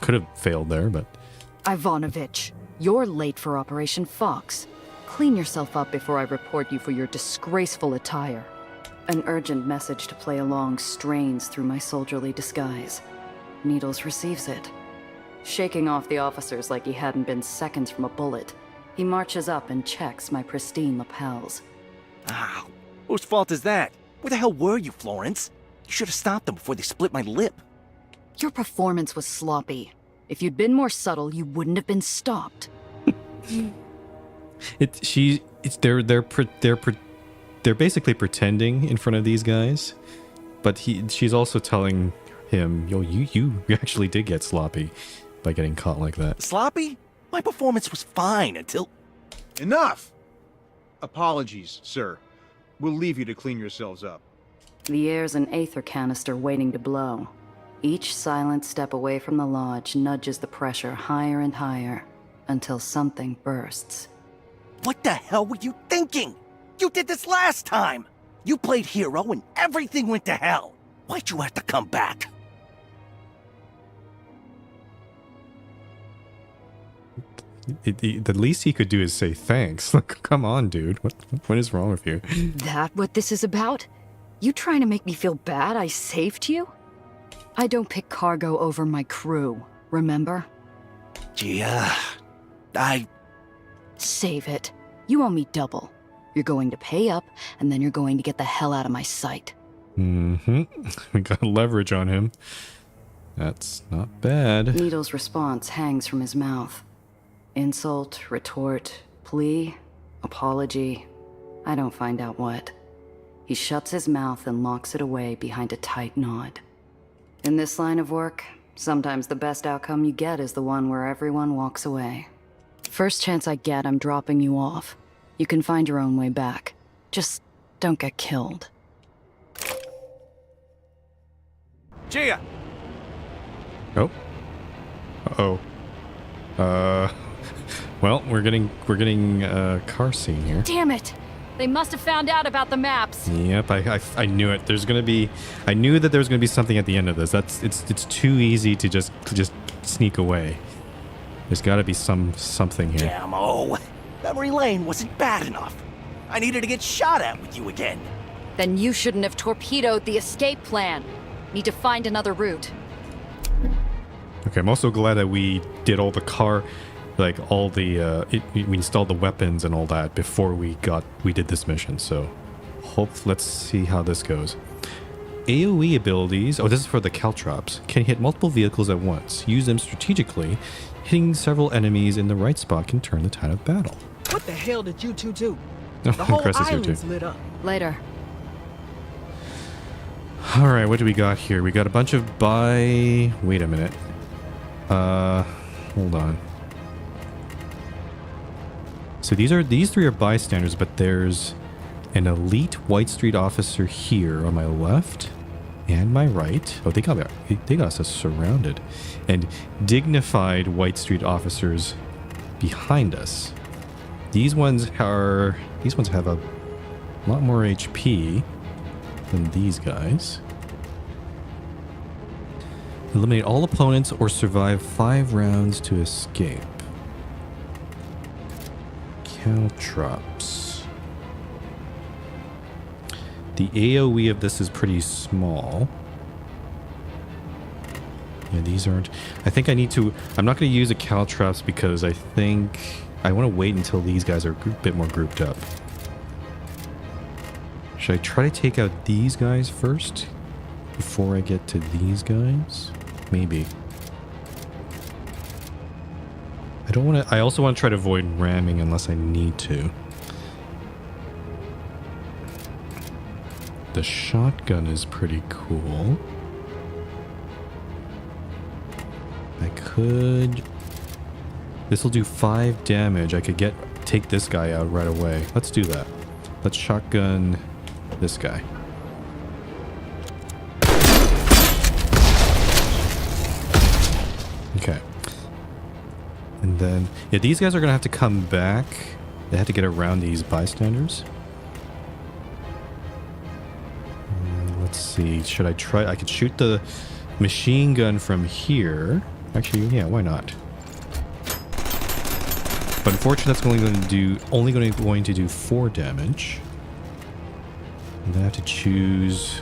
Could have failed there, but... Ivanovich, you're late for Operation Fox. Clean yourself up before I report you for your disgraceful attire. An urgent message to play along strains through my soldierly disguise. Needles receives it. Shaking off the officers like he hadn't been seconds from a bullet, he marches up and checks my pristine lapels. Ow. Whose fault is that? Where the hell were you, Florence? You should have stopped them before they split my lip. Your performance was sloppy. If you'd been more subtle, you wouldn't have been stopped. They're basically pretending in front of these guys, but she's also telling him, yo, you actually did get sloppy by getting caught like that. Sloppy? My performance was fine until... Enough! Apologies, sir. We'll leave you to clean yourselves up. The air's an Aether canister waiting to blow. Each silent step away from the lodge nudges the pressure higher and higher, until something bursts. What the hell were you thinking? You did this last time! You played hero and everything went to hell! Why'd you have to come back? The least he could do is say thanks. Like, come on, dude. What is wrong with you? That what this is about? You trying to make me feel bad I saved you? I don't pick cargo over my crew, remember? Yeah, Save it. You owe me double. You're going to pay up, and then you're going to get the hell out of my sight. Mm-hmm. We got leverage on him. That's not bad. Needle's response hangs from his mouth. Insult, retort, plea, apology. I don't find out what. He shuts his mouth and locks it away behind a tight nod. In this line of work, sometimes the best outcome you get is the one where everyone walks away. First chance I get, I'm dropping you off. You can find your own way back. Just don't get killed. Gia! Oh. Uh-oh. Well, we're getting a car scene here. Damn it! They must have found out about the maps. Yep, I knew it. I knew that there was gonna be something at the end of this. It's too easy to just sneak away. There's got to be something here. Damn, memory lane wasn't bad enough. I needed to get shot at with you again. Then you shouldn't have torpedoed the escape plan. Need to find another route. Okay, I'm also glad that we did all the car, like all the we installed the weapons and all that before we did this mission. So, let's see how this goes. AoE abilities. Oh, this is for the caltrops. Can hit multiple vehicles at once. Use them strategically. Hitting several enemies in the right spot can turn the tide of battle. What the hell did you two do? Oh, The whole Cress is here too. island's lit up. Later. All right, what do we got here? We got a bunch of buy. Wait a minute. Hold on. So these three are bystanders, but there's an elite White Street officer here on my left and my right. Oh, they got us surrounded, and dignified White Street officers behind us. These ones have a lot more HP than these guys. Eliminate all opponents or survive 5 rounds to escape. Caltrops. The AoE of this is pretty small. Yeah, these aren't... I think I need to... I'm not going to use a caltrops because I think... I want to wait until these guys are a bit more grouped up. Should I try to take out these guys first before I get to these guys? Maybe. I don't want to... I also want to try to avoid ramming unless I need to. The shotgun is pretty cool. I could... This will do 5 damage. I could take this guy out right away. Let's do that. Let's shotgun this guy. Okay. And then, yeah, these guys are going to have to come back. They have to get around these bystanders. Let's see. Should I try? I could shoot the machine gun from here. Actually, yeah, why not? But unfortunately, that's only going to do 4 damage. And then I have to choose.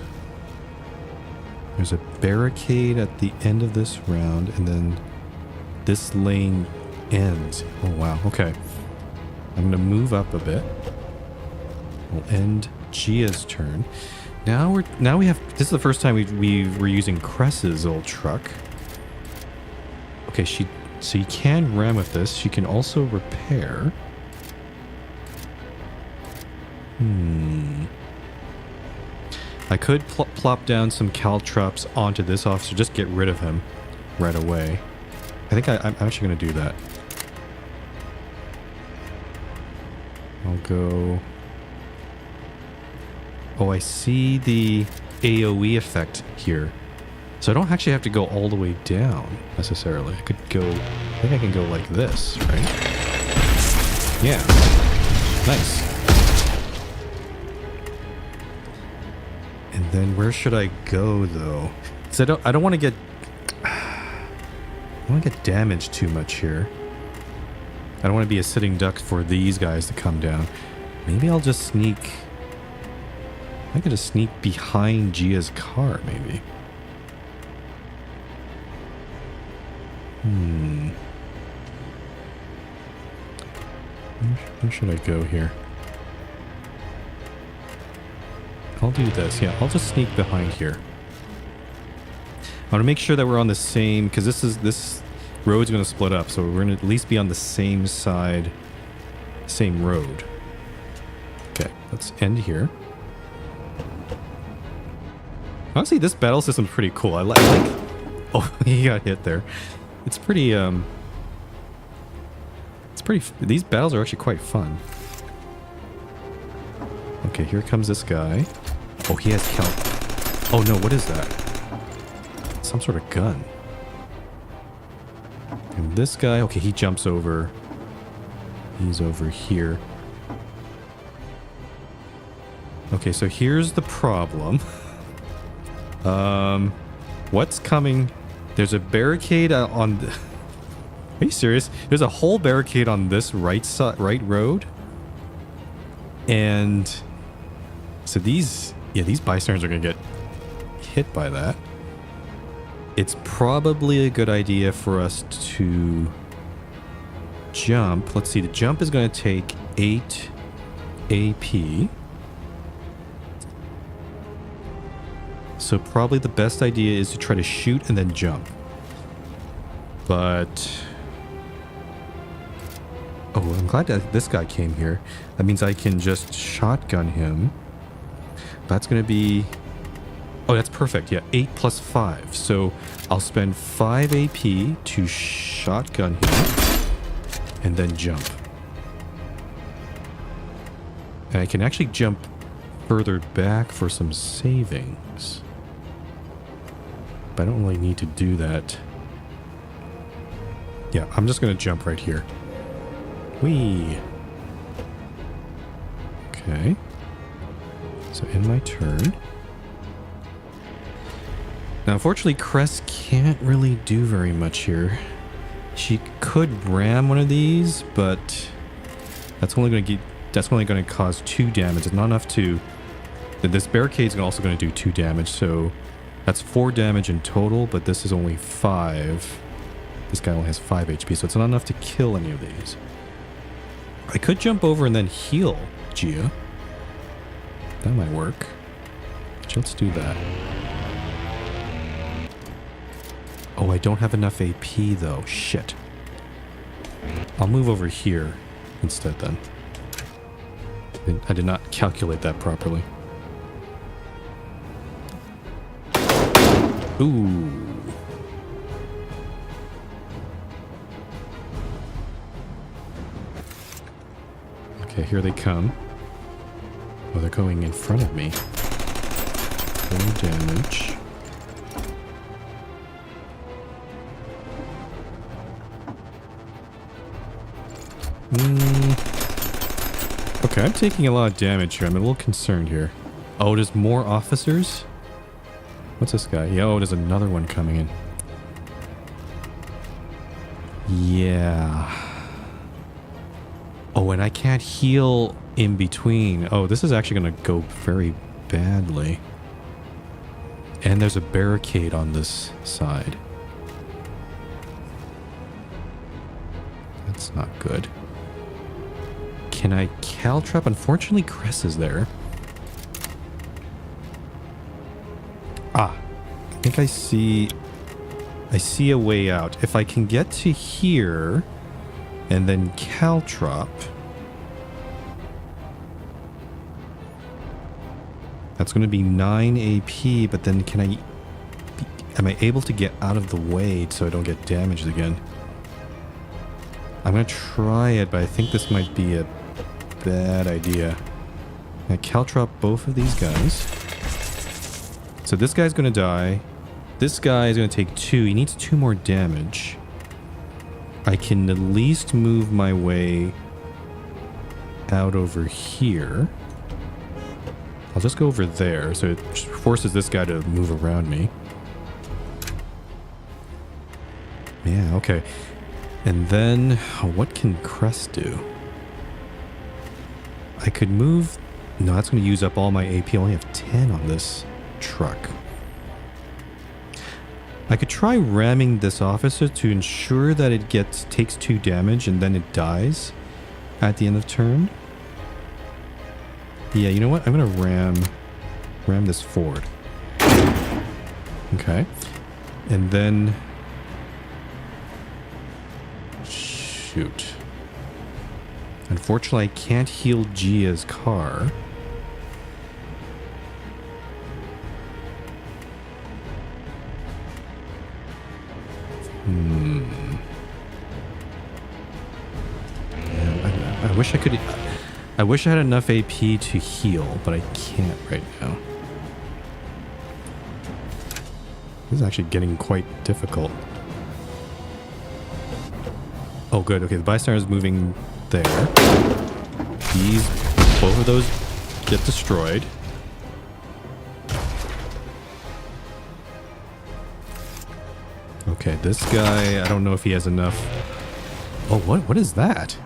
There's a barricade at the end of this round, and then this lane ends. Oh wow. Okay. I'm gonna move up a bit. We'll end Gia's turn. Now we have. This is the first time we're using Cress's old truck. Okay, so you can ram with this. She can also repair. I could plop down some caltrops onto this officer, just get rid of him right away. I think I'm actually going to do that. I'll go... Oh, I see the AoE effect here. So I don't actually have to go all the way down, necessarily. I could go... I think I can go like this, right? Yeah. Nice. And then where should I go, though? Because I don't want to get... I don't want to get damaged too much here. I don't want to be a sitting duck for these guys to come down. Maybe I'll just sneak... I could just sneak behind Gia's car, maybe. Where should I go here? I'll do this. Yeah, I'll just sneak behind here. I want to make sure that we're on the same, because this road's going to split up, so we're going to at least be on the same side, same road. Okay, let's end here. Honestly, this battle system's pretty cool. I like... Oh, he got hit there. It's pretty, these battles are actually quite fun. Okay, here comes this guy. Oh, he has Oh no, what is that? Some sort of gun. And this guy, okay, he jumps over. He's over here. Okay, so here's the problem. What's coming? There's a barricade on the... Are you serious? There's a whole barricade on this right road. And so these bystanders are going to get hit by that. It's probably a good idea for us to jump. Let's see, the jump is going to take 8 AP. So probably the best idea is to try to shoot and then jump. But... Oh, I'm glad that this guy came here. That means I can just shotgun him. That's going to be... Oh, that's perfect. Yeah, 8 plus 5. So I'll spend 5 AP to shotgun him and then jump. And I can actually jump further back for some savings. But I don't really need to do that. Yeah, I'm just going to jump right here. Whee! Okay. So in my turn. Now, unfortunately, Cress can't really do very much here. She could ram one of these, but that's only going to cause 2 damage. It's not enough to... This barricade's also going to do 2 damage, so that's 4 damage in total, but this is only 5. This guy only has 5 HP, so it's not enough to kill any of these. I could jump over and then heal Gia. That might work. Let's do that. Oh, I don't have enough AP though. Shit. I'll move over here instead then. I did not calculate that properly. Ooh. Okay, here they come. Oh, they're going in front of me. 4 damage. Okay, I'm taking a lot of damage here. I'm a little concerned here. Oh, there's more officers? What's this guy? Yeah, oh, there's another one coming in. Yeah. Oh, and I can't heal in between. Oh, this is actually going to go very badly. And there's a barricade on this side. That's not good. Can I caltrap? Unfortunately, Cress is there. Ah, I think I see a way out. If I can get to here and then caltrop. That's going to be 9 AP, but then am I able to get out of the way so I don't get damaged again? I'm going to try it, but I think this might be a bad idea. I caltrop both of these guys. So this guy's going to die. This guy is going to take 2. He needs 2 more damage. I can at least move my way out over here. I'll just go over there, so it forces this guy to move around me. Yeah, okay. And then, what can Crest do? I could move... No, that's going to use up all my AP. I only have 10 on this truck. I could try ramming this officer to ensure that it takes 2 damage and then it dies at the end of turn. Yeah, you know what? I'm going to ram this forward. Okay. And then... Shoot. Unfortunately, I can't heal Gia's car. I wish I could... I wish I had enough AP to heal, but I can't right now. This is actually getting quite difficult. Oh, good. Okay, the bystander is moving there. Both of those get destroyed. Okay, this guy, I don't know if he has enough. Oh, what is that?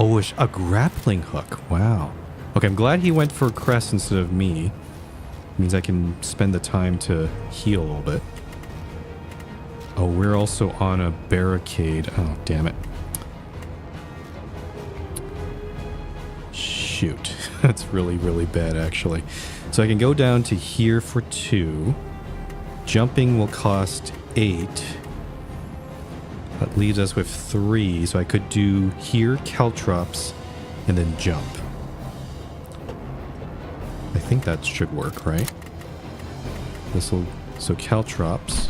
Oh, a grappling hook. Wow. Okay, I'm glad he went for Crest instead of me. It means I can spend the time to heal a little bit. Oh, we're also on a barricade. Oh, damn it. Shoot. That's really, really bad, actually. So I can go down to here for 2. Jumping will cost 8. That leaves us with 3. So I could do here, caltrops, and then jump. I think that should work, right? So caltrops,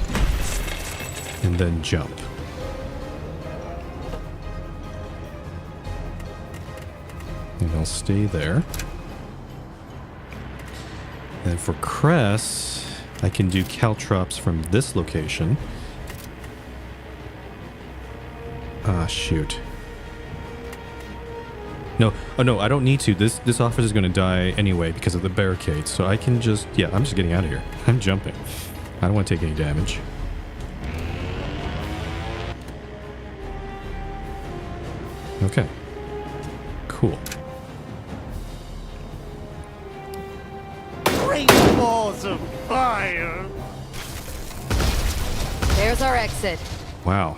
and then jump. And I'll stay there. And for Cress, I can do caltrops from this location. Ah, shoot. No, oh no, I don't need to. This officer is going to die anyway because of the barricade. So I can just, yeah, I'm just getting out of here. I'm jumping. I don't want to take any damage. Okay. Cool. Great balls of fire! There's our exit. Wow.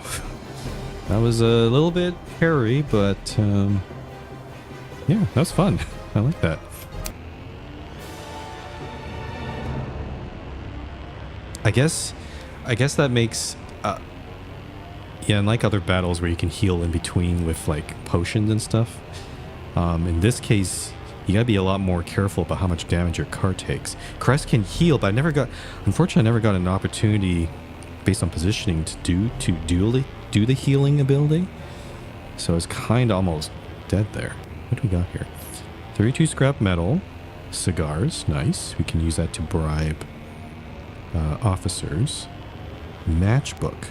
That was a little bit hairy, but yeah, that was fun. I like that. I guess that makes yeah, unlike other battles where you can heal in between with like potions and stuff. In this case, you gotta be a lot more careful about how much damage your car takes. Crest can heal, but unfortunately, I never got an opportunity based on positioning to do the healing ability. So it's kind of almost dead there. What do we got here? 32 scrap metal, cigars, nice. We can use that to bribe officers. Matchbook.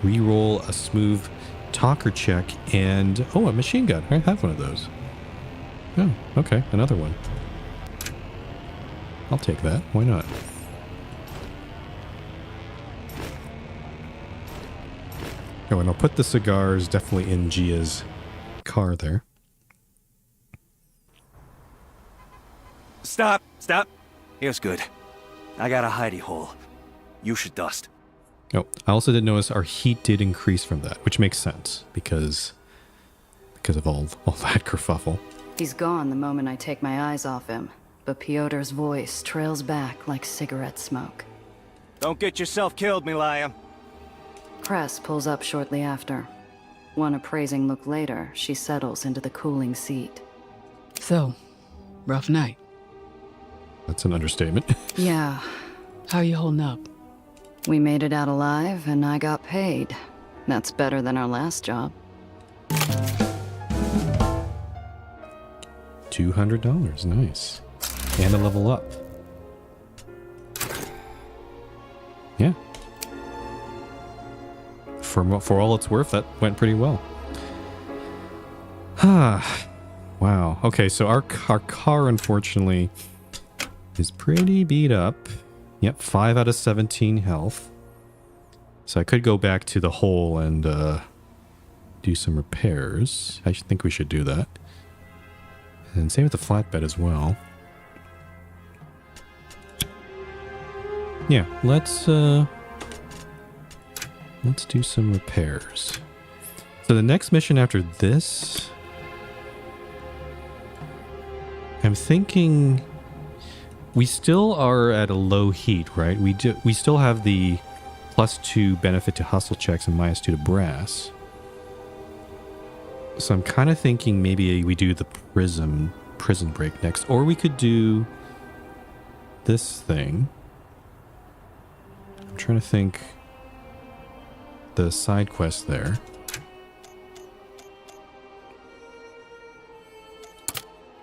Reroll a smooth talker check and... Oh, a machine gun. I have one of those. Oh, okay. Another one. I'll take that. Why not? Oh, and I'll put the cigars definitely in Gia's car there. Stop! Stop! Here's good. I got a hidey hole. You should dust. Oh, I also did notice our heat did increase from that, which makes sense because of all that kerfuffle. He's gone the moment I take my eyes off him, but Pyotr's voice trails back like cigarette smoke. Don't get yourself killed, Milaya. Cress pulls up shortly after. One appraising look later, she settles into the cooling seat. So, rough night. That's an understatement. Yeah. How you holding up? We made it out alive, and I got paid. That's better than our last job. $200, nice. And a level up. Yeah. For all it's worth, that went pretty well. Wow. Okay, so our car, unfortunately, is pretty beat up. Yep, 5 out of 17 health. So I could go back to the hole and do some repairs. I think we should do that. And same with the flatbed as well. Yeah, let's do some repairs. So the next mission after this, I'm thinking we still are at a low heat, right? We still have the +2 benefit to hustle checks and -2 to brass. So I'm kind of thinking maybe we do the prison break next, or we could do this thing. I'm trying to think the side quest there.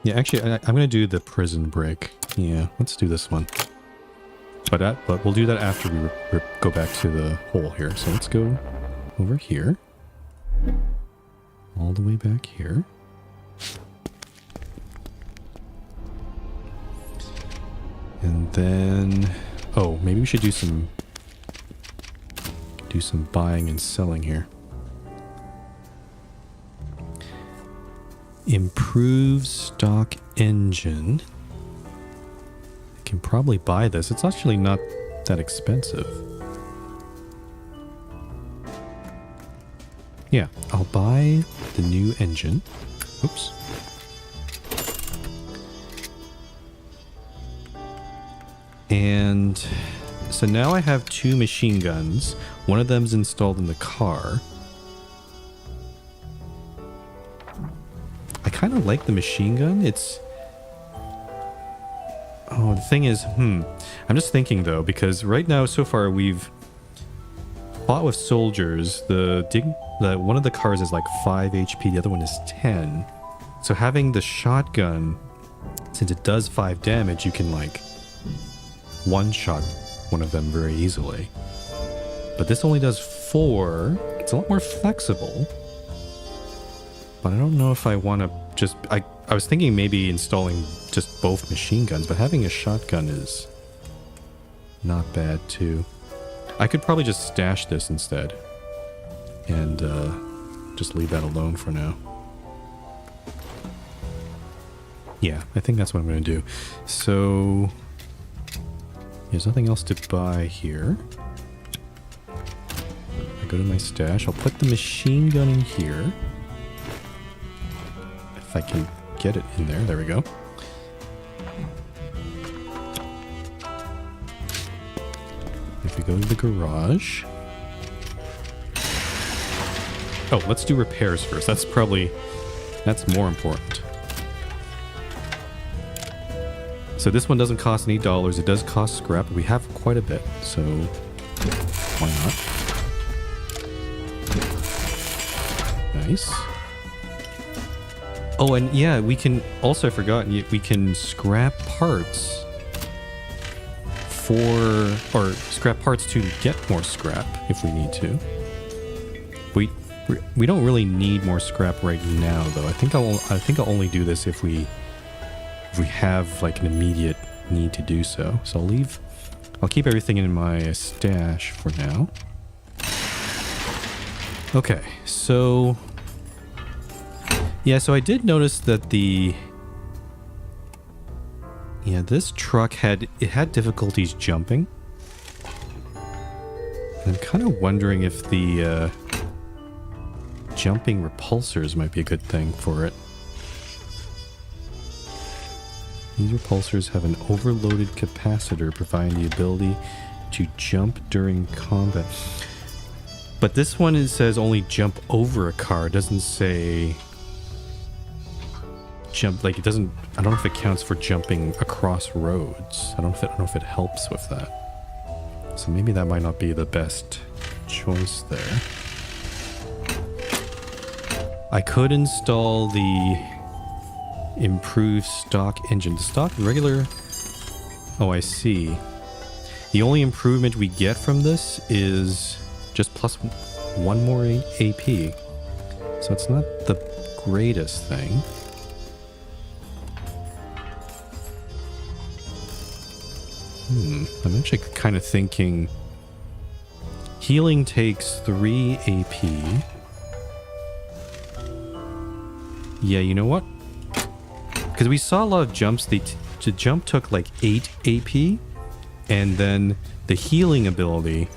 Yeah, actually, I'm going to do the prison break. Yeah, let's do this one. But we'll do that after we go back to the hole here. So let's go over here. All the way back here. And then... Oh, maybe we should do some buying and selling here. Improve stock engine. I can probably buy this. It's actually not that expensive. Yeah, I'll buy the new engine. Oops. And so now I have 2 machine guns. One of them's installed in the car. I kind of like the machine gun. It's... Oh, the thing is, I'm just thinking though, because right now, so far, we've fought with soldiers. One of the cars is like 5 HP, the other one is 10. So having the shotgun, since it does 5 damage, you can like one-shot one of them very easily. But this only does 4. It's a lot more flexible. But I don't know if I want to just... I was thinking maybe installing just both machine guns, but having a shotgun is not bad too. I could probably just stash this instead. And just leave that alone for now. Yeah, I think that's what I'm going to do. So... There's nothing else to buy here. I go to my stash. I'll put the machine gun in here. If I can get it in there. There we go. If we go to the garage. Oh, let's do repairs first. That's more important. So this one doesn't cost any dollars. It does cost scrap, but we have quite a bit, so why not? Nice. Oh, and yeah, we can also, I forgot, we can scrap parts scrap parts to get more scrap if we need to. We don't really need more scrap right now, though. I think I'll only do this if we have like an immediate need to do so. So I'll keep everything in my stash for now. Okay, so yeah, so I did notice that this truck had difficulties jumping. And I'm kind of wondering if the jumping repulsors might be a good thing for it. These repulsors have an overloaded capacitor providing the ability to jump during combat. But this one says only jump over a car. It doesn't say jump, like it doesn't, I don't know if it counts for jumping across roads. I don't know if it helps with that. So maybe that might not be the best choice there. I could install the improved stock engine. Stock regular. Oh, I see. The only improvement we get from this is just plus one more AP. So it's not the greatest thing. I'm actually kind of thinking healing takes 3 AP. Yeah, you know what? Because we saw a lot of jumps. The jump took like 8 AP, and then the healing ability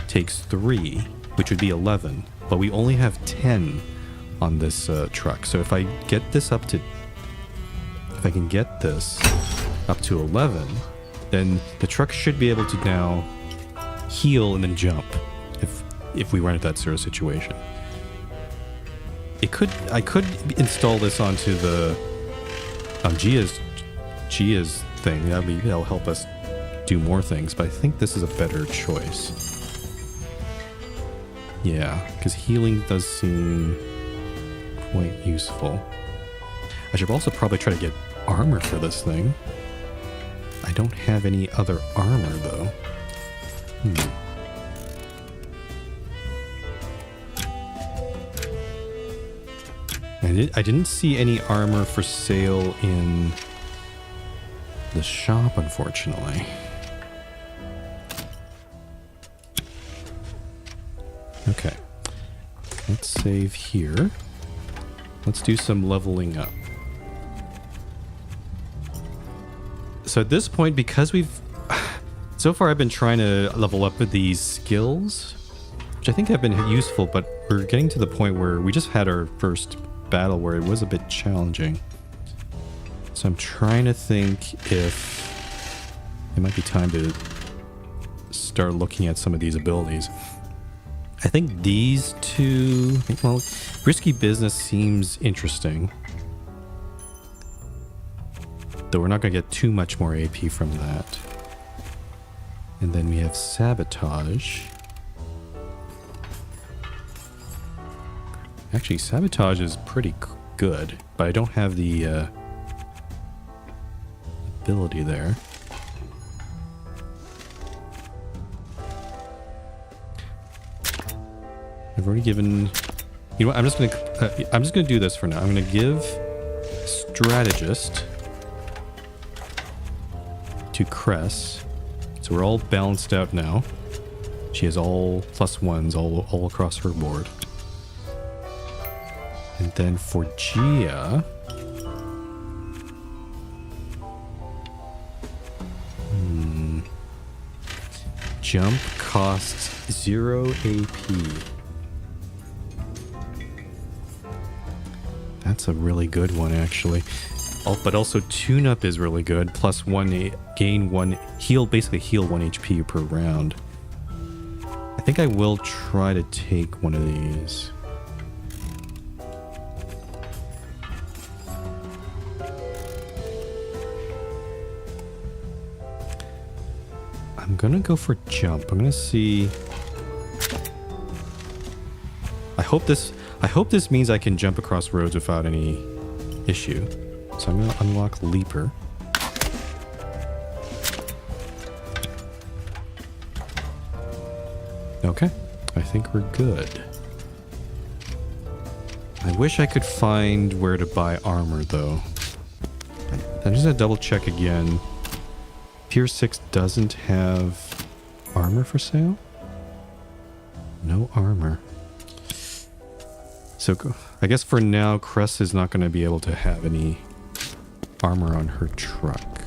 takes 3, which would be 11. But we only have 10 on this truck. So if I get this up to, if I can get this up to 11, then the truck should be able to now heal and then jump. If we run into that sort of situation, I could install this onto the Gia's thing. That'll help us do more things, but I think this is a better choice. Yeah, because healing does seem quite useful. I should also probably try to get armor for this thing. I don't have any other armor though. I didn't see any armor for sale in the shop, unfortunately. Okay. Let's save here. Let's do some leveling up. So at this point, because so far I've been trying to level up with these skills, which I think have been useful, but we're getting to the point where we just had our first battle where it was a bit challenging. So I'm trying to think if it might be time to start looking at some of these abilities. I think these two, well, Risky Business seems interesting. Though we're not going to get too much more AP from that. And then we have Sabotage. Actually, Sabotage is pretty good, but I don't have the ability there. I've already given. You know what? I'm just gonna do this for now. I'm gonna give Strategist to Cress, so we're all balanced out now. She has all +1s all across her board. And then for Gia, jump costs 0 AP. That's a really good one, actually. But also tune-up is really good. +1 gain 1 heal, basically heal 1 HP per round. I think I will try to take one of these. I'm gonna go for jump. I'm gonna see. I hope this means I can jump across roads without any issue. So I'm gonna unlock Leaper. Okay, I think we're good. I wish I could find where to buy armor, though. I'm just gonna double check again. Tier 6 doesn't have armor for sale? No armor. So I guess for now, Cress is not going to be able to have any armor on her truck.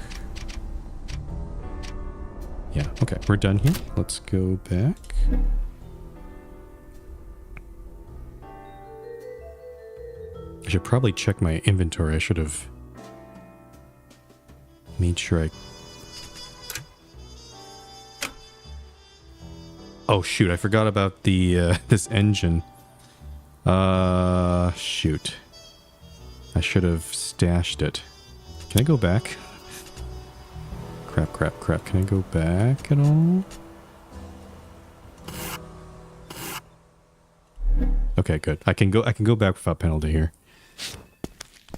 Yeah, okay, we're done here. Let's go back. I should probably check my inventory. I should have made sure I... Oh shoot, I forgot about the this engine. Shoot. I should have stashed it. Can I go back? Crap. Can I go back at all? Okay, good. I can go back without penalty here.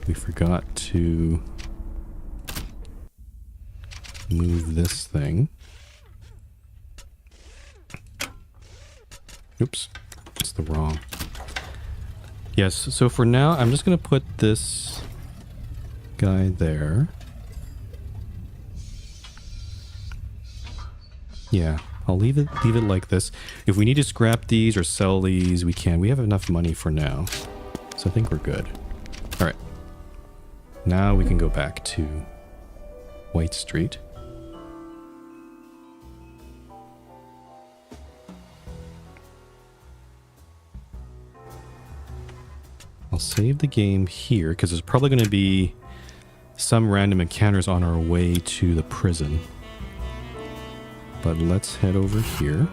We forgot to move this thing. Oops. It's the wrong. Yes, so for now, I'm just going to put this guy there. Yeah, I'll leave it like this. If we need to scrap these or sell these, we can. We have enough money for now. So I think we're good. All right. Now we can go back to White Street. I'll save the game here because there's probably going to be some random encounters on our way to the prison. But let's head over here.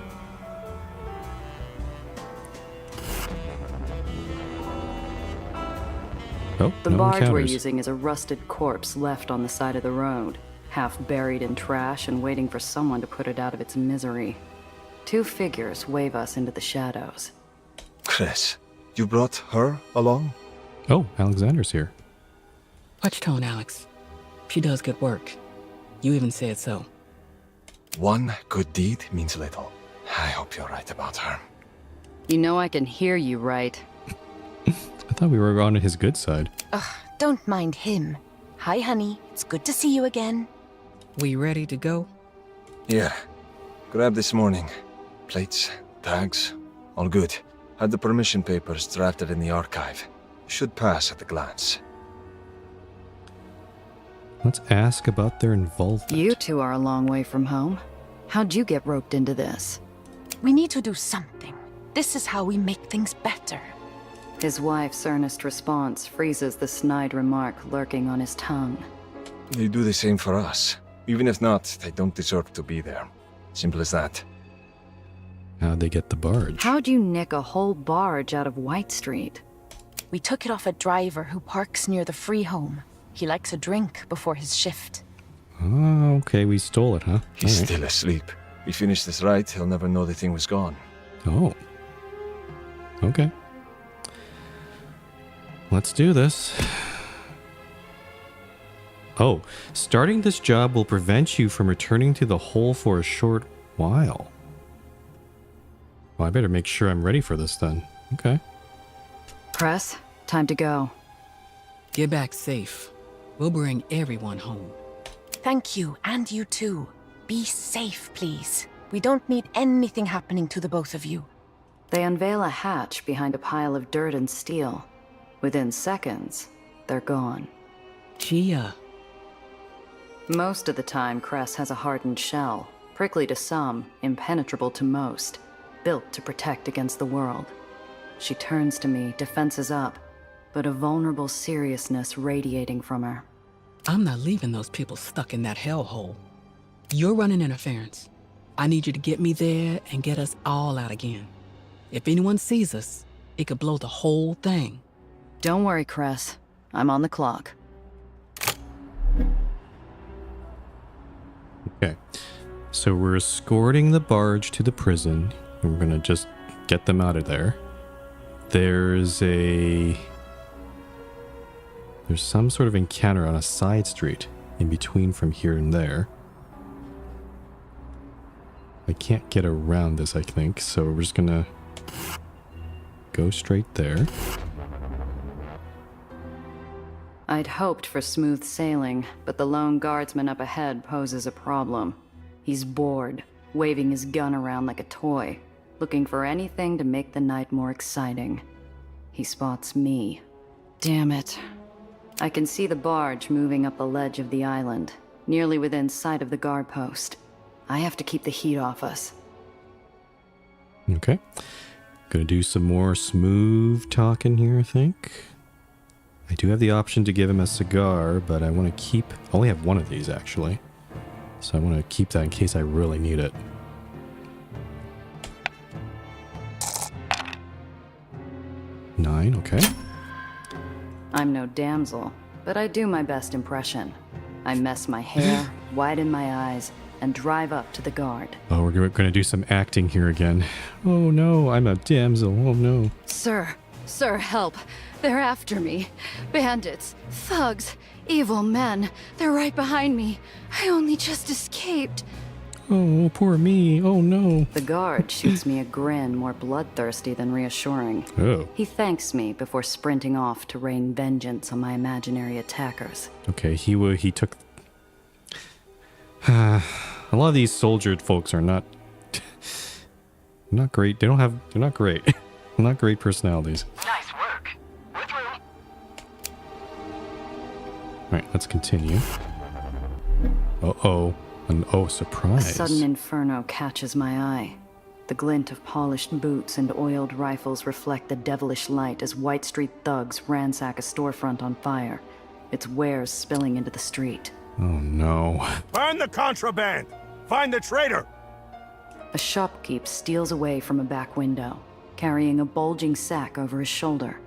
Oh, the no barge encounters. we're using is a rusted corpse left on the side of the road, half buried in trash and waiting for someone to put it out of its misery. Two figures wave us into the shadows. Chris, you brought her along? Oh, Alexander's here. Watch tone, Alex. She does good work. You even said so. One good deed means little. I hope you're right about her. You know I can hear you right. I thought we were on his good side. Ugh, don't mind him. Hi, honey. It's good to see you again. We ready to go? Here. Grab this morning. Plates, tags, all good. Had the permission papers drafted in the archive. Should pass at a glance. Let's ask about their involvement. You two are a long way from home. How'd you get roped into this? We need to do something. This is how we make things better. His wife's earnest response freezes the snide remark lurking on his tongue. They do the same for us. Even if not, they don't deserve to be there. Simple as that. How'd they get the barge? How'd you nick a whole barge out of White Street? We took it off a driver who parks near the free home. He likes a drink before his shift. Oh, okay, we stole it, huh? He's still asleep. We finish this right, he'll never know the thing was gone. Oh. Okay. Let's do this. Oh, starting this job will prevent you from returning to the hole for a short while. Well, I better make sure I'm ready for this then. Okay. Press, time to go. Get back safe. We'll bring everyone home. Thank you, and you too. Be safe, please. We don't need anything happening to the both of you. They unveil a hatch behind a pile of dirt and steel. Within seconds, they're gone. Gia. Most of the time, Cress has a hardened shell, prickly to some, impenetrable to most, built to protect against the world. She turns to me, defenses up, but a vulnerable seriousness radiating from her. I'm not leaving those people stuck in that hellhole. You're running interference. I need you to get me there and get us all out again. If anyone sees us, it could blow the whole thing. Don't worry, Cress. I'm on the clock. Okay. So we're escorting the barge to the prison. And we're gonna just get them out of there. There's some sort of encounter on a side street in between from here and there. I can't get around this, I think, so we're just gonna go straight there. I'd hoped for smooth sailing, but the lone guardsman up ahead poses a problem. He's bored, waving his gun around like a toy, looking for anything to make the night more exciting. He spots me. Damn it. I can see the barge moving up the ledge of the island, nearly within sight of the guard post. I have to keep the heat off us. Okay. Gonna do some more smooth talking here, I think. I do have the option to give him a cigar, but I want to keep... I only have one of these, actually. So I want to keep that in case I really need it. Nine, okay. I'm no damsel, but I do my best impression. I mess my hair, widen my eyes, and drive up to the guard. Oh, we're going to do some acting here again. Oh no, I'm a damsel. Oh no. Sir, help. They're after me. Bandits, thugs, evil men. They're right behind me. I only just escaped. Oh, poor me. Oh no. The guard shoots me a grin more bloodthirsty than reassuring. Oh. He thanks me before sprinting off to rain vengeance on my imaginary attackers. Okay, he took... a lot of these soldier folks are not great. They're not great. Not great personalities. Nice work. We're through. Alright, let's continue. Uh-oh. Oh, A surprise. sudden inferno catches my eye. The glint of polished boots and oiled rifles reflect the devilish light as White Street thugs ransack a storefront on fire, its wares spilling into the street. Oh no. Find the contraband! Find the traitor! A shopkeep steals away from a back window, carrying a bulging sack over his shoulder.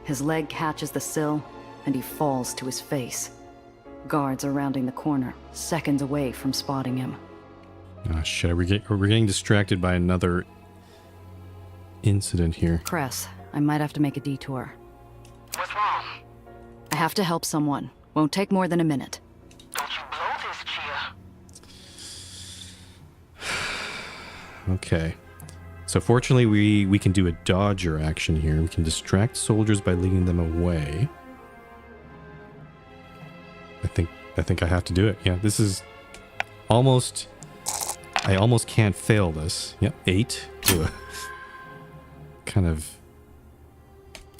His leg catches the sill, and he falls to his face. Guards are rounding the corner, seconds away from spotting him. Oh shit, we're getting distracted by another incident here. Cress, I might have to make a detour. What's wrong? I have to help someone. Won't take more than a minute. Don't you blow this, Chia. Okay. So fortunately we can do a dodger action here. We can distract soldiers by leading them away. I think I have to do it. Yeah, this is almost... I almost can't fail this. Yep, 8. Ugh. Kind of...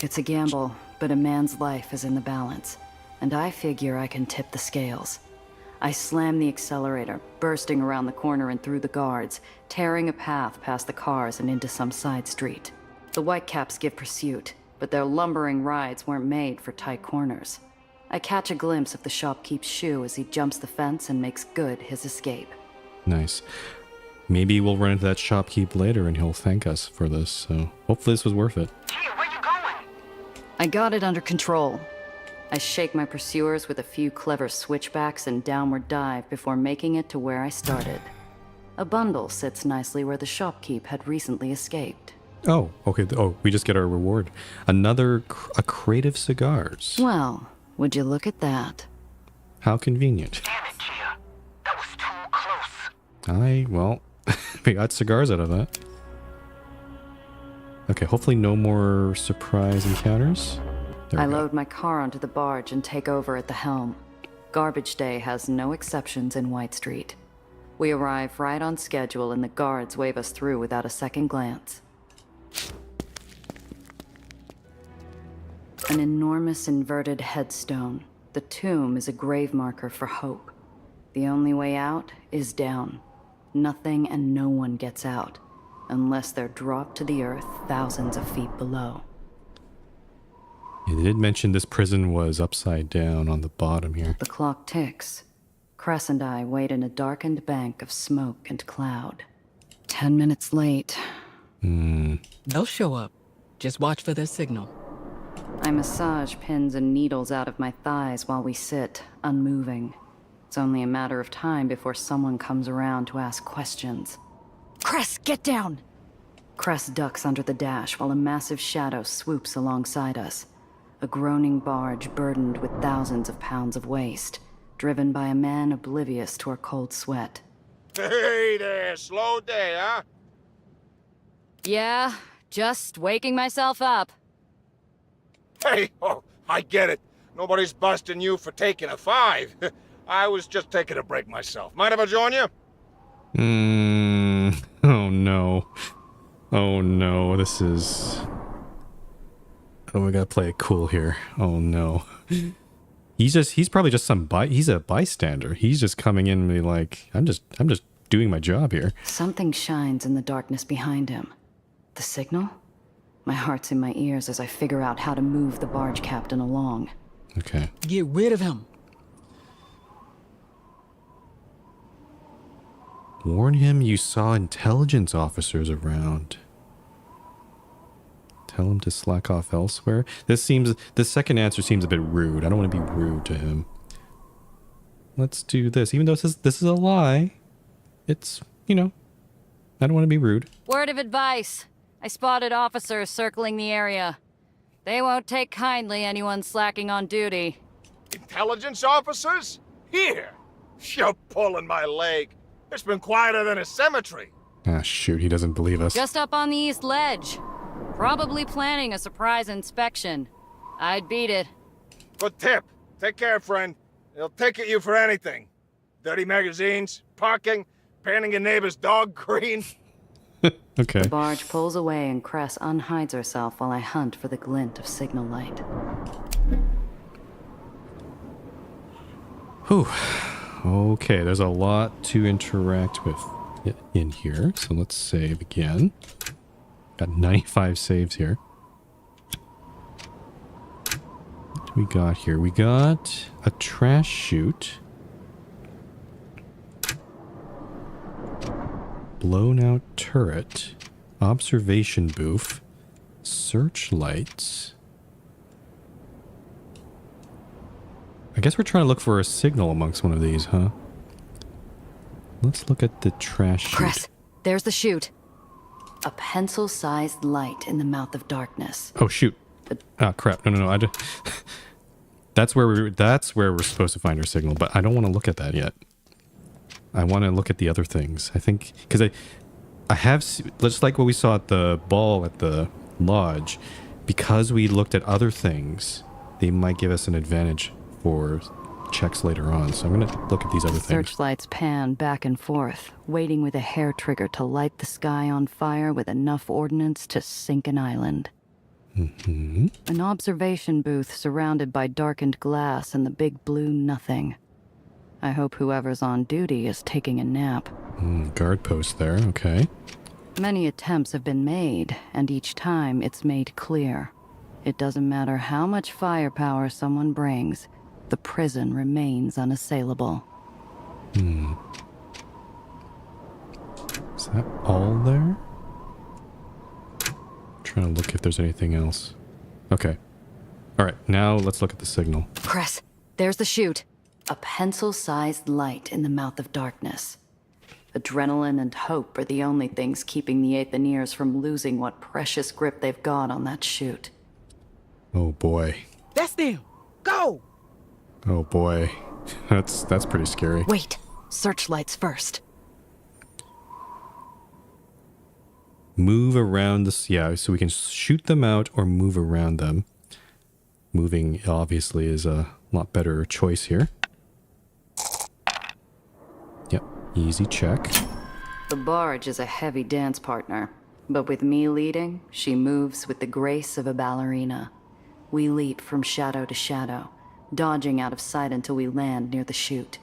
It's a gamble, but a man's life is in the balance, and I figure I can tip the scales. I slam the accelerator, bursting around the corner and through the guards, tearing a path past the cars and into some side street. The Whitecaps give pursuit, but their lumbering rides weren't made for tight corners. I catch a glimpse of the shopkeep's shoe as he jumps the fence and makes good his escape. Nice. Maybe we'll run into that shopkeep later and he'll thank us for this, so hopefully this was worth it. Chia, where you going? I got it under control. I shake my pursuers with a few clever switchbacks and downward dive before making it to where I started. A bundle sits nicely where the shopkeep had recently escaped. Oh, okay. Oh, we just get our reward. A crate of cigars. Well, would you look at that? How convenient. Damn it, Chia. That was too close. Well, we got cigars out of that. Okay, hopefully no more surprise encounters. I load my car onto the barge and take over at the helm. Garbage day has no exceptions in White Street. We arrive right on schedule and the guards wave us through without a second glance. An enormous inverted headstone. The tomb is a grave marker for hope. The only way out is down. Nothing and no one gets out, unless they're dropped to the earth thousands of feet below. Yeah, they did mention this prison was upside down on the bottom here. The clock ticks. Cress and I wait in a darkened bank of smoke and cloud. 10 minutes late. They'll show up. Just watch for their signal. I massage pins and needles out of my thighs while we sit, unmoving. It's only a matter of time before someone comes around to ask questions. Cress, get down! Cress ducks under the dash while a massive shadow swoops alongside us. A groaning barge burdened with thousands of pounds of waste, driven by a man oblivious to our cold sweat. Hey there, slow day, huh? Yeah, just waking myself up. Hey, oh, I get it. Nobody's busting you for taking a 5. I was just taking a break myself. Mind if I join you? Oh no. Oh no, this is... Oh, we gotta play it cool here. Oh no. He's probably just he's a bystander. He's just coming in and be like, I'm just doing my job here. Something shines in the darkness behind him. The signal? My heart's in my ears as I figure out how to move the barge captain along. Okay. Get rid of him. Warn him you saw intelligence officers around. Tell him to slack off elsewhere. The second answer seems a bit rude. I don't want to be rude to him. Let's do this. Even though this is a lie, it's, I don't want to be rude. Word of advice. I spotted officers circling the area. They won't take kindly anyone slacking on duty. Intelligence officers? Here! You're pulling my leg. It's been quieter than a cemetery. Ah, shoot, he doesn't believe us. Just up on the east ledge. Probably planning a surprise inspection. I'd beat it. Good tip. Take care, friend. They'll ticket you for anything. Dirty magazines, parking, painting your neighbor's dog green. Okay. The barge pulls away and Cress unhides herself while I hunt for the glint of signal light. Whew. Okay, there's a lot to interact with in here. So let's save again. Got 95 saves here. What do we got here? We got a trash chute. Blown out turret. Observation booth. Searchlights. I guess we're trying to look for a signal amongst one of these, huh? Let's look at the trash chute. Cress, there's the chute. A pencil-sized light in the mouth of darkness. Oh shoot! Oh crap! No! That's where we're supposed to find our signal, but I don't want to look at that yet. I want to look at the other things. I think because I have just like what we saw at the ball at the lodge. Because we looked at other things, they might give us an advantage for checks later on. So I'm gonna look at these other things. Searchlights pan back and forth, waiting with a hair trigger to light the sky on fire with enough ordnance to sink an island. Mm-hmm. An observation booth surrounded by darkened glass and the big blue nothing. I hope whoever's on duty is taking a nap. Guard post there, okay. Many attempts have been made, and each time it's made clear. It doesn't matter how much firepower someone brings, the prison remains unassailable. Is that all there? Trying to look if there's anything else. Okay. Alright, now let's look at the signal. Cress, there's the chute. A pencil-sized light in the mouth of darkness. Adrenaline and hope are the only things keeping the Aetherians from losing what precious grip they've got on that chute. Oh boy. That's them! Go! Oh boy. That's pretty scary. Wait, searchlights first. Move around this, yeah, so we can shoot them out or move around them. Moving obviously is a lot better choice here. Yep, easy check. The barge is a heavy dance partner, but with me leading, she moves with the grace of a ballerina. We leap from shadow to shadow, dodging out of sight until we land near the chute.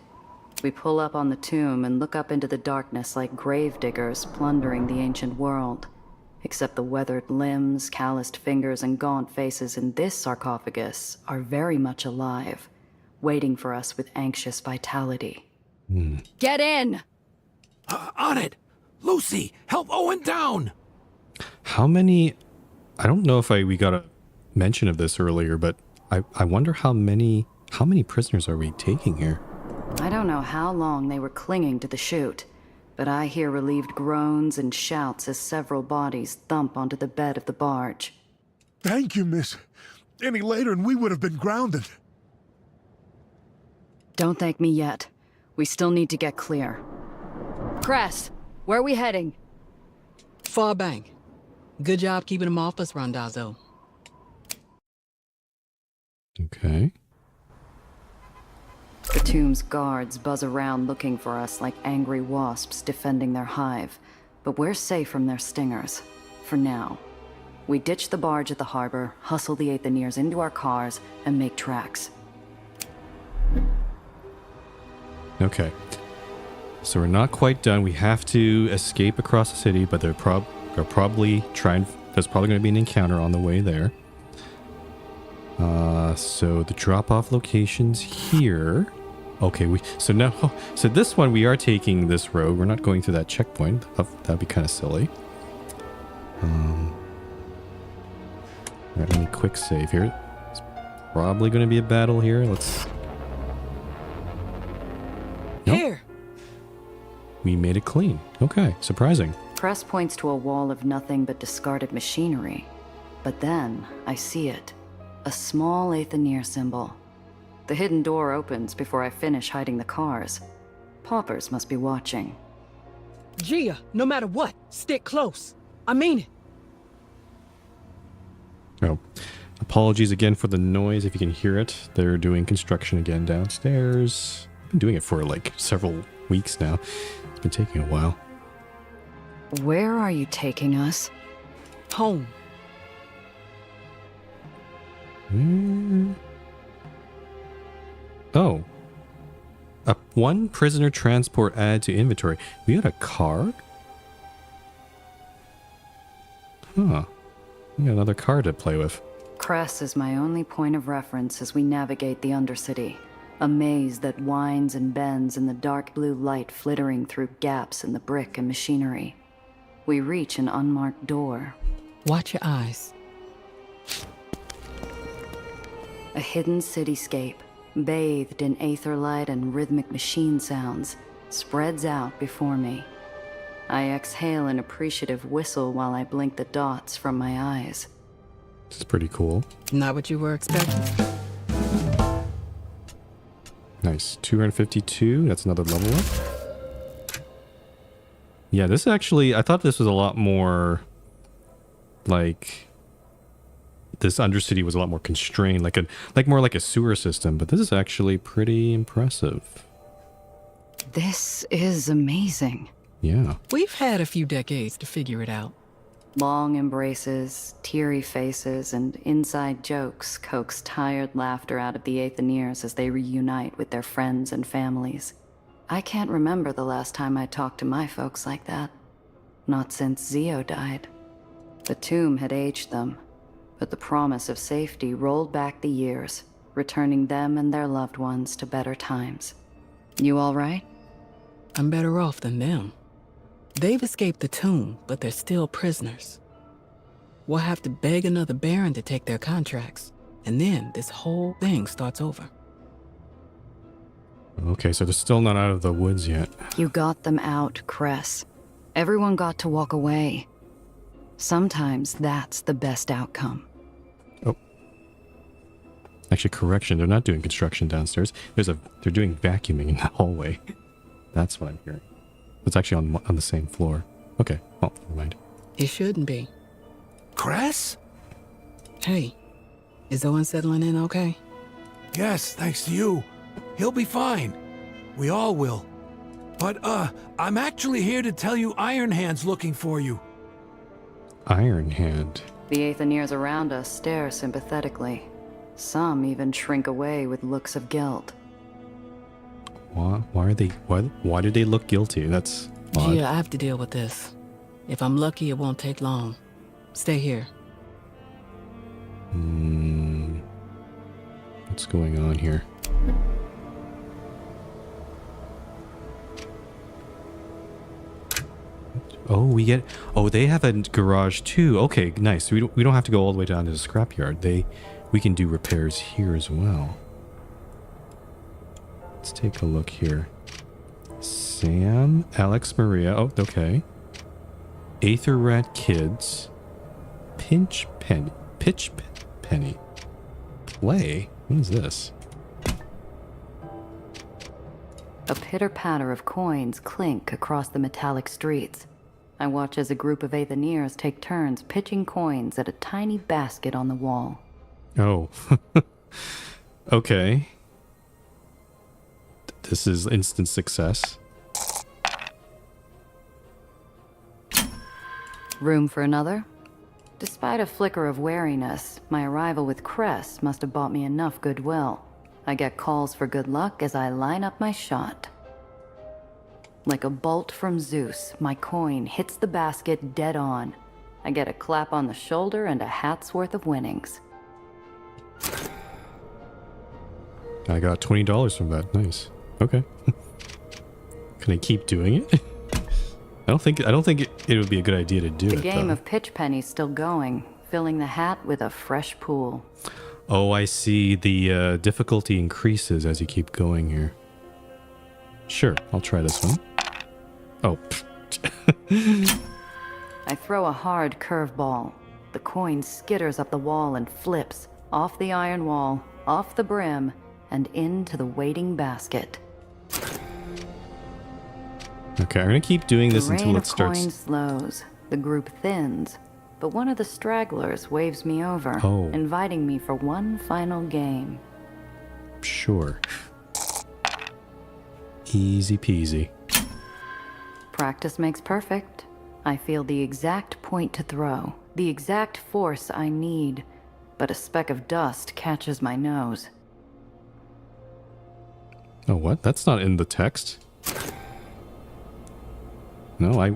We pull up on the tomb and look up into the darkness like gravediggers plundering the ancient world. Except the weathered limbs, calloused fingers, and gaunt faces in this sarcophagus are very much alive, waiting for us with anxious vitality. Get in! On it! Lucy, help Owen down! How many... I don't know if we got a mention of this earlier, but I wonder how many prisoners are we taking here? I don't know how long they were clinging to the chute, but I hear relieved groans and shouts as several bodies thump onto the bed of the barge. Thank you, miss. Any later and we would have been grounded. Don't thank me yet. We still need to get clear. Cress, where are we heading? Far bank. Good job keeping them off us, Randazzo. Okay. The tomb's guards buzz around looking for us like angry wasps defending their hive, but we're safe from their stingers. For now. We ditch the barge at the harbor, hustle the Aetherians into our cars, and make tracks. Okay. So we're not quite done. We have to escape across the city, but they're probably trying. There's probably going to be an encounter on the way there. So the drop-off location's here. Okay, so this one we are taking this road. We're not going through that checkpoint. That'd be kind of silly. Alright, let me quick save here. It's probably going to be a battle here. Let's. Nope. Here. We made it clean. Okay, surprising. Cress points to a wall of nothing but discarded machinery. But then, I see it. A small Aetherian symbol. The hidden door opens before I finish hiding the cars. Paupers must be watching. Gia, no matter what, stick close. I mean it. Oh, apologies again for the noise if you can hear it. They're doing construction again downstairs. I've been doing it for like several weeks now. It's been taking a while. Where are you taking us? Home. Oh. One prisoner transport added to inventory. We got a car? Huh. We got another car to play with. Cress is my only point of reference as we navigate the Undercity. A maze that winds and bends in the dark blue light flittering through gaps in the brick and machinery. We reach an unmarked door. Watch your eyes. A hidden cityscape, bathed in aether light and rhythmic machine sounds, spreads out before me. I exhale an appreciative whistle while I blink the dots from my eyes. This is pretty cool. Not what you were expecting. Nice. 252. That's another level up. Yeah, this actually, I thought this was a lot more like this Undercity was a lot more constrained, like more like a sewer system, but this is actually pretty impressive. This is amazing. Yeah. We've had a few decades to figure it out. Long embraces, teary faces, and inside jokes coax tired laughter out of the Aetherians as they reunite with their friends and families. I can't remember the last time I talked to my folks like that. Not since Zio died. The tomb had aged them, but the promise of safety rolled back the years, returning them and their loved ones to better times. You all right? I'm better off than them. They've escaped the tomb, but they're still prisoners. We'll have to beg another Baron to take their contracts, and then this whole thing starts over. Okay, so they're still not out of the woods yet. You got them out, Cress. Everyone got to walk away. Sometimes that's the best outcome. Oh. Actually, correction, they're not doing construction downstairs. They're doing vacuuming in the hallway. That's what I'm hearing. It's actually on the same floor. Okay, well, never mind. It shouldn't be. Cress? Hey, is Owen settling in okay? Yes, thanks to you. He'll be fine. We all will. But, I'm actually here to tell you Iron Hand's looking for you. Iron Hand? The Aetherians around us stare sympathetically. Some even shrink away with looks of guilt. Why did they look guilty? That's odd. Yeah, I have to deal with this. If I'm lucky, it won't take long. Stay here. What's going on here? Oh, they have a garage too. Okay, nice. We don't have to go all the way down to the scrapyard. We can do repairs here as well. Let's take a look here. Sam, Alex, Maria. Oh, okay. Aether Rat Kids. Pitch Penny. Play? What is this? A pitter-patter of coins clink across the metallic streets. I watch as a group of Aetherians take turns pitching coins at a tiny basket on the wall. Oh. Okay. This is instant success. Room for another? Despite a flicker of wariness, my arrival with Cress must have bought me enough goodwill. I get calls for good luck as I line up my shot. Like a bolt from Zeus, my coin hits the basket dead on. I get a clap on the shoulder and a hat's worth of winnings. I got $20 from that. Nice. Okay. Can I keep doing it? I don't think it would be a good idea to do The it. game though. of pitch penny's still going, filling the hat with a fresh pool. Oh, I see. The difficulty increases as you keep going here. Sure, I'll try this one. Oh. I throw a hard curveball. The coin skitters up the wall and flips, off the iron wall, off the brim, and into the waiting basket. Okay, I'm gonna keep doing this The until rain it of starts. coins slows. The group thins, but one of the stragglers waves me over, Oh. inviting me for one final game. Sure. Easy peasy. Practice makes perfect. I feel the exact point to throw, the exact force I need, but a speck of dust catches my nose. Oh, what? That's not in the text. No. I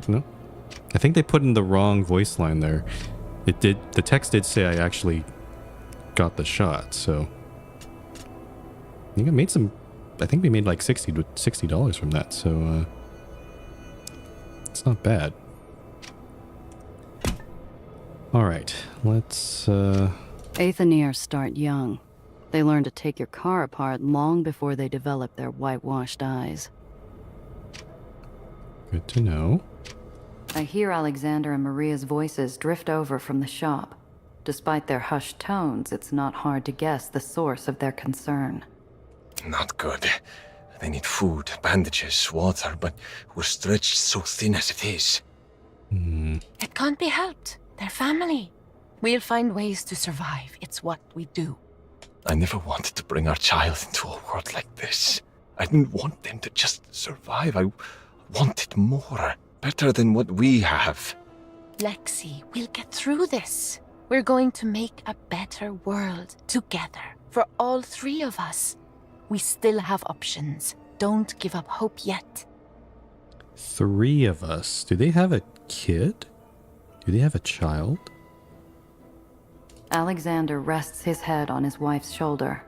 think they put in the wrong voice line there. The text did say I actually got the shot, so I think we made like $60 from that, so it's not bad. All right, let's Aetherians start young. They learn to take your car apart long before they develop their whitewashed eyes. good to know. I hear Alexander and Maria's voices drift over from the shop. Despite their hushed tones, it's not hard to guess the source of their concern. Not good. They need food, bandages, water, but we're stretched so thin as it is. It can't be helped. They're family. We'll find ways to survive. It's what we do. I never wanted to bring our child into a world like this. I didn't want them to just survive. I wanted more. Better than what we have. Lexi, we'll get through this. We're going to make a better world together for all three of us. We still have options. Don't give up hope yet. 3 of us. Do they have a kid? Do they have a child? Alexander rests his head on his wife's shoulder.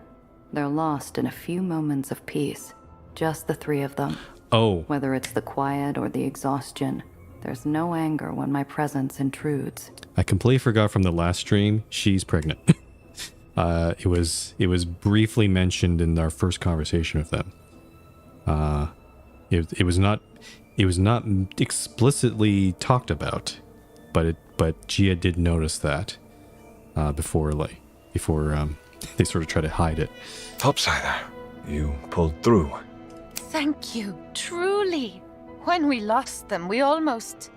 They're lost in a few moments of peace. Just the 3 of them. Oh. Whether it's the quiet or the exhaustion, there's no anger when my presence intrudes. I completely forgot from the last stream, she's pregnant. It was briefly mentioned in our first conversation with them. It was not explicitly talked about, but Gia did notice that before they sort of try to hide it. Topsider, you pulled through. Thank you, truly. When we lost them, we almost...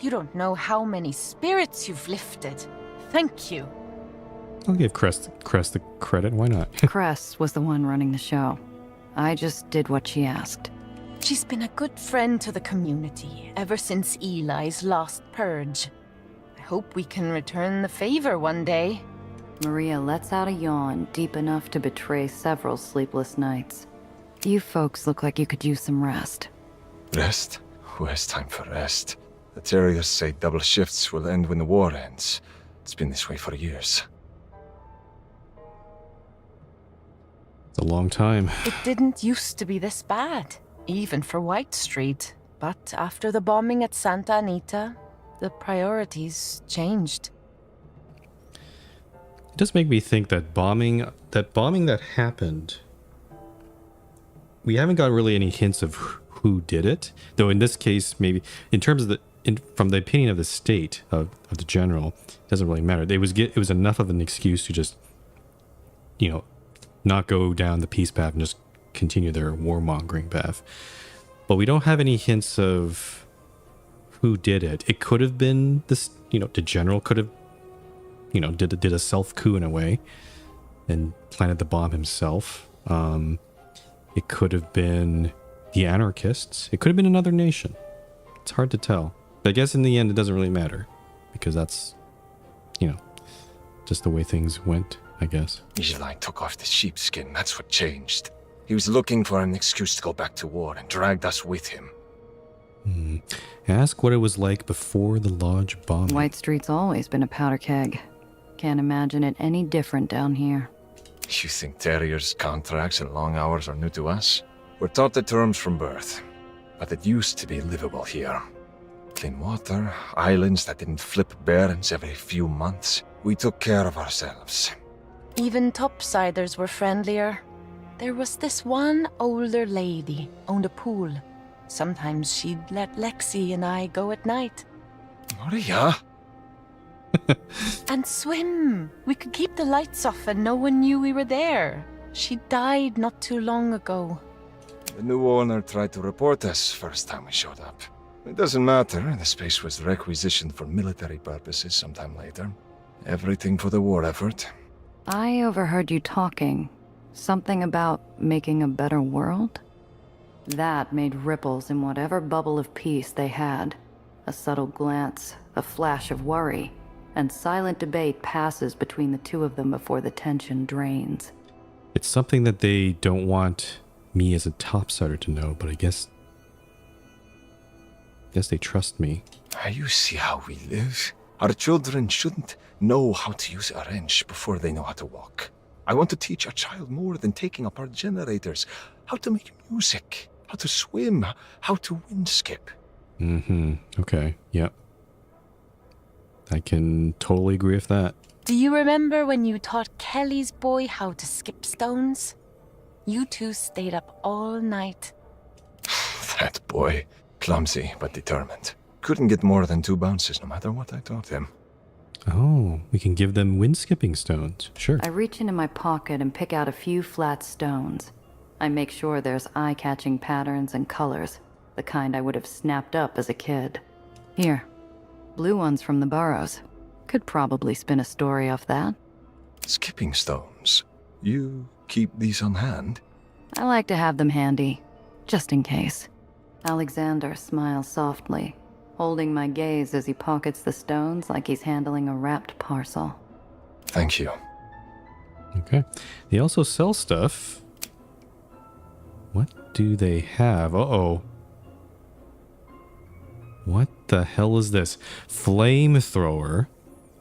You don't know how many spirits you've lifted. Thank you. I'll give Cress the credit. Why not? Cress was the one running the show. I just did what she asked. She's been a good friend to the community ever since Eli's lost purge. I hope we can return the favor one day. Maria lets out a yawn deep enough to betray several sleepless nights. You folks look like you could use some rest. Rest? Who has time for rest? The Terriers say double shifts will end when the war ends. It's been this way for years. It's a long time. It didn't used to be this bad, even for White Street. But after the bombing at Santa Anita, the priorities changed. It does make me think that bombing that happened, we haven't got really any hints of who did it. Though in this case, maybe in terms of from the opinion of the state of the general, it doesn't really matter. It was enough of an excuse to just, not go down the peace path and just continue their warmongering path. But we don't have any hints of who did it. It could have been this, the general could have, did a self coup in a way and planted the bomb himself. It could have been the anarchists. It could have been another nation. It's hard to tell. But I guess in the end, it doesn't really matter. Because that's, you know, just the way things went, I guess. Eli took off the sheepskin. That's what changed. He was looking for an excuse to go back to war and dragged us with him. Ask what it was like before the lodge bombing. White Street's always been a powder keg. Can't imagine it any different down here. You think terriers, contracts, and long hours are new to us? We're taught the terms from birth, but it used to be livable here. Clean water, islands that didn't flip barons every few months. We took care of ourselves. Even topsiders were friendlier. There was this one older lady, owned a pool. Sometimes she'd let Lexi and I go at night. Maria? And swim. We could keep the lights off and no one knew we were there. She died not too long ago. The new owner tried to report us first time we showed up. It doesn't matter. The space was requisitioned for military purposes sometime later. Everything for the war effort. I overheard you talking. Something about making a better world? That made ripples in whatever bubble of peace they had. A subtle glance, a flash of worry, and silent debate passes between the two of them before the tension drains. It's something that they don't want me as a topsider to know, but I guess they trust me. You see how we live? Our children shouldn't know how to use a wrench before they know how to walk. I want to teach a child more than taking apart generators. How to make music, how to swim, how to wind skip. Okay, yep. I can totally agree with that. Do you remember when you taught Kelly's boy how to skip stones? You two stayed up all night. That boy. Clumsy, but determined. Couldn't get more than 2 bounces no matter what I taught him. Oh, we can give them wind skipping stones. Sure. I reach into my pocket and pick out a few flat stones. I make sure there's eye-catching patterns and colors, the kind I would have snapped up as a kid. Here, blue ones from the burrows. Could probably spin a story off that. Skipping stones? You keep these on hand? I like to have them handy, just in case. Alexander smiles softly, holding my gaze as he pockets the stones like he's handling a wrapped parcel. Thank you. Okay. They also sell stuff. What do they have? Uh-oh. What the hell is this? Flamethrower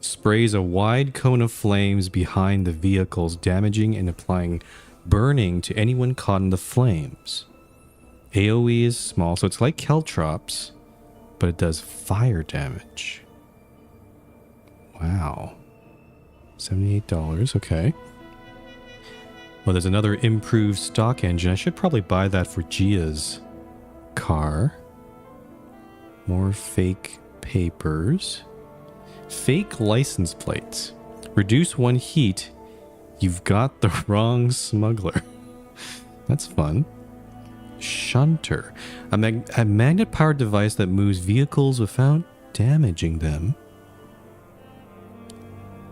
sprays a wide cone of flames behind the vehicles, damaging and applying burning to anyone caught in the flames. AoE is small, so it's like Caltrops, but it does fire damage. Wow. $78, okay. Well, there's another improved stock engine. I should probably buy that for Gia's car. More fake papers. Fake license plates. Reduce 1 heat. You've got the wrong smuggler. That's fun. Shunter. A magnet-powered device that moves vehicles without damaging them.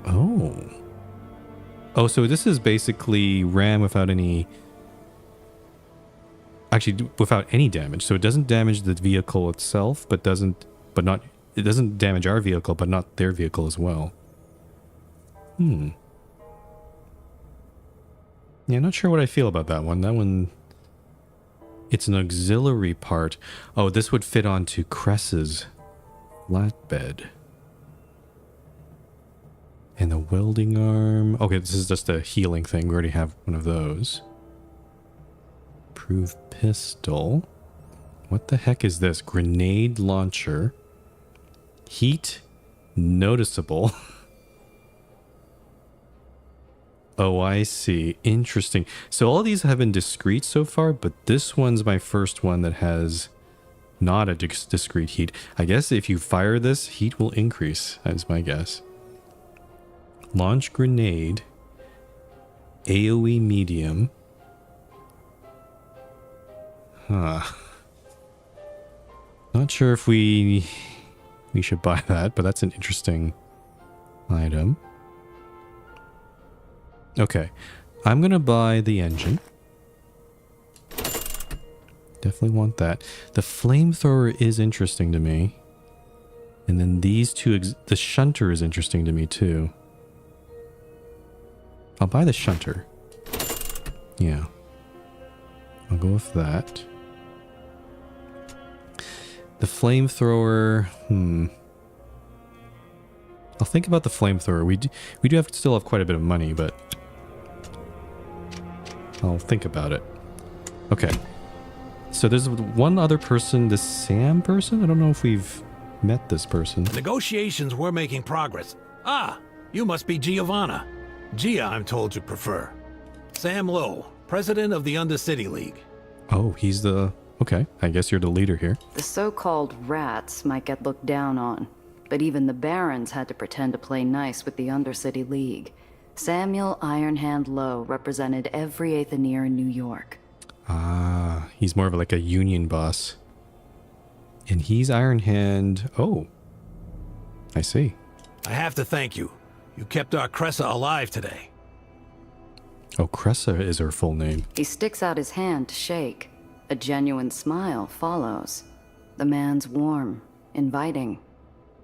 Oh, so this is basically RAM without any... Actually, without any damage. So it doesn't damage the vehicle itself, it doesn't damage our vehicle, but not their vehicle as well. Yeah, not sure what I feel about that one. That one... It's an auxiliary part. Oh, this would fit onto Cress's flatbed. And the welding arm. Okay, this is just a healing thing. We already have one of those. Improved pistol. What the heck is this? Grenade launcher. Heat noticeable. Oh, I see. Interesting. So all these have been discrete so far, but this one's my first one that has not a discrete heat. I guess if you fire this, heat will increase. That's my guess. Launch grenade. AoE medium. Not sure if we should buy that, but that's an interesting item. Okay, I'm gonna buy the engine. Definitely want that. The flamethrower is interesting to me. And then these two, the shunter is interesting to me too. I'll buy the shunter. Yeah. I'll go with that. The flamethrower, I'll think about the flamethrower. We do have still have quite a bit of money, but I'll think about it. Okay. So there's one other person, this Sam person? I don't know if we've met this person. Negotiations were making progress. Ah, you must be Giovanna. Gia, I'm told you prefer. Sam Lowe, president of the Undercity League. Oh, he's the... Okay, I guess you're the leader here. The so-called rats might get looked down on, but even the barons had to pretend to play nice with the Undercity League. Samuel Ironhand Lowe represented every Aetheneer in New York. Ah, he's more of like a union boss. And he's Ironhand... Oh, I see. I have to thank you. You kept our Cressa alive today. Oh, Cressa is her full name. He sticks out his hand to shake. A genuine smile follows. The man's warm, inviting.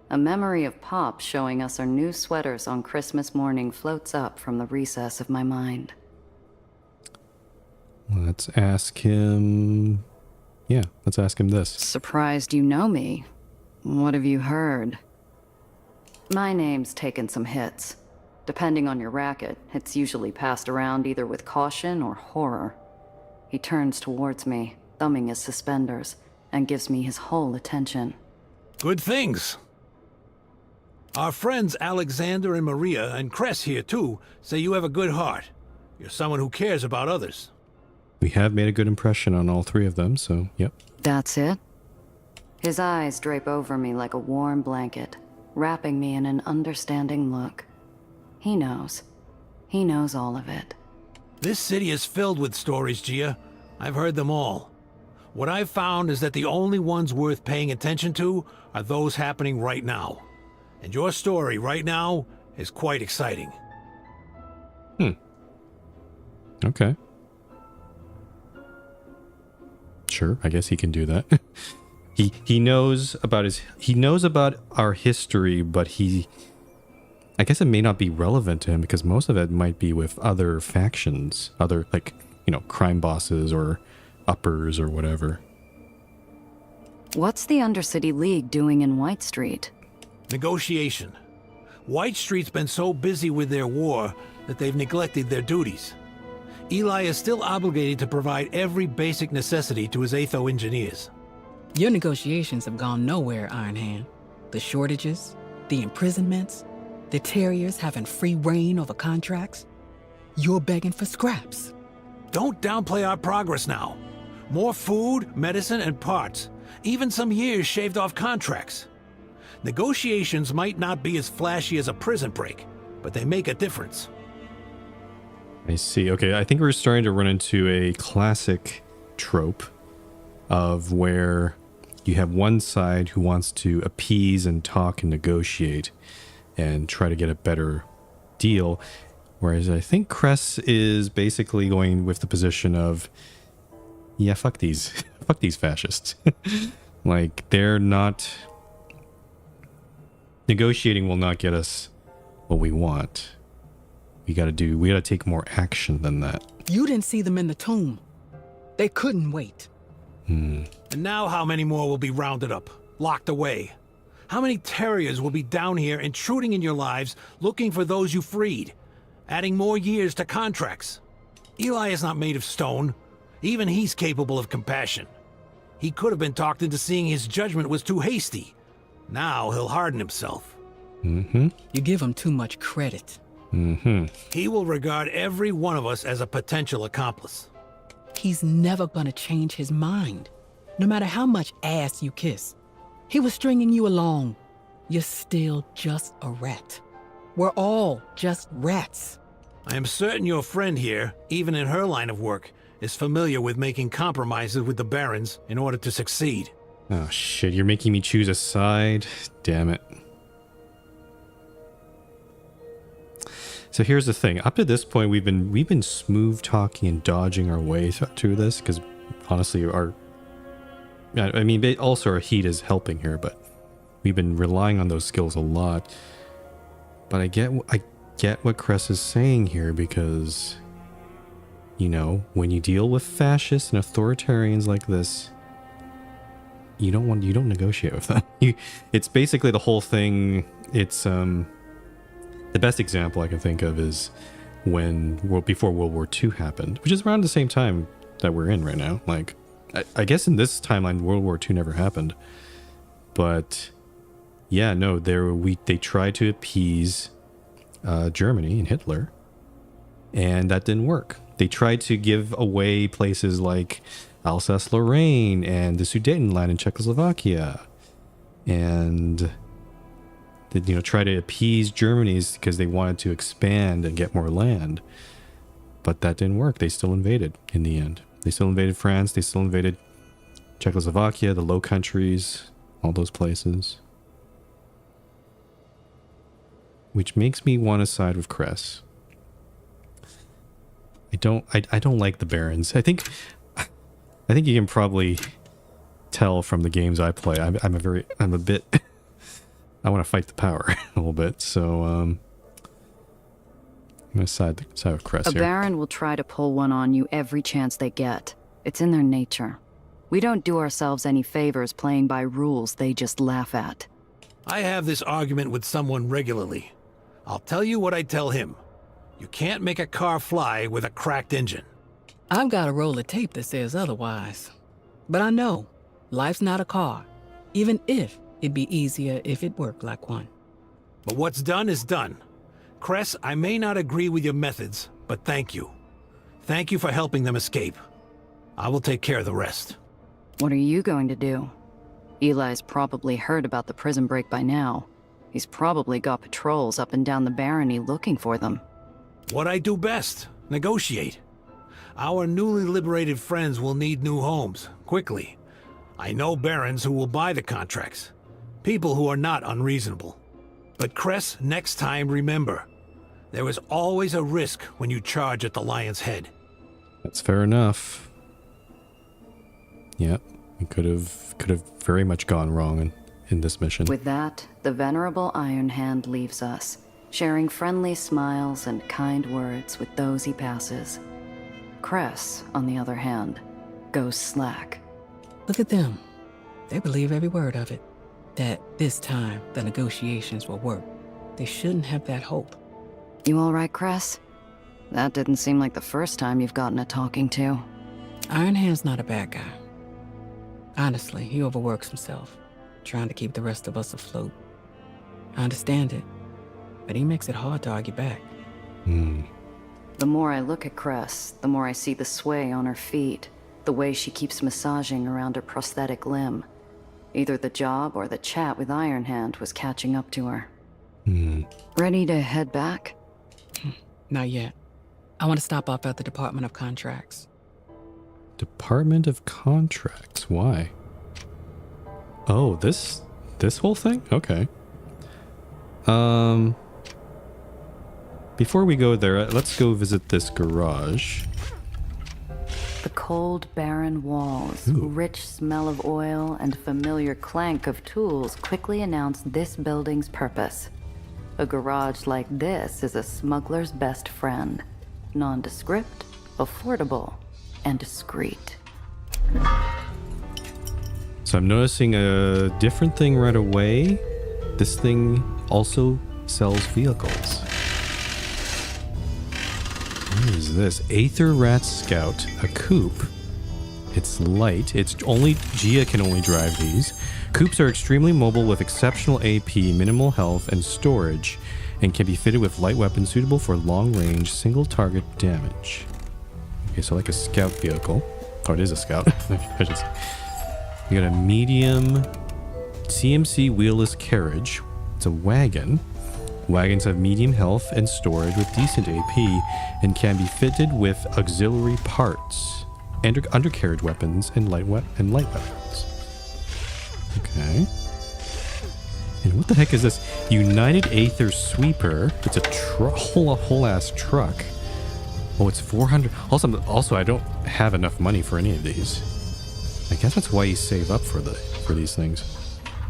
A memory of Pop showing us our new sweaters on Christmas morning floats up from the recess of my mind. Let's ask him... Yeah, let's ask him this. Surprised you know me. What have you heard? My name's taken some hits. Depending on your racket, it's usually passed around either with caution or horror. He turns towards me, thumbing his suspenders, and gives me his whole attention. Good things. Our friends Alexander and Maria, and Cress here too, say you have a good heart. You're someone who cares about others. We have made a good impression on all three of them, so yep. That's it? His eyes drape over me like a warm blanket, wrapping me in an understanding look. He knows. He knows all of it. This city is filled with stories, Gia. I've heard them all. What I've found is that the only ones worth paying attention to are those happening right now. And your story right now is quite exciting. Okay. Sure, I guess he can do that. he knows about our history, but I guess it may not be relevant to him because most of it might be with other factions, other crime bosses or uppers or whatever. What's the Undercity League doing in White Street? Negotiation. White Street's been so busy with their war that they've neglected their duties. Eli is still obligated to provide every basic necessity to his Aether engineers. Your negotiations have gone nowhere, Ironhand. The shortages, the imprisonments, the Terriers having free reign over contracts. You're begging for scraps. Don't downplay our progress now. More food, medicine, and parts. Even some years shaved off contracts. Negotiations might not be as flashy as a prison break, but they make a difference. I see. Okay, I think we're starting to run into a classic trope of where you have one side who wants to appease and talk and negotiate and try to get a better deal, whereas I think Cress is basically going with the position of, yeah, fuck these fascists. Like, they're not... Negotiating will not get us what we want. We gotta take more action than that. You didn't see them in the tomb. They couldn't wait. And now how many more will be rounded up, locked away? How many Terriers will be down here intruding in your lives, looking for those you freed, adding more years to contracts? Eli is not made of stone. Even he's capable of compassion. He could have been talked into seeing his judgment was too hasty. Now he'll harden himself. Mm-hmm. You give him too much credit. Mm-hmm. He will regard every one of us as a potential accomplice. He's never gonna change his mind, no matter how much ass you kiss. He was stringing you along. You're still just a rat. We're all just rats. I am certain your friend here, even in her line of work, is familiar with making compromises with the Barons in order to succeed. Oh shit, you're making me choose a side? Damn it. So here's the thing. Up to this point, we've been smooth talking and dodging our way through this because honestly, our I mean, also our heat is helping here, but we've been relying on those skills a lot. But I get what Cress is saying here, because, you know, when you deal with fascists and authoritarians like this, you don't negotiate with them. It's basically the whole thing. It's the best example I can think of is before World War II happened, which is around the same time that we're in right now. Like, I guess in this timeline, World War II never happened, but yeah, no, they tried to appease Germany and Hitler, and that didn't work. They tried to give away places like Alsace-Lorraine and the Sudetenland in Czechoslovakia, and try to appease Germany because they wanted to expand and get more land. But that didn't work. They still invaded in the end. They still invaded France. They still invaded Czechoslovakia, the Low Countries, all those places. Which makes me want to side with Cress. I don't like the Barons. I think you can probably tell from the games I play. I'm a bit I want to fight the power a little bit, so I'm gonna side with Cress A here. Baron will try to pull one on you every chance they get. It's in their nature. We don't do ourselves any favors playing by rules they just laugh at. I have this argument with someone regularly. I'll tell you what I tell him. You can't make a car fly with a cracked engine. I've got a roll of tape that says otherwise. But I know, life's not a car, even if it'd be easier if it worked like one. But what's done is done. Cress, I may not agree with your methods, but thank you. Thank you for helping them escape. I will take care of the rest. What are you going to do? Eli's probably heard about the prison break by now. He's probably got patrols up and down the barony looking for them. What I do best, negotiate. Our newly liberated friends will need new homes, quickly. I know barons who will buy the contracts. People who are not unreasonable. But Cress, next time remember, there is always a risk when you charge at the lion's head. That's fair enough. Yep, it could have very much gone wrong in this mission. With that, the venerable Iron Hand leaves us, sharing friendly smiles and kind words with those he passes. Cress, on the other hand, goes slack. Look at them. They believe every word of it. That this time the negotiations will work. They shouldn't have that hope. You all right, Cress? That didn't seem like the first time you've gotten a talking to. Iron Hand's not a bad guy. Honestly, he overworks himself, trying to keep the rest of us afloat. I understand it, but he makes it hard to argue back. The more I look at Cress, the more I see the sway on her feet, the way she keeps massaging around her prosthetic limb. Either the job or the chat with Iron Hand was catching up to her. Ready to head back? Not yet. I want to stop off at the Department of Contracts. Department of Contracts? Why? Oh, this whole thing? Okay. Before we go there, let's go visit this garage. The cold, barren walls, rich smell of oil, and familiar clank of tools quickly announce this building's purpose. A garage like this is a smuggler's best friend. Nondescript, affordable, and discreet. So I'm noticing a different thing right away. This thing also sells vehicles. What is this? Aether Rat Scout, a coupe. It's light. It's only Gia can only drive these. Coupes are extremely mobile with exceptional AP, minimal health, and storage, and can be fitted with light weapons suitable for long-range, single-target damage. Okay, so like a scout vehicle. Oh, it is a scout. You got a medium CMC wheelless carriage. It's a wagon. Wagons have medium health and storage with decent AP and can be fitted with auxiliary parts, undercarriage weapons, and light weapons. Okay. And what the heck is this? United Aether Sweeper. It's a whole ass truck. Oh, it's 400. Also, I don't have enough money for any of these. I guess that's why you save up for these things.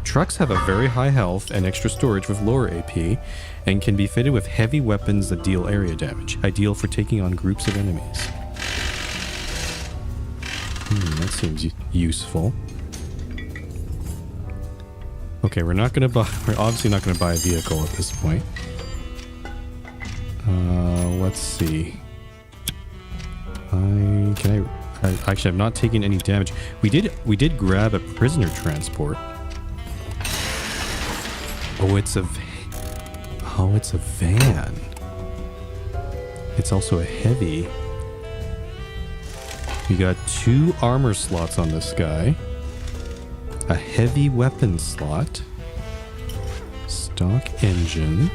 Trucks have a very high health and extra storage with lower AP, and can be fitted with heavy weapons that deal area damage, ideal for taking on groups of enemies. That seems useful. Okay, we're obviously not gonna buy a vehicle at this point. Let's see. Actually, I've not taken any damage. We did grab a prisoner transport. Oh, it's a van. It's also a heavy. We got 2 armor slots on this guy. A heavy weapon slot. Stock engine.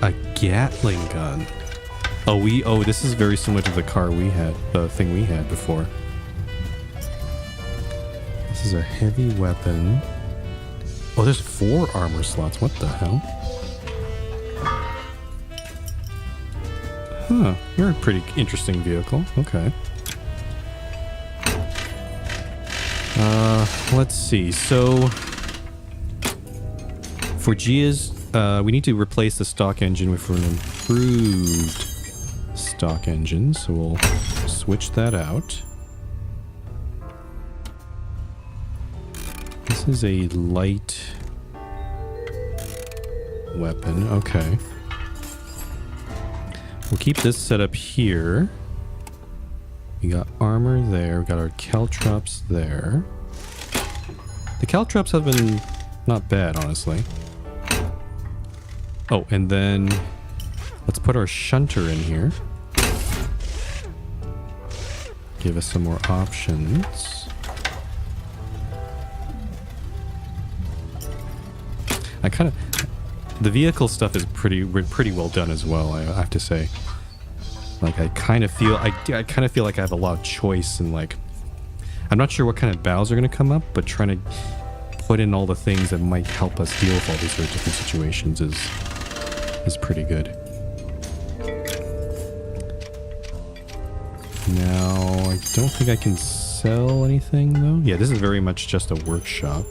A Gatling gun. Oh, this is very similar to the thing we had before. This is a heavy weapon. Oh, there's 4 armor slots. What the hell? Huh. You're a pretty interesting vehicle. Okay. Let's see. So, for Gia's, we need to replace the stock engine with an improved stock engine. So we'll switch that out. This is a light weapon. Okay. We'll keep this set up here. We got armor there. We got our caltrops there. The caltrops have been not bad, honestly. Oh, and then let's put our shunter in here. Give us some more options. The vehicle stuff is pretty well done as well, I have to say. Like, I kind of feel like I have a lot of choice, and like, I'm not sure what kind of battles are going to come up, but trying to put in all the things that might help us deal with all these very different situations is pretty good. Now, I don't think I can sell anything though. Yeah, this is very much just a workshop.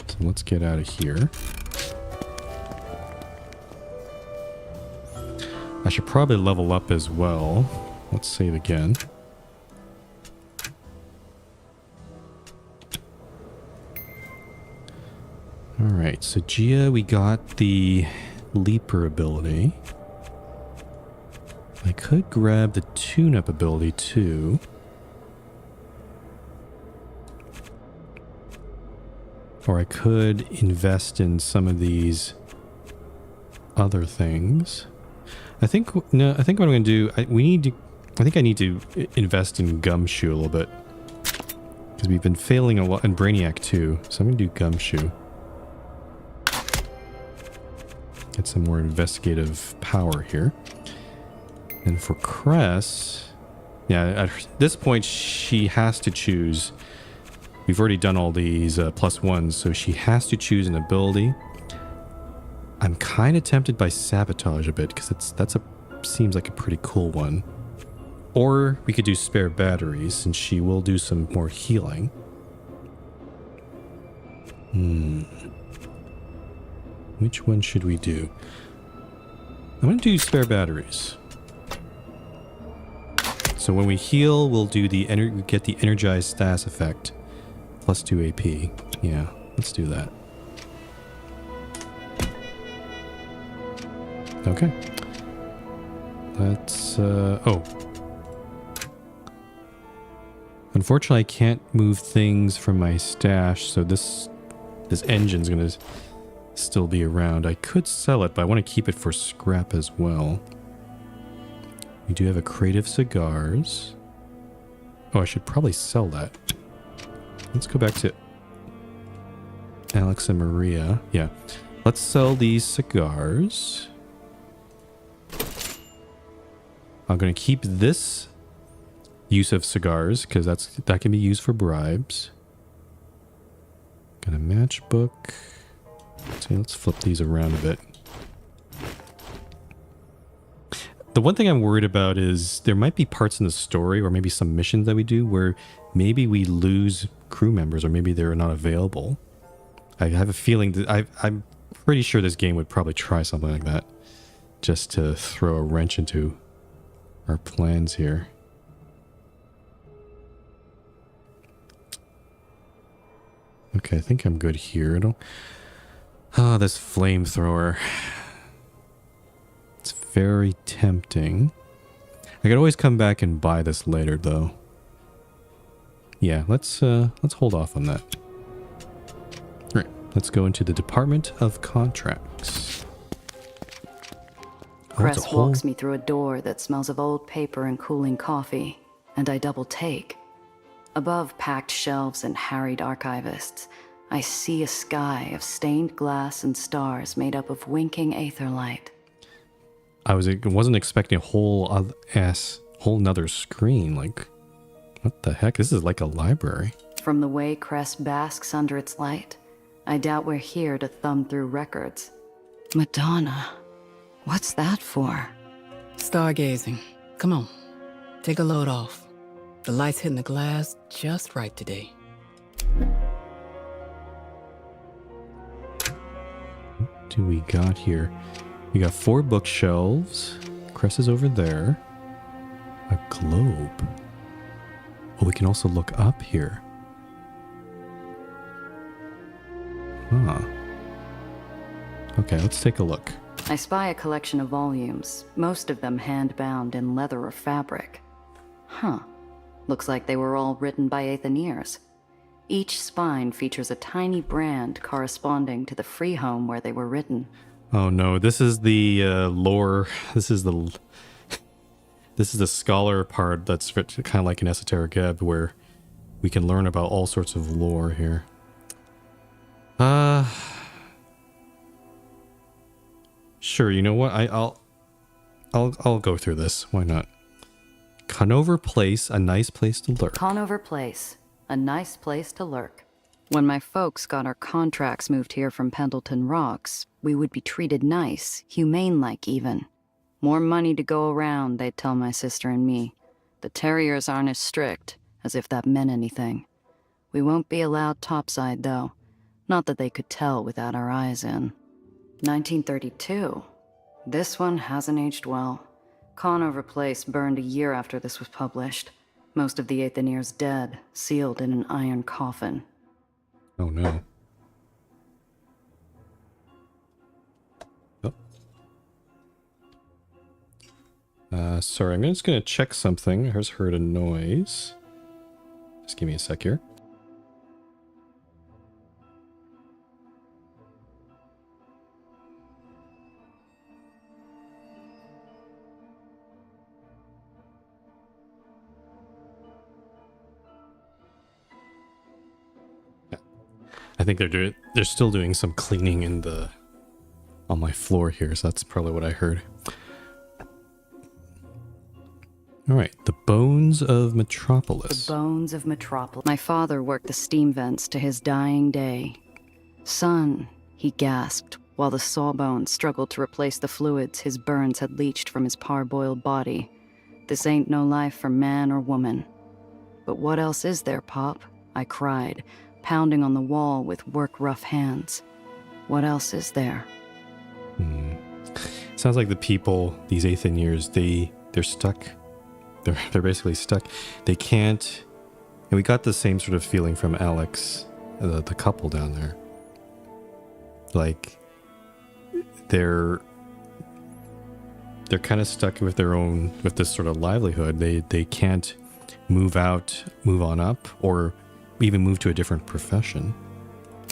So let's get out of here. I should probably level up as well. Let's save again. Alright, so Gia, we got the Leaper ability. I could grab the tune-up ability too. Or I could invest in some of these other things. I think what I'm going to do, I think I need to invest in Gumshoe a little bit. Because we've been failing a lot in Brainiac too. So I'm going to do Gumshoe. Get some more investigative power here. And for Cress, yeah, at this point she has to choose. We've already done all these +1s, so she has to choose an ability. I'm kind of tempted by Sabotage a bit, because seems like a pretty cool one. Or we could do Spare Batteries, since she will do some more healing. Which one should we do? I'm going to do Spare Batteries. So when we heal, we'll do get the Energized Status effect. +2 AP. Yeah, let's do that. Okay. Let's, unfortunately, I can't move things from my stash, so this engine's gonna still be around. I could sell it, but I want to keep it for scrap as well. We do have a crate of cigars. Oh, I should probably sell that. Let's go back to Alex and Maria. Yeah. Let's sell these cigars. I'm going to keep this use of cigars because that can be used for bribes. Got a matchbook. Let's flip these around a bit. The one thing I'm worried about is there might be parts in the story or maybe some missions that we do where maybe we lose crew members or maybe they're not available. I have a feeling that I'm pretty sure this game would probably try something like that just to throw a wrench into our plans here. Okay, I think I'm good here. I don't... Ah, this flamethrower. It's very tempting. I could always come back and buy this later, though. Yeah, let's hold off on that. All right, let's go into the Department of Contracts. Cress walks me through a door that smells of old paper and cooling coffee, and I double take. Above packed shelves and harried archivists, I see a sky of stained glass and stars made up of winking Aether light. I wasn't expecting a whole nother screen. Like, what the heck? This is like a library. From the way Cress basks under its light, I doubt we're here to thumb through records. Madonna, what's that for? Stargazing. Come on, take a load off. The light's hitting the glass just right today. What do we got here? We got 4 bookshelves. Cress is over there. A globe. Oh, we can also look up here. Huh. Okay, let's take a look. I spy a collection of volumes, most of them hand-bound in leather or fabric. Huh. Looks like they were all written by Aetherians. Each spine features a tiny brand corresponding to the free home where they were written. Oh no, this is the lore. This is the scholar part that's kind of like an esoteric ebb where we can learn about all sorts of lore here. Sure, you know what? I'll go through this. Why not? Conover Place, a nice place to lurk. Conover Place, a nice place to lurk. When my folks got our contracts moved here from Pendleton Rocks, we would be treated nice, humane-like even. More money to go around, they'd tell my sister and me. The Terriers aren't as strict, as if that meant anything. We won't be allowed topside, though. Not that they could tell without our eyes in. 1932. This one hasn't aged well. Conover Place burned a year after this was published. Most of the Aetherians dead, sealed in an iron coffin. Oh no. Oh. Sorry, I'm just gonna check something. I just heard a noise. Just give me a sec here. I think they're still doing some cleaning on my floor here, so that's probably what I heard. All right, the bones of Metropolis. The bones of Metropolis. My father worked the steam vents to his dying day. Son, he gasped, while the sawbones struggled to replace the fluids his burns had leached from his parboiled body. This ain't no life for man or woman. But what else is there, Pop? I cried, pounding on the wall with work-rough hands. What else is there? Sounds like the people, these Aetherians, they're stuck. They're basically stuck. They can't... And we got the same sort of feeling from Alex, the couple down there. Like, they're kind of stuck with with this sort of livelihood. They can't move on up, or even move to a different profession.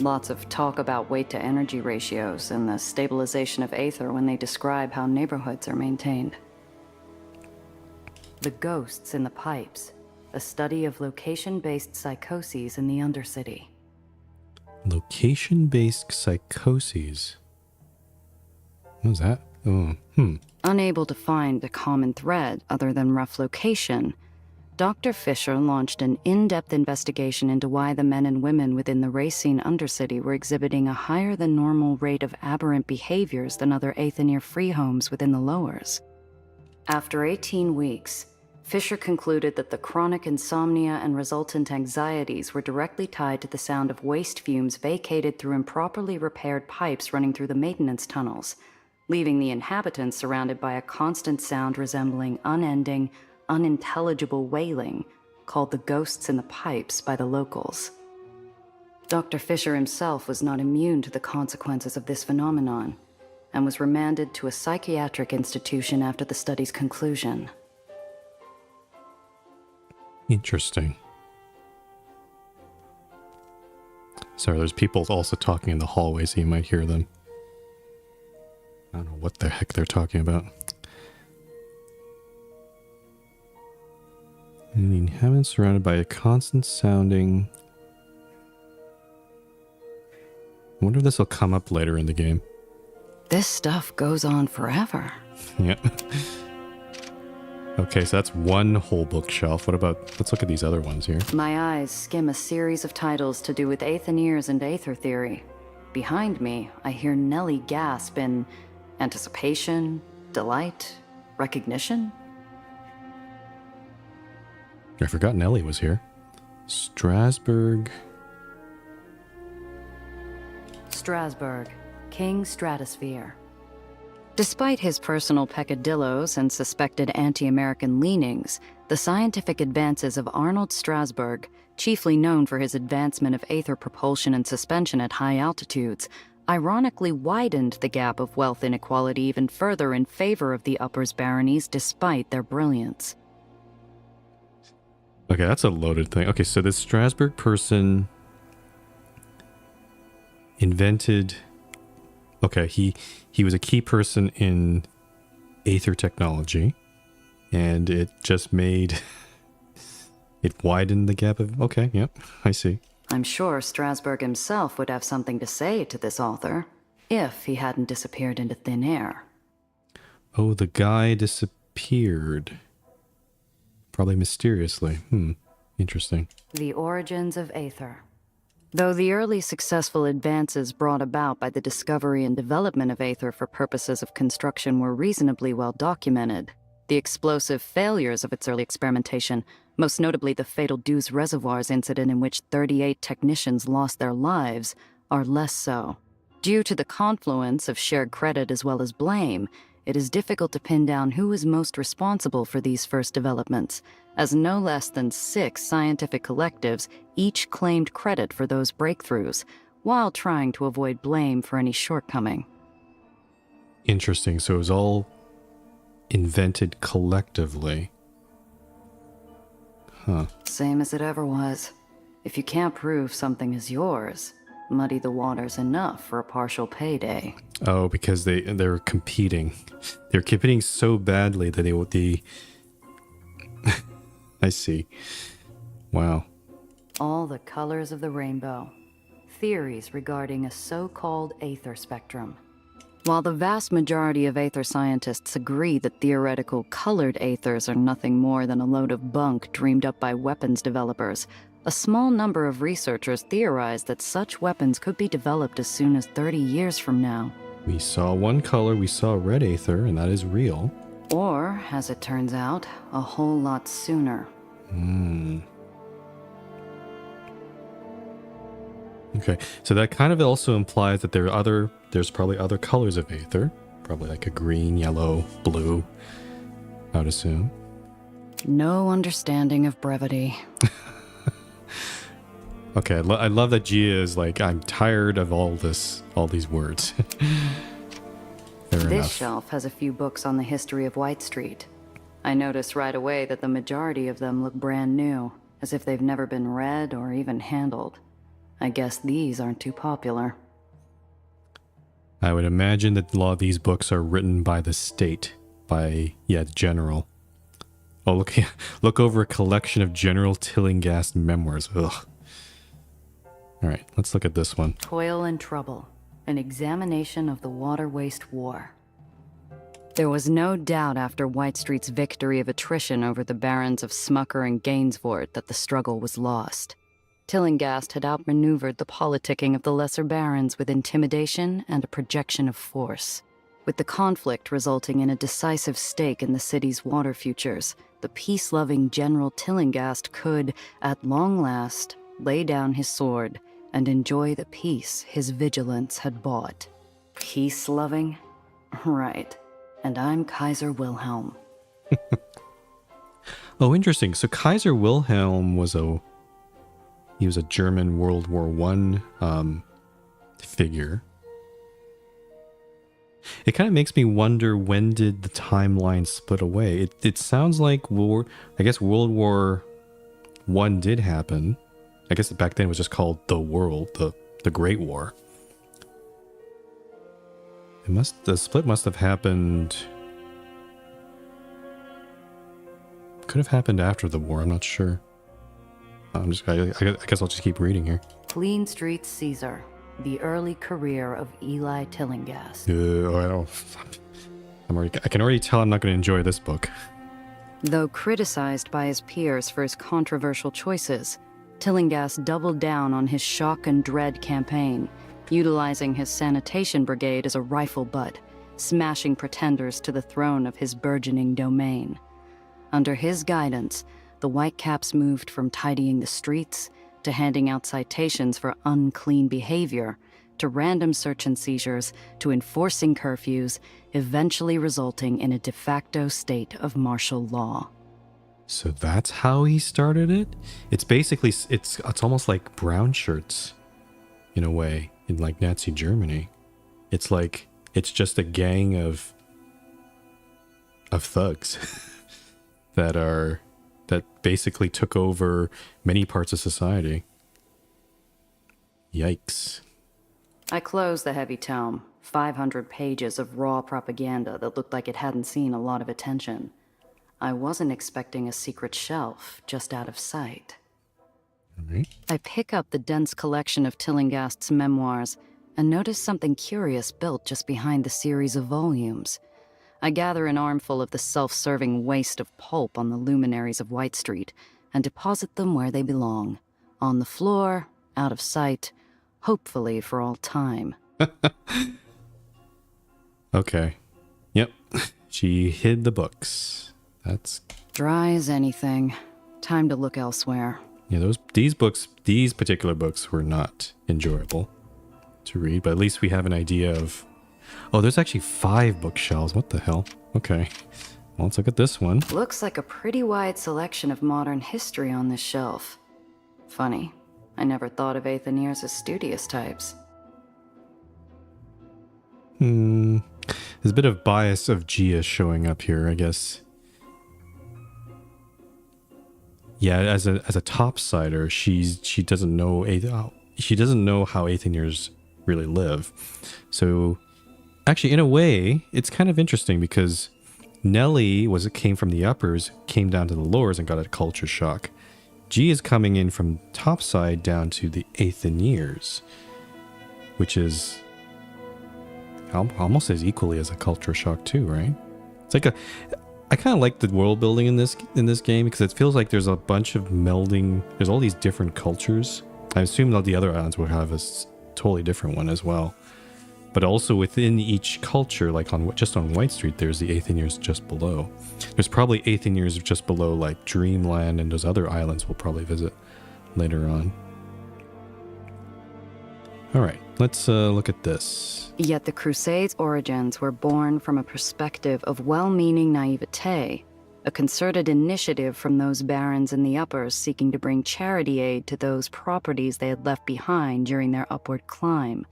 Lots of talk about weight-to-energy ratios and the stabilization of Aether when they describe how neighborhoods are maintained. The Ghosts in the Pipes, a study of location-based psychoses in the Undercity. Location-based psychoses? What was that? Oh, Unable to find a common thread other than rough location, Dr. Fisher launched an in-depth investigation into why the men and women within the Racine Undercity were exhibiting a higher-than-normal rate of aberrant behaviors than other Aetherian free homes within the lowers. After 18 weeks, Fisher concluded that the chronic insomnia and resultant anxieties were directly tied to the sound of waste fumes vacated through improperly repaired pipes running through the maintenance tunnels, leaving the inhabitants surrounded by a constant sound resembling unending, unintelligible wailing, called the ghosts in the pipes by the locals. Dr. Fisher himself was not immune to the consequences of this phenomenon, and was remanded to a psychiatric institution after the study's conclusion. Interesting. Sorry, there's people also talking in the hallway, so you might hear them. I don't know what the heck they're talking about. And the inhabitants surrounded by a constant sounding... I wonder if this will come up later in the game. This stuff goes on forever. Yeah. Okay, so that's one whole bookshelf. What about... let's look at these other ones here. My eyes skim a series of titles to do with Aetherians and Aether theory. Behind me, I hear Nellie gasp in anticipation, delight, recognition. I forgot Nellie was here. Strasbourg. Strasbourg, King Stratosphere. Despite his personal peccadillos and suspected anti-American leanings, the scientific advances of Arnold Strasbourg, chiefly known for his advancement of Aether propulsion and suspension at high altitudes, ironically widened the gap of wealth inequality even further in favor of the Uppers baronies despite their brilliance. Okay, that's a loaded thing. Okay, so this Strasbourg person invented... Okay, he was a key person in Aether technology, and it just made... it widened the gap of... Okay, yep, I see. I'm sure Strasbourg himself would have something to say to this author, if he hadn't disappeared into thin air. Oh, the guy disappeared. Probably mysteriously. Interesting. The origins of Aether. Though the early successful advances brought about by the discovery and development of Aether for purposes of construction were reasonably well documented, the explosive failures of its early experimentation, most notably the fatal Dews Reservoirs incident in which 38 technicians lost their lives, are less so. Due to the confluence of shared credit as well as blame, it is difficult to pin down who is most responsible for these first developments, as no less than 6 scientific collectives each claimed credit for those breakthroughs, while trying to avoid blame for any shortcoming. Interesting. So it was all invented collectively. Huh. Same as it ever was. If you can't prove something is yours, muddy the waters enough for a partial payday. Oh, because they're competing. They're competing so badly that they I see. Wow. All the colors of the rainbow. Theories regarding a so-called Aether spectrum. While the vast majority of Aether scientists agree that theoretical colored Aethers are nothing more than a load of bunk dreamed up by weapons developers, a small number of researchers theorize that such weapons could be developed as soon as 30 years from now. We saw one color, we saw red Aether, and that is real. Or, as it turns out, a whole lot sooner. Okay, so that kind of also implies that there's probably other colors of Aether. Probably like a green, yellow, blue, I would assume. No understanding of brevity. Okay, I love that Gia is like, I'm tired of all these words. Fair This enough. shelf has a few books on the history of White Street. I notice right away that the majority of them look brand new, as if they've never been read or even handled. I guess these aren't too popular. I would imagine that a lot of these books are written by the state, the general. Oh, look over a collection of General Tillinghast memoirs. Ugh. All right, let's look at this one. Toil and Trouble, an examination of the water waste war. There was no doubt after White Street's victory of attrition over the barons of Smucker and Gainsford that the struggle was lost. Tillinghast had outmaneuvered the politicking of the lesser barons with intimidation and a projection of force. With the conflict resulting in a decisive stake in the city's water futures, the peace-loving General Tillinghast could, at long last, lay down his sword and enjoy the peace his vigilance had bought. Peace-loving? Right. And I'm Kaiser Wilhelm. Oh, interesting. So Kaiser Wilhelm was a German World War I figure. It kind of makes me wonder, when did the timeline split away? It sounds like World War I did happen. I guess back then it was just called the Great War. The split must have happened. Could have happened after the war. I'm not sure. I guess I'll just keep reading here. Clean Street Caesar, the early career of Eli Tillinghast. I can already tell I'm not going to enjoy this book. Though criticized by his peers for his controversial choices, Tillinghast doubled down on his shock and dread campaign, utilizing his sanitation brigade as a rifle butt, smashing pretenders to the throne of his burgeoning domain. Under his guidance, the Whitecaps moved from tidying the streets to handing out citations for unclean behavior, to random search and seizures, to enforcing curfews, eventually resulting in a de facto state of martial law. So that's how he started it? It's basically, it's almost like brown shirts, in a way, in like Nazi Germany. It's like, it's just a gang of thugs that basically took over many parts of society. Yikes. I closed the heavy tome, 500 pages of raw propaganda that looked like it hadn't seen a lot of attention. I wasn't expecting a secret shelf just out of sight. I pick up the dense collection of Tillinghast's memoirs and notice something curious built just behind the series of volumes. I gather an armful of the self-serving waste of pulp on the luminaries of White Street and deposit them where they belong, on the floor, out of sight, hopefully for all time. Okay. Yep. She hid the books. That's dry as anything. Time to look elsewhere. Yeah, these particular books were not enjoyable to read, but at least we have an idea of... Oh, there's actually 5 bookshelves. What the hell? Okay. Well, let's look at this one. Looks like a pretty wide selection of modern history on this shelf. Funny. I never thought of Aetherians as studious types. There's a bit of bias of Gia showing up here, I guess. Yeah, as a topsider, she doesn't know how Aetherians really live. So, actually, in a way, it's kind of interesting because Nellie came from the uppers, came down to the lowers, and got a culture shock. G is coming in from topside down to the Aetherians, which is almost as equally as a culture shock too, right? It's like I kind of like the world building in this game because it feels like there's a bunch of melding. There's all these different cultures. I assume that the other islands will have a totally different one as well. But also within each culture, like just on White Street, there's the Aetherians just below. There's probably Aetherians just below, like Dreamland and those other islands we'll probably visit later on. All right, let's look at this. Yet the Crusades' origins were born from a perspective of well-meaning naivete, a concerted initiative from those barons in the uppers seeking to bring charity aid to those properties they had left behind during their upward climb.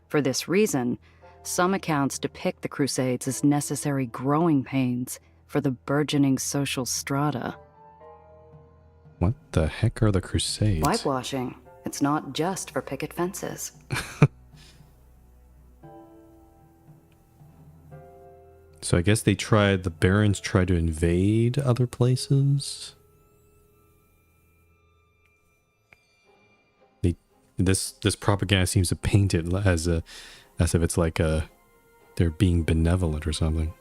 For this reason, some accounts depict the Crusades as necessary growing pains for the burgeoning social strata. What the heck are the Crusades? Whitewashing. It's not just for picket fences. So I guess the barons tried to invade other places. This propaganda seems to paint it as if it's like they're being benevolent or something.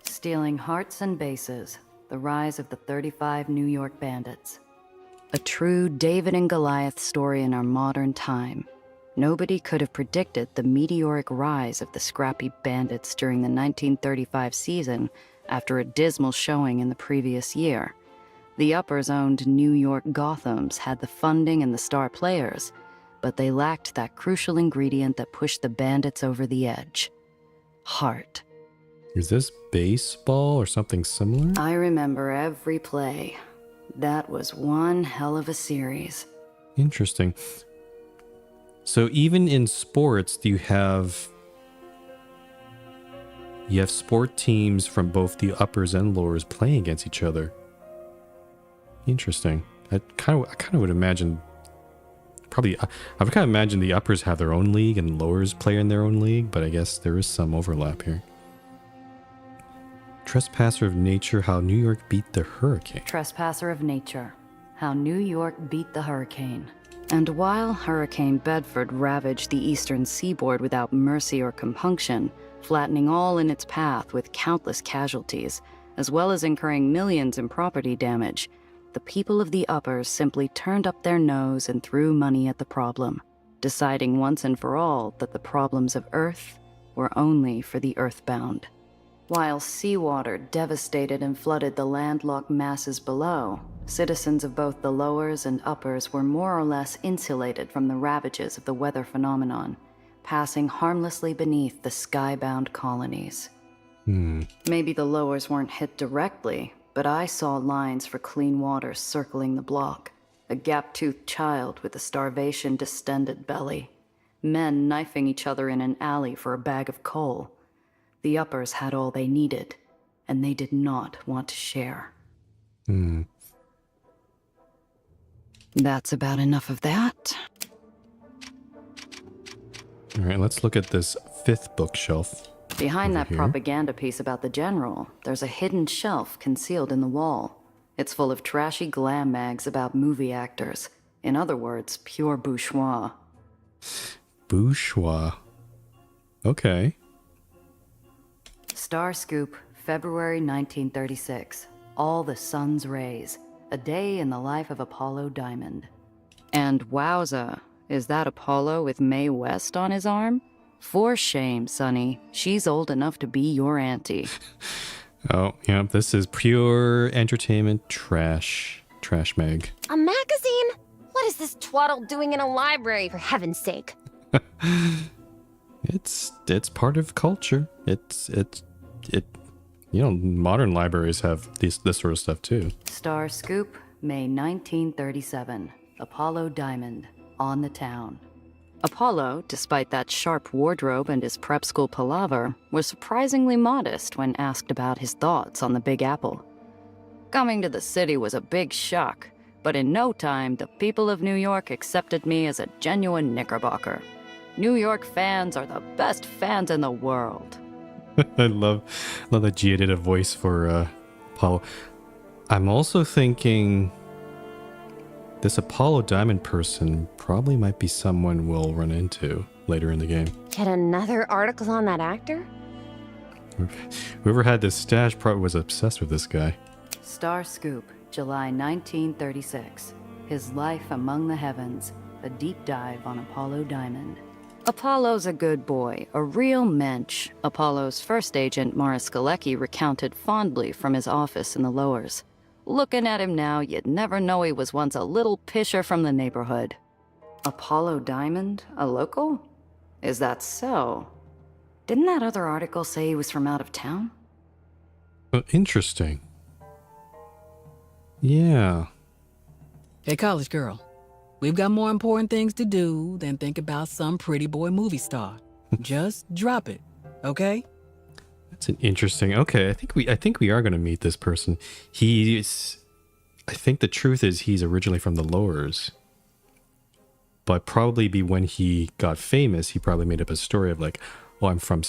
Stealing hearts and bases. The rise of the 35 New York bandits. A true David and Goliath story in our modern time. Nobody could have predicted the meteoric rise of the scrappy bandits during the 1935 season after a dismal showing in the previous year. The uppers-owned New York Gothams had the funding and the star players, but they lacked that crucial ingredient that pushed the bandits over the edge. Heart. Is this baseball or something similar? I remember every play. That was one hell of a series. Interesting. So even in sports, you have sport teams from both the uppers and lowers playing against each other. Interesting. I kind of would imagine. I would kind of imagine the uppers have their own league and lowers play in their own league, but I guess there is some overlap here. Trespasser of Nature: How New York Beat the Hurricane. Trespasser of Nature: How New York Beat the Hurricane. And while Hurricane Bedford ravaged the eastern seaboard without mercy or compunction, flattening all in its path with countless casualties, as well as incurring millions in property damage, the people of the uppers simply turned up their nose and threw money at the problem, deciding once and for all that the problems of Earth were only for the earthbound. While seawater devastated and flooded the landlocked masses below, citizens of both the lowers and uppers were more or less insulated from the ravages of the weather phenomenon, passing harmlessly beneath the skybound colonies. Maybe the lowers weren't hit directly, but I saw lines for clean water circling the block, a gap-toothed child with a starvation-distended belly, men knifing each other in an alley for a bag of coal. The uppers had all they needed, and they did not want to share. That's about enough of that. All right, let's look at this 5th bookshelf. Behind that here. propaganda piece about the general, there's a hidden shelf concealed in the wall. It's full of trashy glam mags about movie actors. In other words, pure bourgeois. Bourgeois. Okay. Star Scoop, February 1936. All the Sun's Rays. A day in the life of Apollo Diamond. And wowza, is that Apollo with Mae West on his arm? For shame, Sonny. She's old enough to be your auntie. Oh, yeah, this is pure entertainment trash. Trash mag. A magazine? What is this twaddle doing in a library, for heaven's sake? It's part of culture. Modern libraries have this sort of stuff too. Star Scoop, May 1937. Apollo Diamond, on the town. Apollo, despite that sharp wardrobe and his prep school palaver, was surprisingly modest when asked about his thoughts on the Big Apple. Coming to the city was a big shock, but in no time, the people of New York accepted me as a genuine Knickerbocker. New York fans are the best fans in the world. I love that Gia did a voice for Apollo. I'm also thinking this Apollo Diamond person probably might be someone we'll run into later in the game. Yet another article on that actor? Whoever had this stash probably was obsessed with this guy. Star Scoop, July 1936. His Life Among the Heavens. A deep dive on Apollo Diamond. Apollo's a good boy, a real mensch. Apollo's first agent, Morris Galecki, recounted fondly from his office in the lowers. Looking at him now, you'd never know he was once a little pisher from the neighborhood. Apollo Diamond? A local? Is that so? Didn't that other article say he was from out of town? Oh, interesting. Yeah. Hey, college girl. We've got more important things to do than think about some pretty boy movie star. Just drop it, okay? That's an interesting. Okay, I think we are going to meet this person. I think the truth is he's originally from the lowers, but probably when he got famous, he probably made up a story of like, oh, I'm from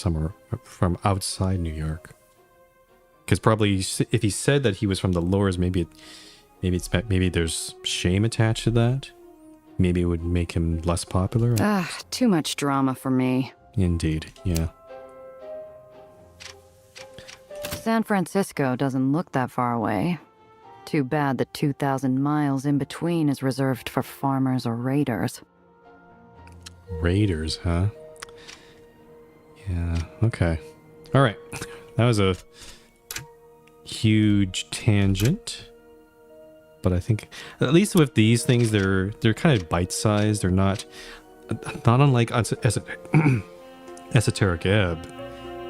outside New York. Because probably if he said that he was from the lowers, maybe there's shame attached to that. Maybe it would make him less popular. Too much drama for me. Indeed, yeah. San Francisco doesn't look that far away. Too bad the 2,000 miles in between is reserved for farmers or raiders. Raiders, huh? Yeah, okay. All right. That was a huge tangent. But I think, at least with these things, they're kind of bite-sized. They're not unlike Esoteric Ebb.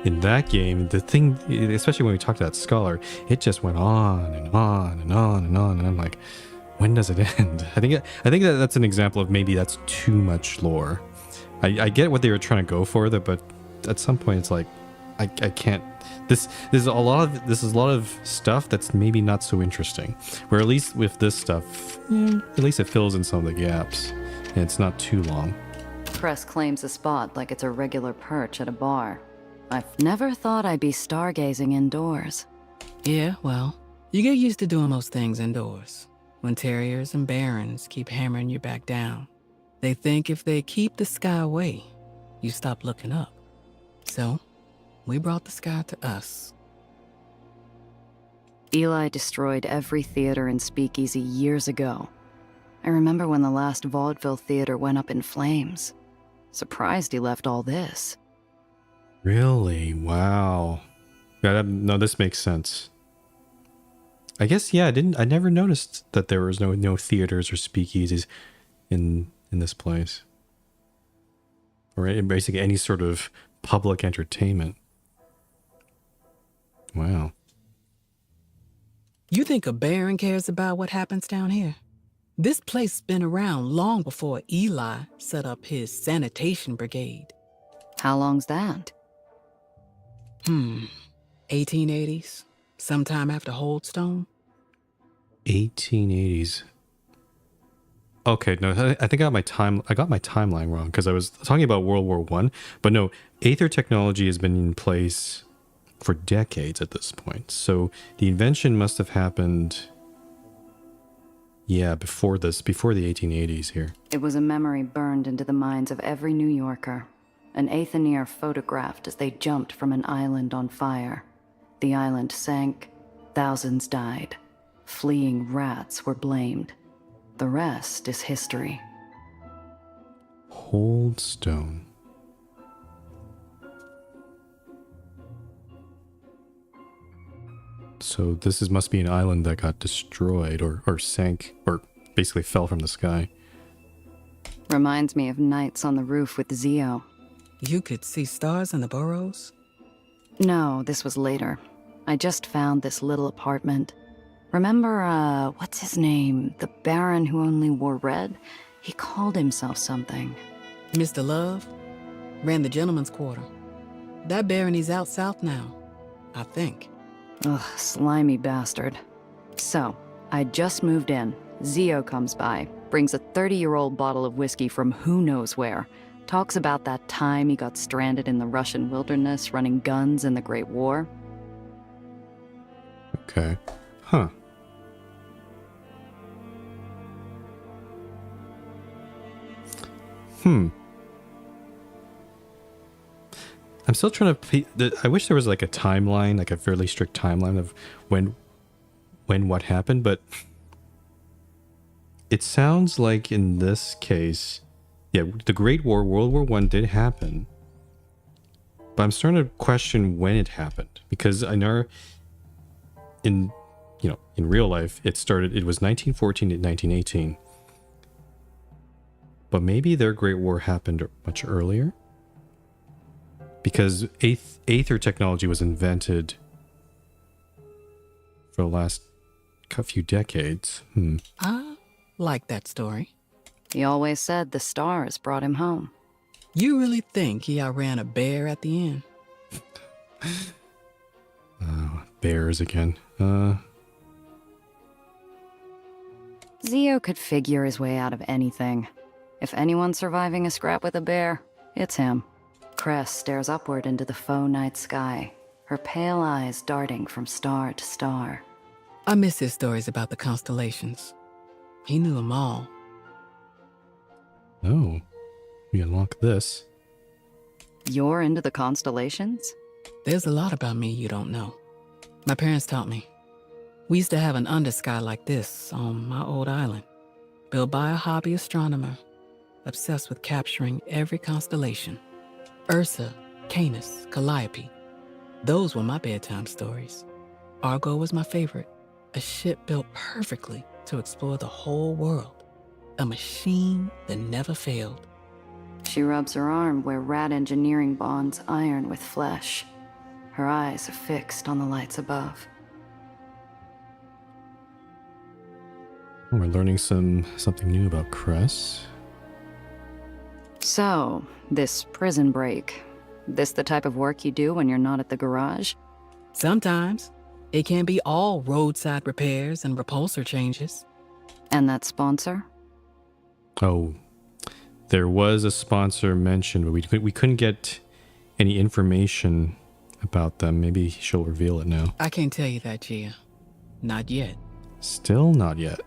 In that game, the thing, especially when we talked to that scholar, it just went on and on and on and on, and I'm like, when does it end? I think that's an example of maybe that's too much lore. I get what they were trying to go for there, but at some point it's like, I can't. This is a lot of stuff that's maybe not so interesting. Where at least with this stuff, at least it fills in some of the gaps, and it's not too long. Cress claims a spot like it's a regular perch at a bar. I've never thought I'd be stargazing indoors. Yeah, well, you get used to doing most things indoors. When terriers and barons keep hammering you back down, they think if they keep the sky away, you stop looking up. So, we brought the sky to us. Eli destroyed every theater and speakeasy years ago. I remember when the last vaudeville theater went up in flames. Surprised he left all this. Really? Wow. Yeah, no, this makes sense. I guess, yeah, I never noticed that there was no theaters or speakeasies in this place. Or basically any sort of public entertainment. Wow. You think a baron cares about what happens down here? This place's been around long before Eli set up his sanitation brigade. How long's that? 1880s. Sometime after Holdstone. 1880s. Okay, no, I think I got my timeline wrong because I was talking about World War I, but no, Aether technology has been in place for decades at this point. So the invention must have happened, yeah, before the 1880s here. It was a memory burned into the minds of every New Yorker. An Aetherneer photographed as they jumped from an island on fire. The island sank, thousands died. Fleeing rats were blamed. The rest is history. Holdstone. So this must be an island that got destroyed or sank or basically fell from the sky. Reminds me of nights on the roof with Zio. You could see stars in the burrows? No, this was later. I just found this little apartment. Remember, what's his name? The Baron who only wore red? He called himself something. Mr. Love? Ran the gentleman's quarter. That Baron, he's out south now, I think. Ugh, slimy bastard. So, I just moved in. Zio comes by, brings a 30-year-old bottle of whiskey from who knows where. Talks about that time he got stranded in the Russian wilderness running guns in the Great War. Okay. Huh. I'm still trying to... I wish there was like a timeline, like a fairly strict timeline of when what happened, but it sounds like in this case, yeah, the Great War, World War I did happen, but I'm starting to question when it happened, because I know in real life, it was 1914 to 1918, but maybe their Great War happened much earlier, because Aether technology was invented for the last few decades. I like that story. He always said the stars brought him home. You really think he outran a bear at the end? Bears again. Zio could figure his way out of anything. If anyone's surviving a scrap with a bear, it's him. Cress stares upward into the faux night sky, her pale eyes darting from star to star. I miss his stories about the constellations. He knew them all. Oh, we unlock this. You're into the constellations? There's a lot about me you don't know. My parents taught me. We used to have an undersky like this on my old island, built by a hobby astronomer. obsessed with capturing every constellation. Ursa, Canis, Calliope. Those were my bedtime stories. Argo was my favorite. A ship built perfectly to explore the whole world. A machine that never failed. She rubs her arm where rat engineering bonds iron with flesh. Her eyes are fixed on the lights above. We're learning something new about Cress. So, this prison break. This the type of work you do when you're not at the garage? Sometimes. It can be all roadside repairs and repulsor changes. And that sponsor? Oh, there was a sponsor mentioned, but we couldn't get any information about them. Maybe she'll reveal it now. I can't tell you that, Gia. Not yet. Still not yet.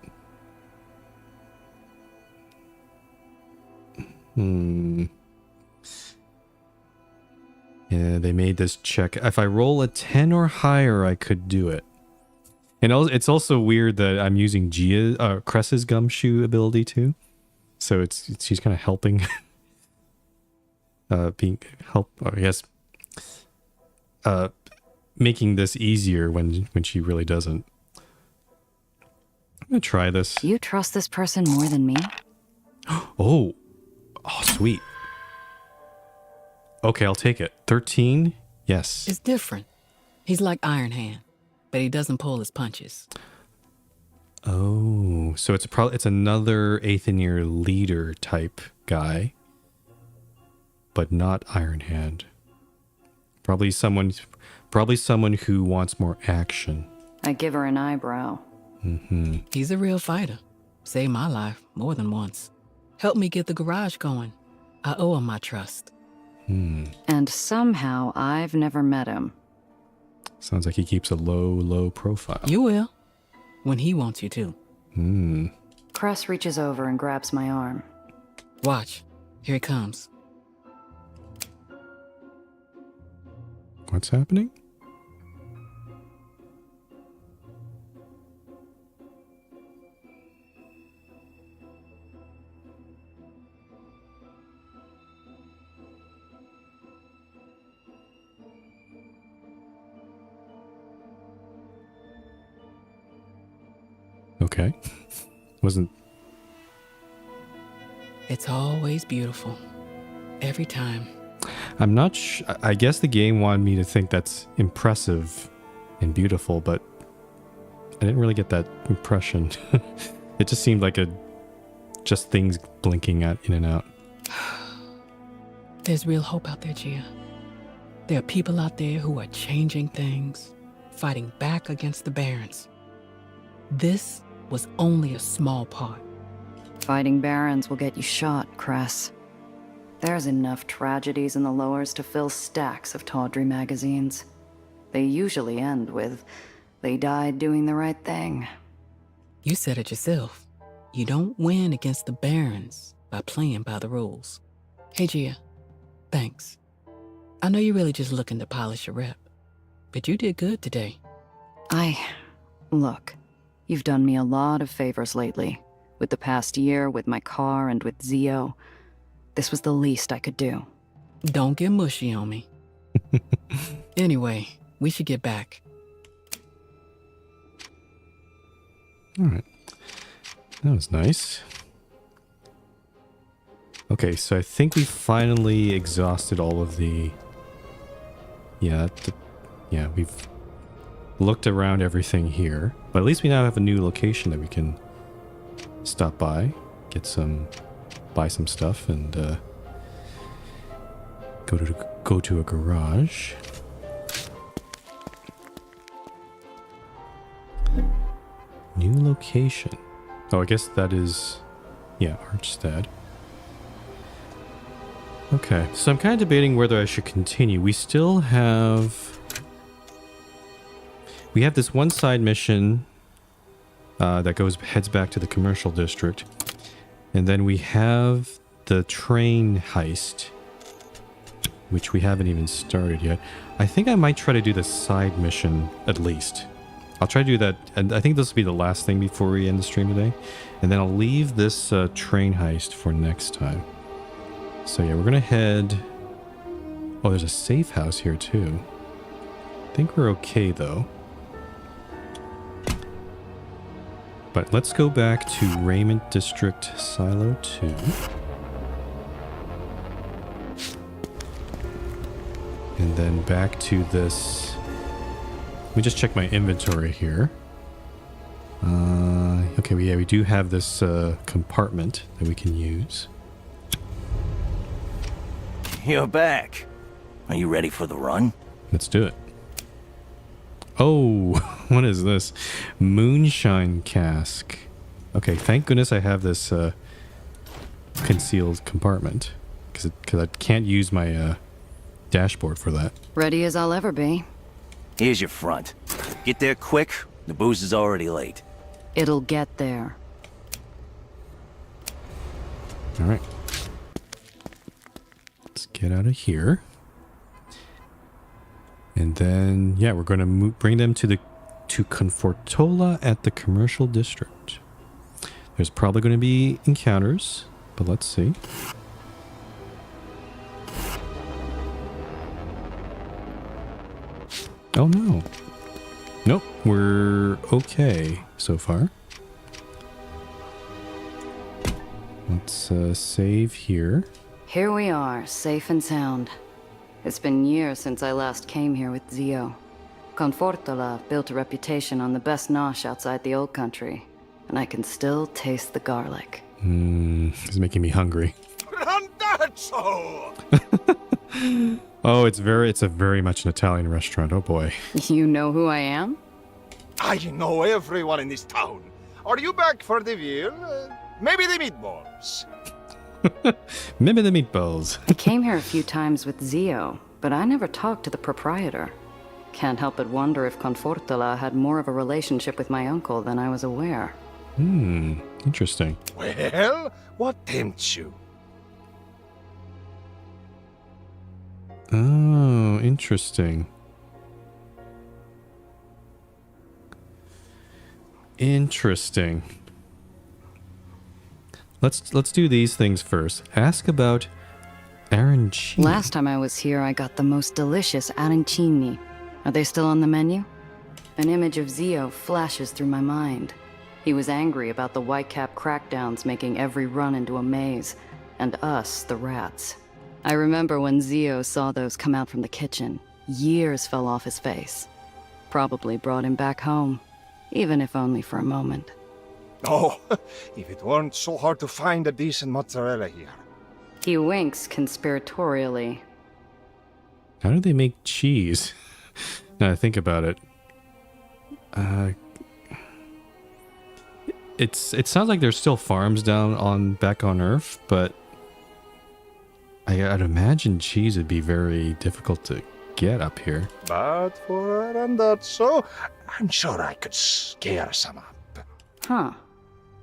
Yeah, they made this check. If I roll a 10 or higher, I could do it. And it's also weird that I'm using Cress's gumshoe ability too. So she's kind of helping, making this easier when she really doesn't. I'm gonna try this. You trust this person more than me? Oh, sweet. Okay, I'll take it. 13? Yes. It's different. He's like Iron Hand, but he doesn't pull his punches. Oh, so it's another Aether leader type guy, but not Iron Hand. Probably someone who wants more action. I give her an eyebrow. Mm-hmm. He's a real fighter. Saved my life more than once. Helped me get the garage going. I owe him my trust. And somehow I've never met him. Sounds like he keeps a low profile. You will. When he wants you to. Cress reaches over and grabs my arm. Watch. Here he comes. What's happening? Okay. Wasn't... It's always beautiful. Every time. I'm not I guess the game wanted me to think that's impressive and beautiful, but I didn't really get that impression. It just seemed like just things blinking in and out. There's real hope out there, Gia. There are people out there who are changing things, fighting back against the Barons. This was only a small part. Fighting Barons will get you shot, Cress. There's enough tragedies in the lowers to fill stacks of tawdry magazines. They usually end with, they died doing the right thing. You said it yourself. You don't win against the Barons by playing by the rules. Hey, Gia. Thanks. I know you're really just looking to polish your rep, but you did good today. Look, you've done me a lot of favors lately. With the past year, with my car, and with Zio. This was the least I could do. Don't get mushy on me. Anyway, we should get back. All right. That was nice. Okay, so I think we finally exhausted all of the... Yeah, we've looked around everything here. But at least we now have a new location that we can stop by, buy some stuff, and go to a garage. New location. Oh, I guess that is, Archstad. Okay, so I'm kind of debating whether I should continue. We still have... We have this one side mission that heads back to the commercial district. And then we have the train heist, which we haven't even started yet. I think I might try to do the side mission at least. I'll try to do that, and I think this will be the last thing before we end the stream today. And then I'll leave this train heist for next time. So yeah, we're gonna head... Oh, there's a safe house here too. I think we're okay though. But let's go back to Raymond District Silo 2. And then back to this... Let me just check my inventory here. Okay, yeah, we do have this compartment that we can use. You're back. Are you ready for the run? Let's do it. Oh, what is this? Moonshine cask. Okay, thank goodness I have this concealed compartment. Because I can't use my dashboard for that. Ready as I'll ever be. Here's your front. Get there quick. The booze is already late. It'll get there. All right. Let's get out of here. And then, yeah, we're going to bring them to Confortola at the commercial district. There's probably going to be encounters, but let's see. Oh no. Nope, we're okay so far. Let's save here. Here we are, safe and sound. It's been years since I last came here with Zio. Confortola built a reputation on the best nosh outside the old country, and I can still taste the garlic. It's making me hungry. Randazzo! Oh, it's a very much an Italian restaurant. Oh boy. You know who I am? I know everyone in this town. Are you back for the veal? Maybe the meatballs. Maybe the meatballs. I came here a few times with Zio, but I never talked to the proprietor. Can't help but wonder if Confortola had more of a relationship with my uncle than I was aware. Interesting. Well, what tempts you? Oh, interesting. Interesting. Let's do these things first. Ask about arancini. Last time I was here, I got the most delicious arancini. Are they still on the menu? An image of Zio flashes through my mind. He was angry about the Whitecap crackdowns making every run into a maze, and us, the rats. I remember when Zio saw those come out from the kitchen. Years fell off his face. Probably brought him back home, even if only for a moment. Oh, if it weren't so hard to find a decent mozzarella here. He winks conspiratorially. How do they make cheese? Now I think about it. It sounds like there's still farms back on Earth, but I'd imagine cheese would be very difficult to get up here. But for a randazzo, I'm sure I could scare some up. Huh.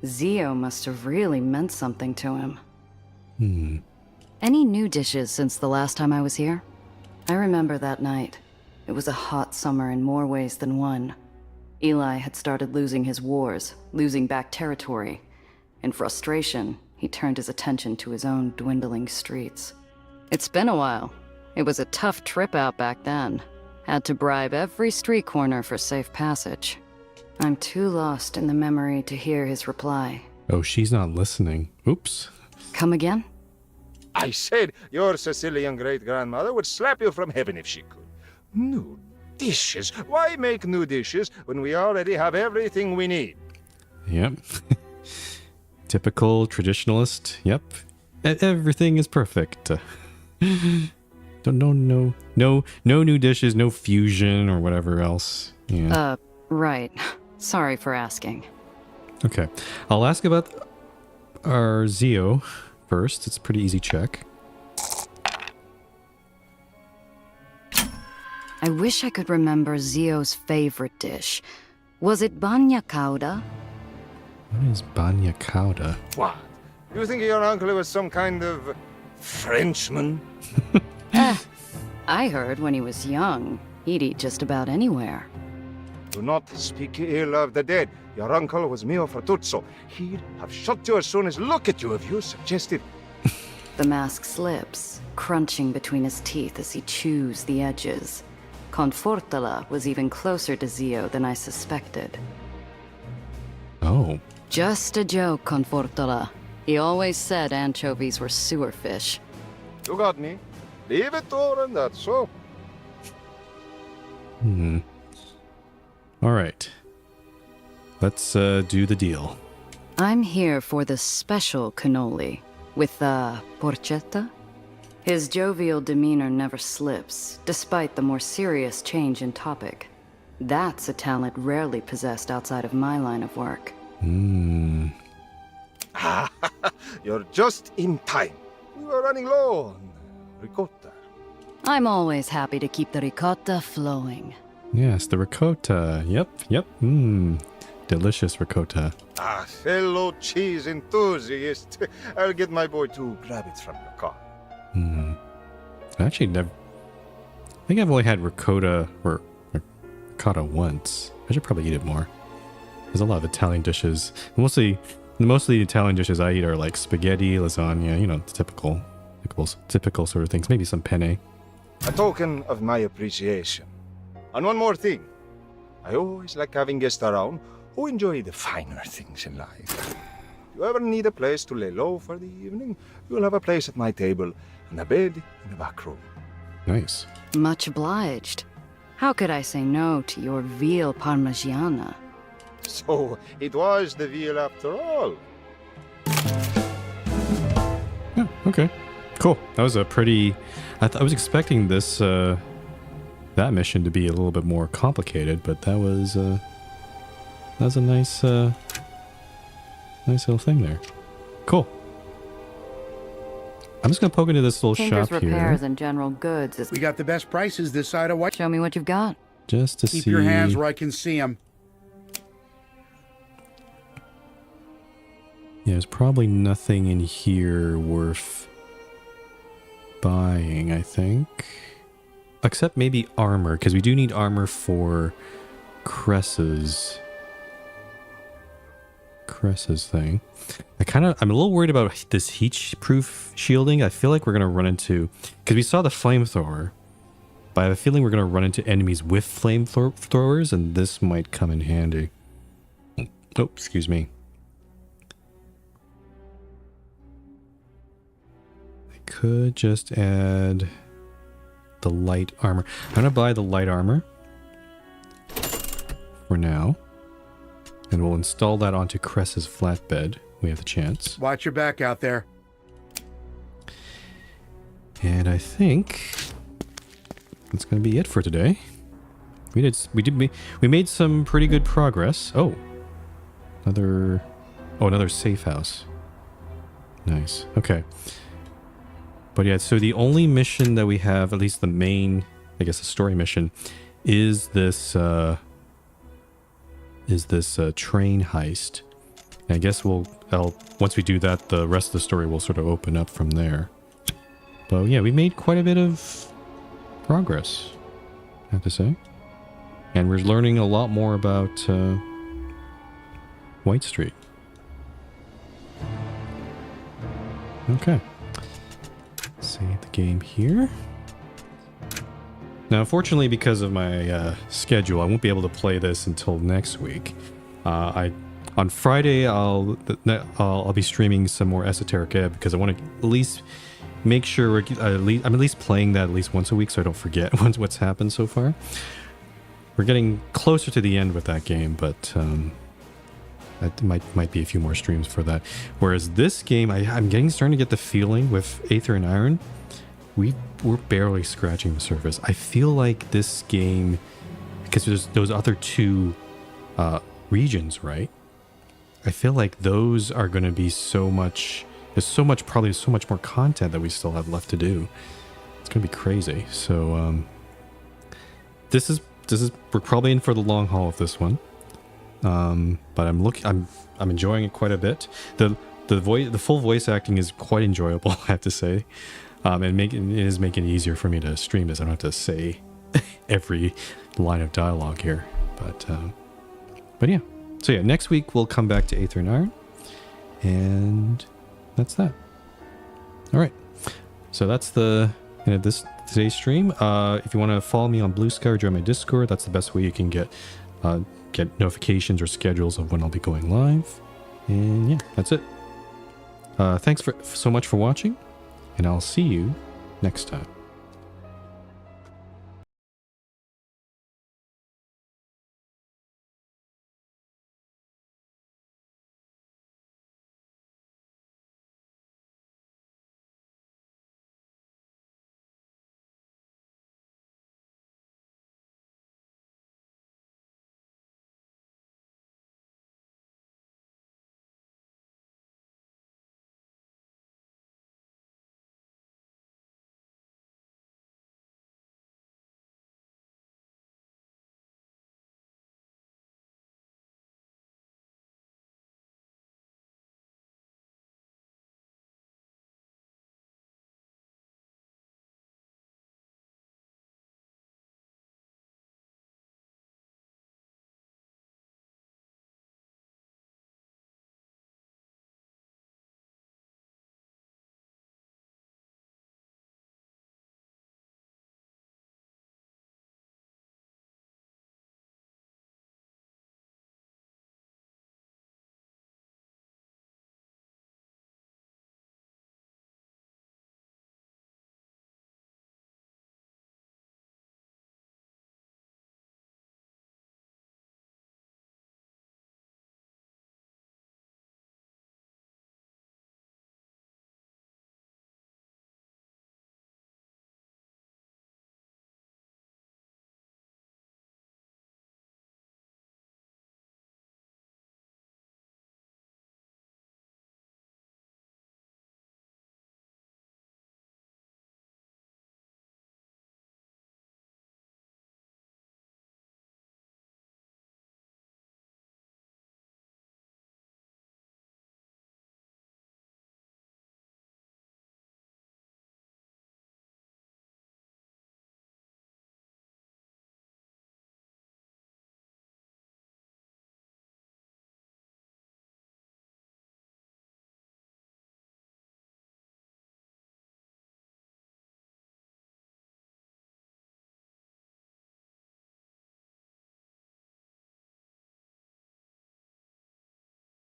Zio must have really meant something to him. Any new dishes since the last time I was here? I remember that night. It was a hot summer in more ways than one. Eli had started losing his wars, losing back territory. In frustration, he turned his attention to his own dwindling streets. It's been a while. It was a tough trip out back then. Had to bribe every street corner for safe passage. I'm too lost in the memory to hear his reply. Oh, she's not listening. Oops. Come again? I said your Sicilian great-grandmother would slap you from heaven if she could. New dishes? Why make new dishes when we already have everything we need? Yep. Typical traditionalist. Yep. Everything is perfect. No new dishes, no fusion or whatever else. Yeah. Right. Sorry for asking. Okay. I'll ask about our Zio first. It's a pretty easy check. I wish I could remember Zio's favorite dish. Was it bagna cauda? What is bagna cauda? What? You think your uncle was some kind of Frenchman? I heard when he was young, he'd eat just about anywhere. Do not speak ill of the dead. Your uncle was mio fortuzzo. He'd have shot you as soon as look at you if you suggested. The mask slips, crunching between his teeth as he chews the edges. Confortala was even closer to Zio than I suspected. Oh. Just a joke, Confortala. He always said anchovies were sewer fish. You got me. Leave it to her and that's so. All right. Let's do the deal. I'm here for the special cannoli with the porchetta. His jovial demeanor never slips, despite the more serious change in topic. That's a talent rarely possessed outside of my line of work. You're just in time. We were running low on ricotta. I'm always happy to keep the ricotta flowing. Yes, the ricotta. Yep. Delicious ricotta. Ah, fellow cheese enthusiast. I'll get my boy to grab it from the car. I actually never... I think I've only had ricotta or ricotta once. I should probably eat it more. There's a lot of Italian dishes. Mostly the Italian dishes I eat are like spaghetti, lasagna, you know, typical sort of things. Maybe some penne. A token of my appreciation. And one more thing. I always like having guests around who enjoy the finer things in life. If you ever need a place to lay low for the evening, you'll have a place at my table and a bed in the back room. Nice. Much obliged. How could I say no to your veal parmigiana? So, it was the veal after all. Yeah, okay. Cool. That was a pretty... I was expecting this, that mission to be a little bit more complicated, but that was a nice, nice little thing there. Cool. I'm just gonna poke into this little Tinker's shop Repairs here. and General Goods is... We got the best prices this side of White. Show me what you've got. Just to Keep see... your hands where I can see them. Yeah, there's probably nothing in here worth buying, I think. Except maybe armor, because we do need armor for Cress's thing. I'm a little worried about this heat-proof shielding. I feel like we're going to run into... Because we saw the flamethrower, but I have a feeling we're going to run into enemies with flamethrowers, and this might come in handy. Oh, excuse me. I could just add the light armor. I'm going to buy the light armor for now. And we'll install that onto Cress's flatbed. We have the chance. Watch your back out there. And I think that's going to be it for today. We made some pretty good progress. Oh, another safe house. Nice. Okay. But yeah, so the only mission that we have, at least the main, I guess the story mission, is this train heist. And I guess once we do that, the rest of the story will sort of open up from there. But yeah, we made quite a bit of progress, I have to say. And we're learning a lot more about White Street. Okay. Save the game here. Now, unfortunately, because of my schedule, I won't be able to play this until next week. On Friday, I'll be streaming some more Esoteric Ebb because I want to at least make sure I'm at least playing that at least once a week, so I don't forget what's happened so far. We're getting closer to the end with that game, but that might be a few more streams for that. Whereas this game, I'm starting to get the feeling with Aether and Iron, we're barely scratching the surface. I feel like this game, because there's those other two regions, right? I feel like those are going to be there's probably so much more content that we still have left to do. It's going to be crazy. So we're probably in for the long haul of this one. But I'm enjoying it quite a bit. The full voice acting is quite enjoyable, I have to say. And it is making it easier for me to stream this. I don't have to say every line of dialogue here. But yeah. So yeah, next week we'll come back to Aether and Iron, and that's that. All right. So that's the end of today's stream. If you want to follow me on Blue Sky or join my Discord, that's the best way you can get notifications or schedules of when I'll be going live. And yeah, that's it. Thanks so much for watching, and I'll see you next time.